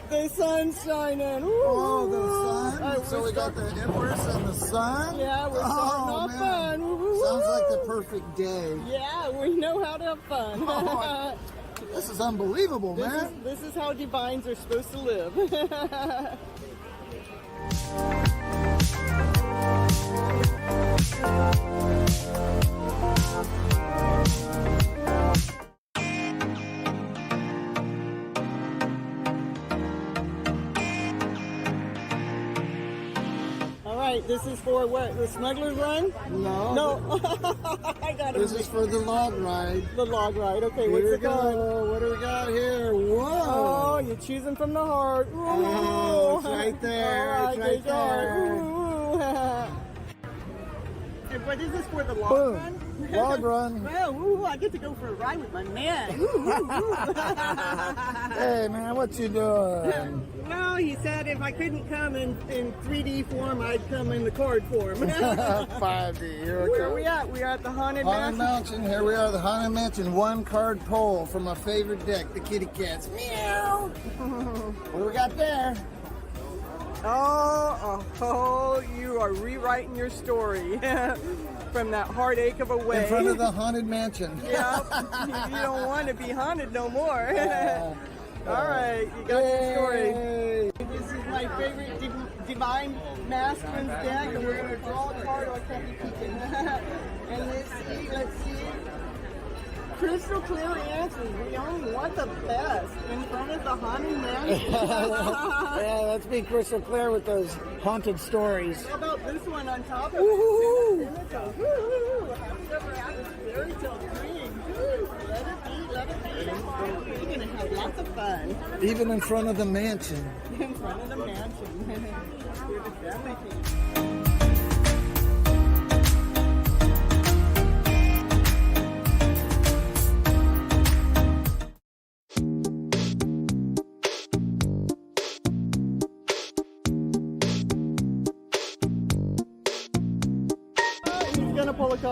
The sun's shining. Woo. Oh, the sun. Right, So we got the Empress and the sun. Yeah, we're starting off fun. Woo. Sounds like the perfect day. Yeah, we know how to have fun. Oh, this is unbelievable, man. This is how divines are supposed to live. All right, this is for what? The Smuggler's Run? No. I got it. This is for the log ride. The log ride. Okay, what's Here the we go. card? What do we got here? Whoa. Oh, you're choosing from the heart. Ooh. Oh, it's right there. All It's right good card. there. Ooh. And what is this for, the log Boom. run? Log run. Well, ooh, I get to go for a ride with my man. Ooh. Hey, man, what you doing? Well, he said if I couldn't come in 3D form, I'd come in the card form. 5D. Here we Where go. are we at? We are at the Haunted Haunted Mansion. Mansion. Here we are, the Haunted Mansion. One card pull from my favorite deck, the kitty cats. Meow. What do we got there? Oh, you are rewriting your story from that heartache of a way. In front of the Haunted Mansion. Yep. You don't want to be haunted no more. All right, you got your story. This is my favorite Divine Masculine's deck, and we're going to draw a card. I can't be peeking. And let's see. Crystal clear answers. We only want the best in front of the Haunted Mansion. Yeah, let's be crystal clear with those haunted stories. How about this one on top of Woo-hoo. it? Woo-hoo. Happy ever had this fairy tale dream. Woo. Let it be, let it be. We're going to have lots of fun Even in front of the mansion. in front of the mansion. We're the family team.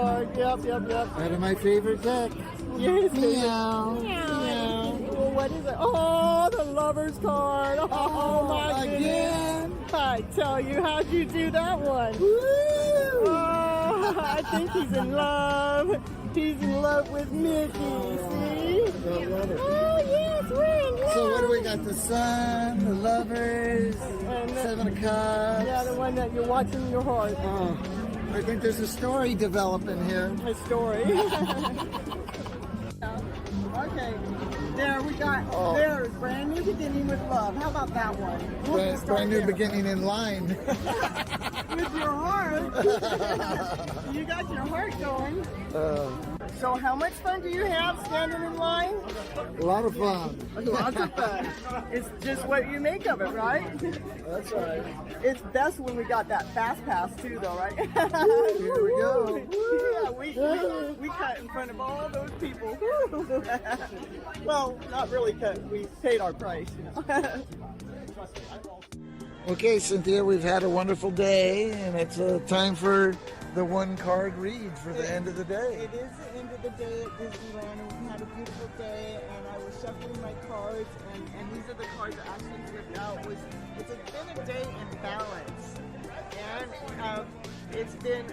card. Yep. Out of my favorite deck. Yes. Meow. Meow. Well, what is it? Oh, the lover's card. Oh my goodness. Again. I tell you, how'd you do that one? Woo! Oh, I think he's in love. He's in love with Mickey, see? The lover. Oh, yes, we're in love. So what do we got? The sun, the lovers, And the- 7 of cups. Yeah, the one that you're watching your heart. Oh, I think there's a story developing here. A story. Okay, there we got, there's brand new beginning with love. How about that one? We'll just start Brand new there. beginning in line. With your heart. You got your heart going. So how much fun do you have standing in line? A lot of fun. Lots of fun. It's just what you make of it, right? That's right. It's best when we got that fast pass too, though, right? Here we go. Yeah, we cut in front of all those people. Well, not really cut. We paid our price, you know. Okay, Cynthia, we've had a wonderful day, and it's time for the one card read for the end of the day. It is the end of the day at Disneyland, and we had a beautiful day, and I was shuffling my cards, and these are the cards that actually flipped out. It's been a day in balance, and it's been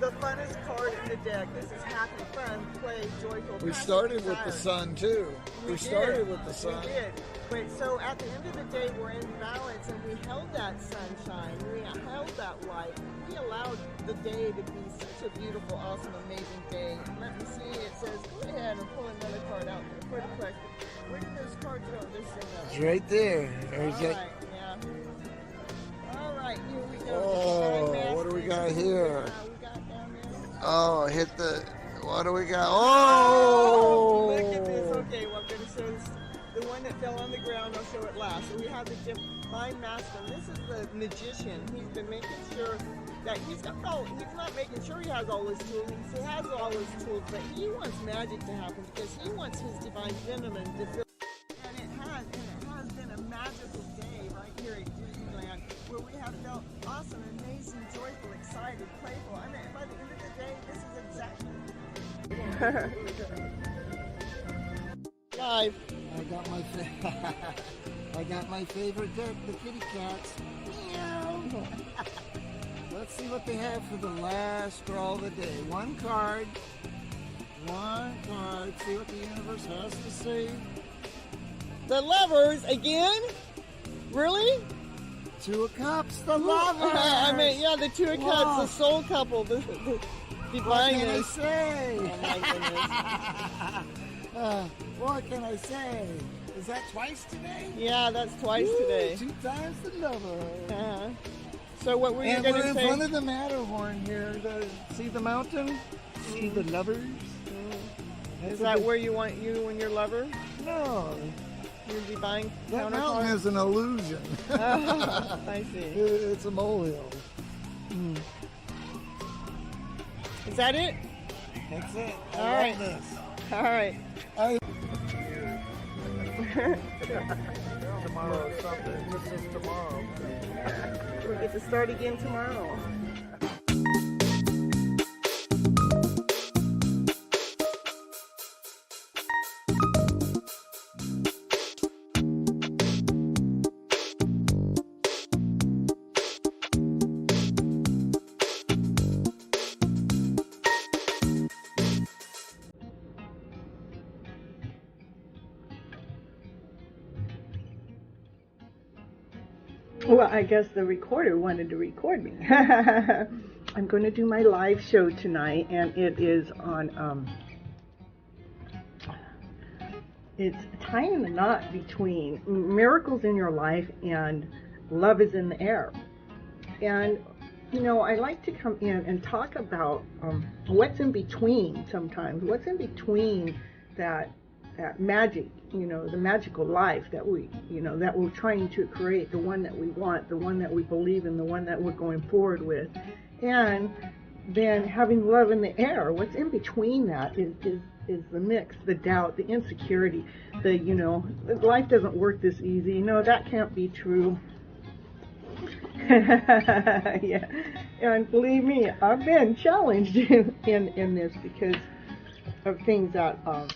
the funnest card in the deck. This is happy, fun, play, joyful. We started with the sun, too. We started with the sun. We did. But so at the end of the day, we're in balance, and we held that sunshine. We held that light. We allowed the day to be such a beautiful, awesome, amazing day. Let me see. It says, go ahead and pull another card out for the question. Where did those cards go? They're sitting It's right there. There's All that. right, yeah. All right, here we go. Oh, what do we got here? We got down there. Oh, hit the. What do we got? Oh! Look at this. Okay, well, I'm going to show this. The one that fell on the ground, I'll show it last. So we have the Divine Master. This is the magician. He's been making sure that he's not making sure he has all his tools. He has all his tools, but he wants magic to happen because he wants his divine feminine to fill. And it has been a magical day right here at Disneyland where we have felt awesome, amazing, joyful, excited, playful. I mean, by the end of the day, this is exactly live. I got my favorite deck, the kitty cats. Meow. Let's see what they have for the last draw of the day. One card. See what the universe has to say. The lovers again? Really? 2 of Cups, the lovers. I mean, yeah, the 2 of Cups, the soul couple, the What can I divineness. say? Oh my goodness. What can I say? Is that twice today? Yeah, that's twice Woo, today. 2 times the lover. So what were you And going we're to in say? front of the Matterhorn here. See the mountain? See the lovers? Is that where you want you and your lover? No, Your divine that mountain counterpart? is an illusion. Oh, I see. It's a molehill. Is that it? That's it. I All love right. this. All right. Tomorrow or something. This is tomorrow. We'll get to start again tomorrow. Well, I guess the recorder wanted to record me. I'm going to do my live show tonight, and it is on, it's tying the knot between miracles in your life and love is in the air. And, you know, I like to come in and talk about what's in between sometimes, what's in between that magic, you know, the magical life that we, you know, that we're trying to create, the one that we want, the one that we believe in, the one that we're going forward with. And then having love in the air, what's in between that is the mix, the doubt, the insecurity, the, you know, life doesn't work this easy. No, that can't be true. Yeah, and believe me, I've been challenged in this because of things that are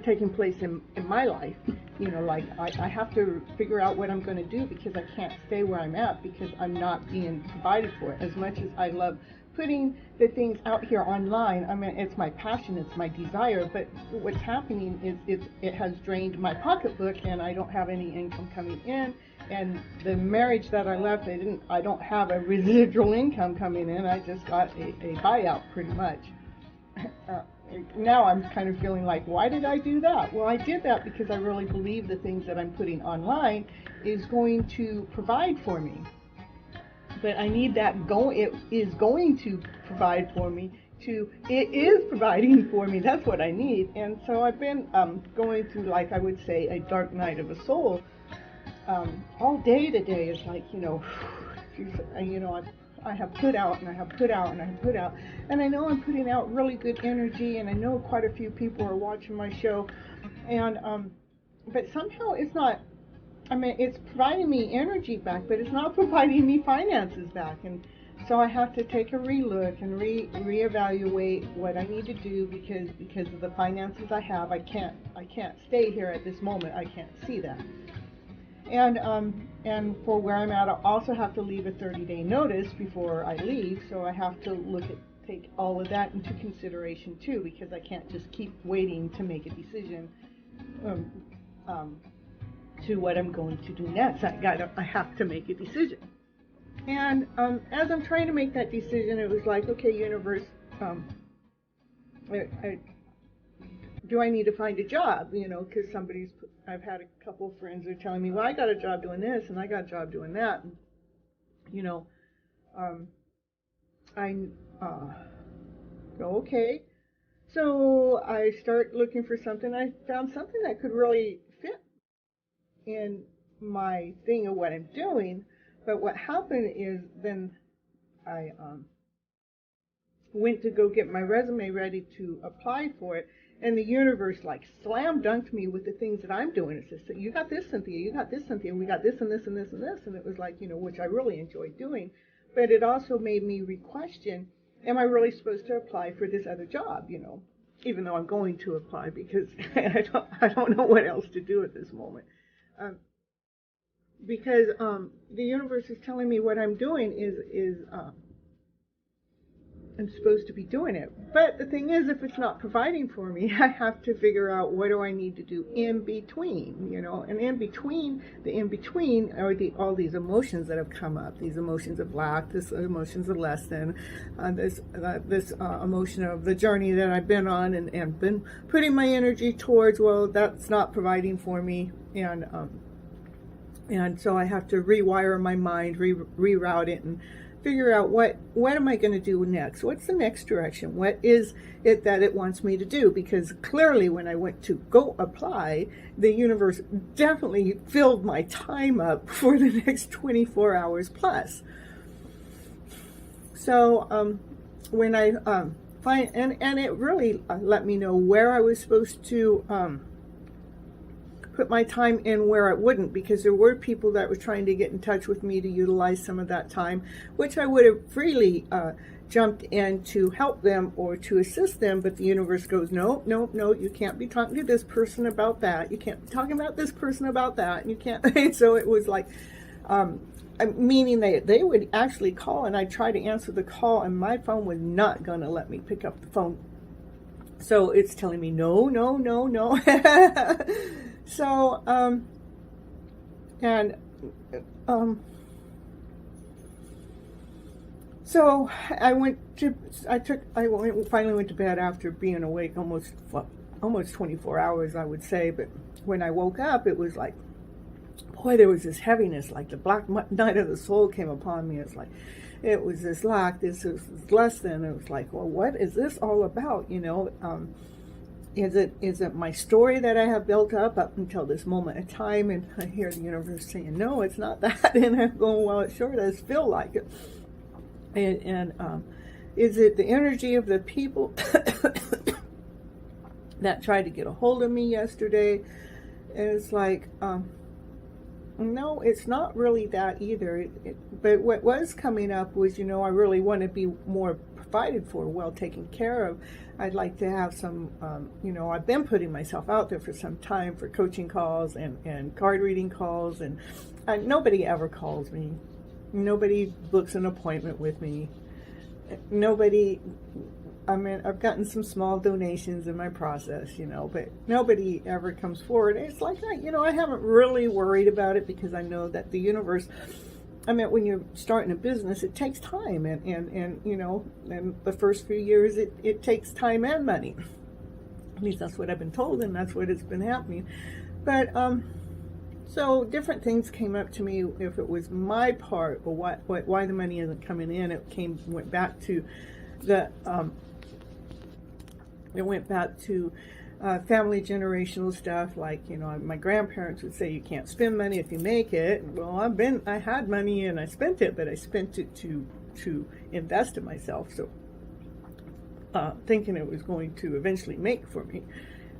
taking place in my life. You know, like I have to figure out what I'm going to do because I can't stay where I'm at because I'm not being provided for. As much as I love putting the things out here online, I mean, it's my passion, it's my desire, but what's happening is it has drained my pocketbook and I don't have any income coming in. And the marriage that I left, I don't have a residual income coming in. I just got a buyout pretty much. Now I'm kind of feeling like, why did I do that? Well, I did that because I really believe the things that I'm putting online is going to provide for me. But I need that it is going to provide for me it is providing for me. That's what I need. And so I've been going through, like I would say, a dark night of a soul. All day today is like, I have put out and I have put out and I have put out, and I know I'm putting out really good energy, and I know quite a few people are watching my show, and but somehow it's not. I mean, it's providing me energy back, but it's not providing me finances back, and so I have to take a relook and reevaluate what I need to do because of the finances I have. I can't stay here at this moment. I can't see that. And for where I'm at, I also have to leave a 30-day notice before I leave, so I have to take all of that into consideration too, because I can't just keep waiting to make a decision to what I'm going to do next. I have to make a decision. And as I'm trying to make that decision, it was like, okay, universe, do I need to find a job? Because I've had a couple of friends who are telling me, well, I got a job doing this and I got a job doing that. And, I go, okay. So I start looking for something. I found something that could really fit in my thing of what I'm doing. But what happened is then I went to go get my resume ready to apply for it, and the universe like slam dunked me with the things that I'm doing. It says, you got this, Cynthia, you got this, Cynthia, and we got this and this and this and this. And it was like, which I really enjoyed doing. But it also made me re-question, am I really supposed to apply for this other job, even though I'm going to apply because I don't know what else to do at this moment. Because the universe is telling me what I'm doing is I'm supposed to be doing it. But the thing is, if it's not providing for me, I have to figure out what do I need to do in between, and in between are all these emotions that have come up, these emotions of lack, this emotions of less than, this emotion of the journey that I've been on and been putting my energy towards, well, that's not providing for me, and so I have to rewire my mind, reroute it, and figure out what am I going to do next? What's the next direction? What is it that it wants me to do? Because clearly when I went to go apply, the universe definitely filled my time up for the next 24 hours plus. So when I find, and it really let me know where I was supposed to put my time in, where it wouldn't, because there were people that were trying to get in touch with me to utilize some of that time, which I would have freely jumped in to help them or to assist them, but the universe goes, no, you can't be talking to this person about that, you can't be talking about this person about that, and you can't. And so it was like, meaning they would actually call, and I'd try to answer the call, and my phone was not going to let me pick up the phone. So it's telling me, no. So, so I finally went to bed after being awake almost 24 hours, I would say. But when I woke up, it was like, boy, there was this heaviness, like the black night of the soul came upon me. It's like, it was this lack, this was less than. It was like, well, what is this all about? Is it my story that I have built up until this moment in time? And I hear the universe saying, no, it's not that. And I'm going, well, it sure does feel like it. And is it the energy of the people that tried to get a hold of me yesterday? And it's like, No, it's not really that either. But what was coming up was, I really want to be more provided for, well taken care of. I'd like to have some, I've been putting myself out there for some time for coaching calls and card reading calls, and nobody ever calls me. Nobody books an appointment with me. I've gotten some small donations in my process, but nobody ever comes forward. It's like, I haven't really worried about it because I know that the universe, when you're starting a business, it takes time. And the first few years, it takes time and money. At least that's what I've been told, and that's what has been happening. But, so different things came up to me. If it was my part or why the money isn't coming in, went back to the family generational stuff. Like, my grandparents would say you can't spend money if you make it. Well, I had money and I spent it, but I spent it to invest in myself. So thinking it was going to eventually make for me.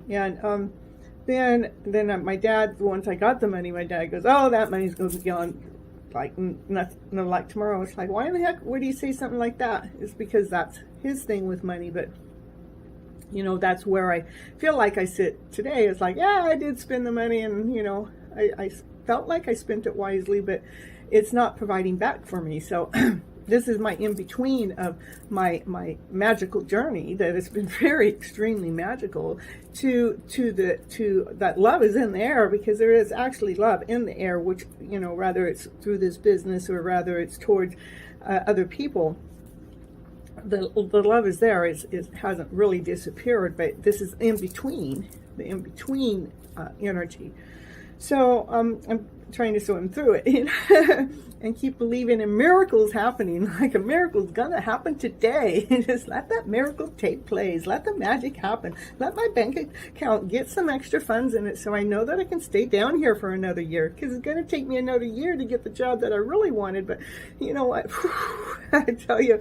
And then my dad, once I got the money, my dad goes, "Oh, that money's going to be gone like nothing, like tomorrow." It's like, why in the heck would he say something like that? It's because that's his thing with money. But that's where I feel like I sit today. It's like, yeah, I did spend the money, and I felt like I spent it wisely, but it's not providing back for me. So this is my in-between of my magical journey that has been very extremely magical to that love is in the air, because there is actually love in the air, which, rather it's through this business or rather it's towards other people. The love is there. It hasn't really disappeared, but this is the in-between energy. So I'm trying to swim through it, and keep believing in miracles happening. Like a miracle's gonna happen today. Just let that miracle take place. Let the magic happen. Let my bank account get some extra funds in it, so I know that I can stay down here for another year. Because it's gonna take me another year to get the job that I really wanted. But you know what? I tell you,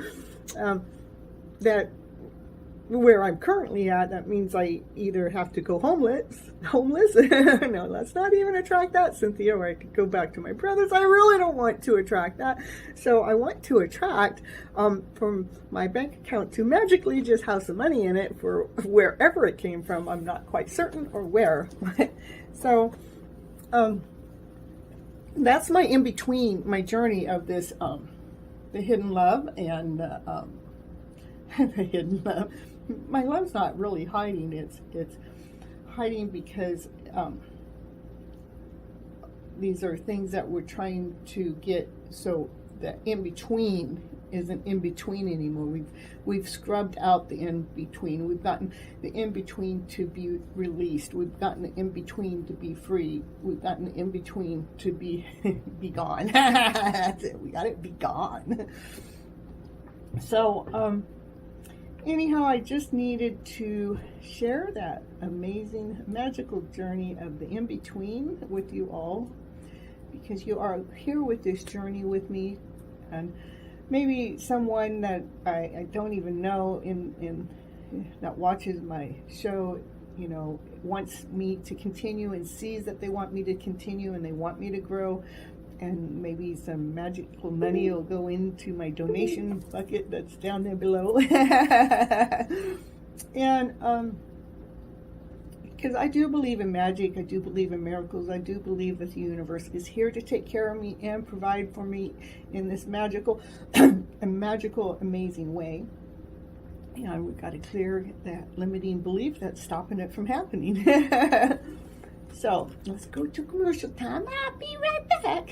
that where I'm currently at, that means I either have to go homeless. No, let's not even attract that, Cynthia, or I could go back to my brothers. I really don't want to attract that. So I want to attract from my bank account to magically just have some money in it for wherever it came from. I'm not quite certain or where. So that's my in-between, my journey of this, the hidden love and the hidden love. My love's not really hiding. It's hiding because these are things that we're trying to get, so the in-between isn't in between anymore. We've scrubbed out the in-between. We've gotten the in-between to be released. We've gotten the in-between to be free. We've gotten the in-between to be gone. That's it. We got it, be gone. So anyhow, I just needed to share that amazing, magical journey of the in-between with you all, because you are here with this journey with me, and maybe someone that I don't even know in that watches my show, wants me to continue and sees that they want me to continue and they want me to grow. And maybe some magical money will go into my donation bucket that's down there below. And because I do believe in magic, I do believe in miracles, I do believe that the universe is here to take care of me and provide for me in this magical, amazing way. And we've got to clear that limiting belief that's stopping it from happening. So let's go to commercial time. I'll be right back.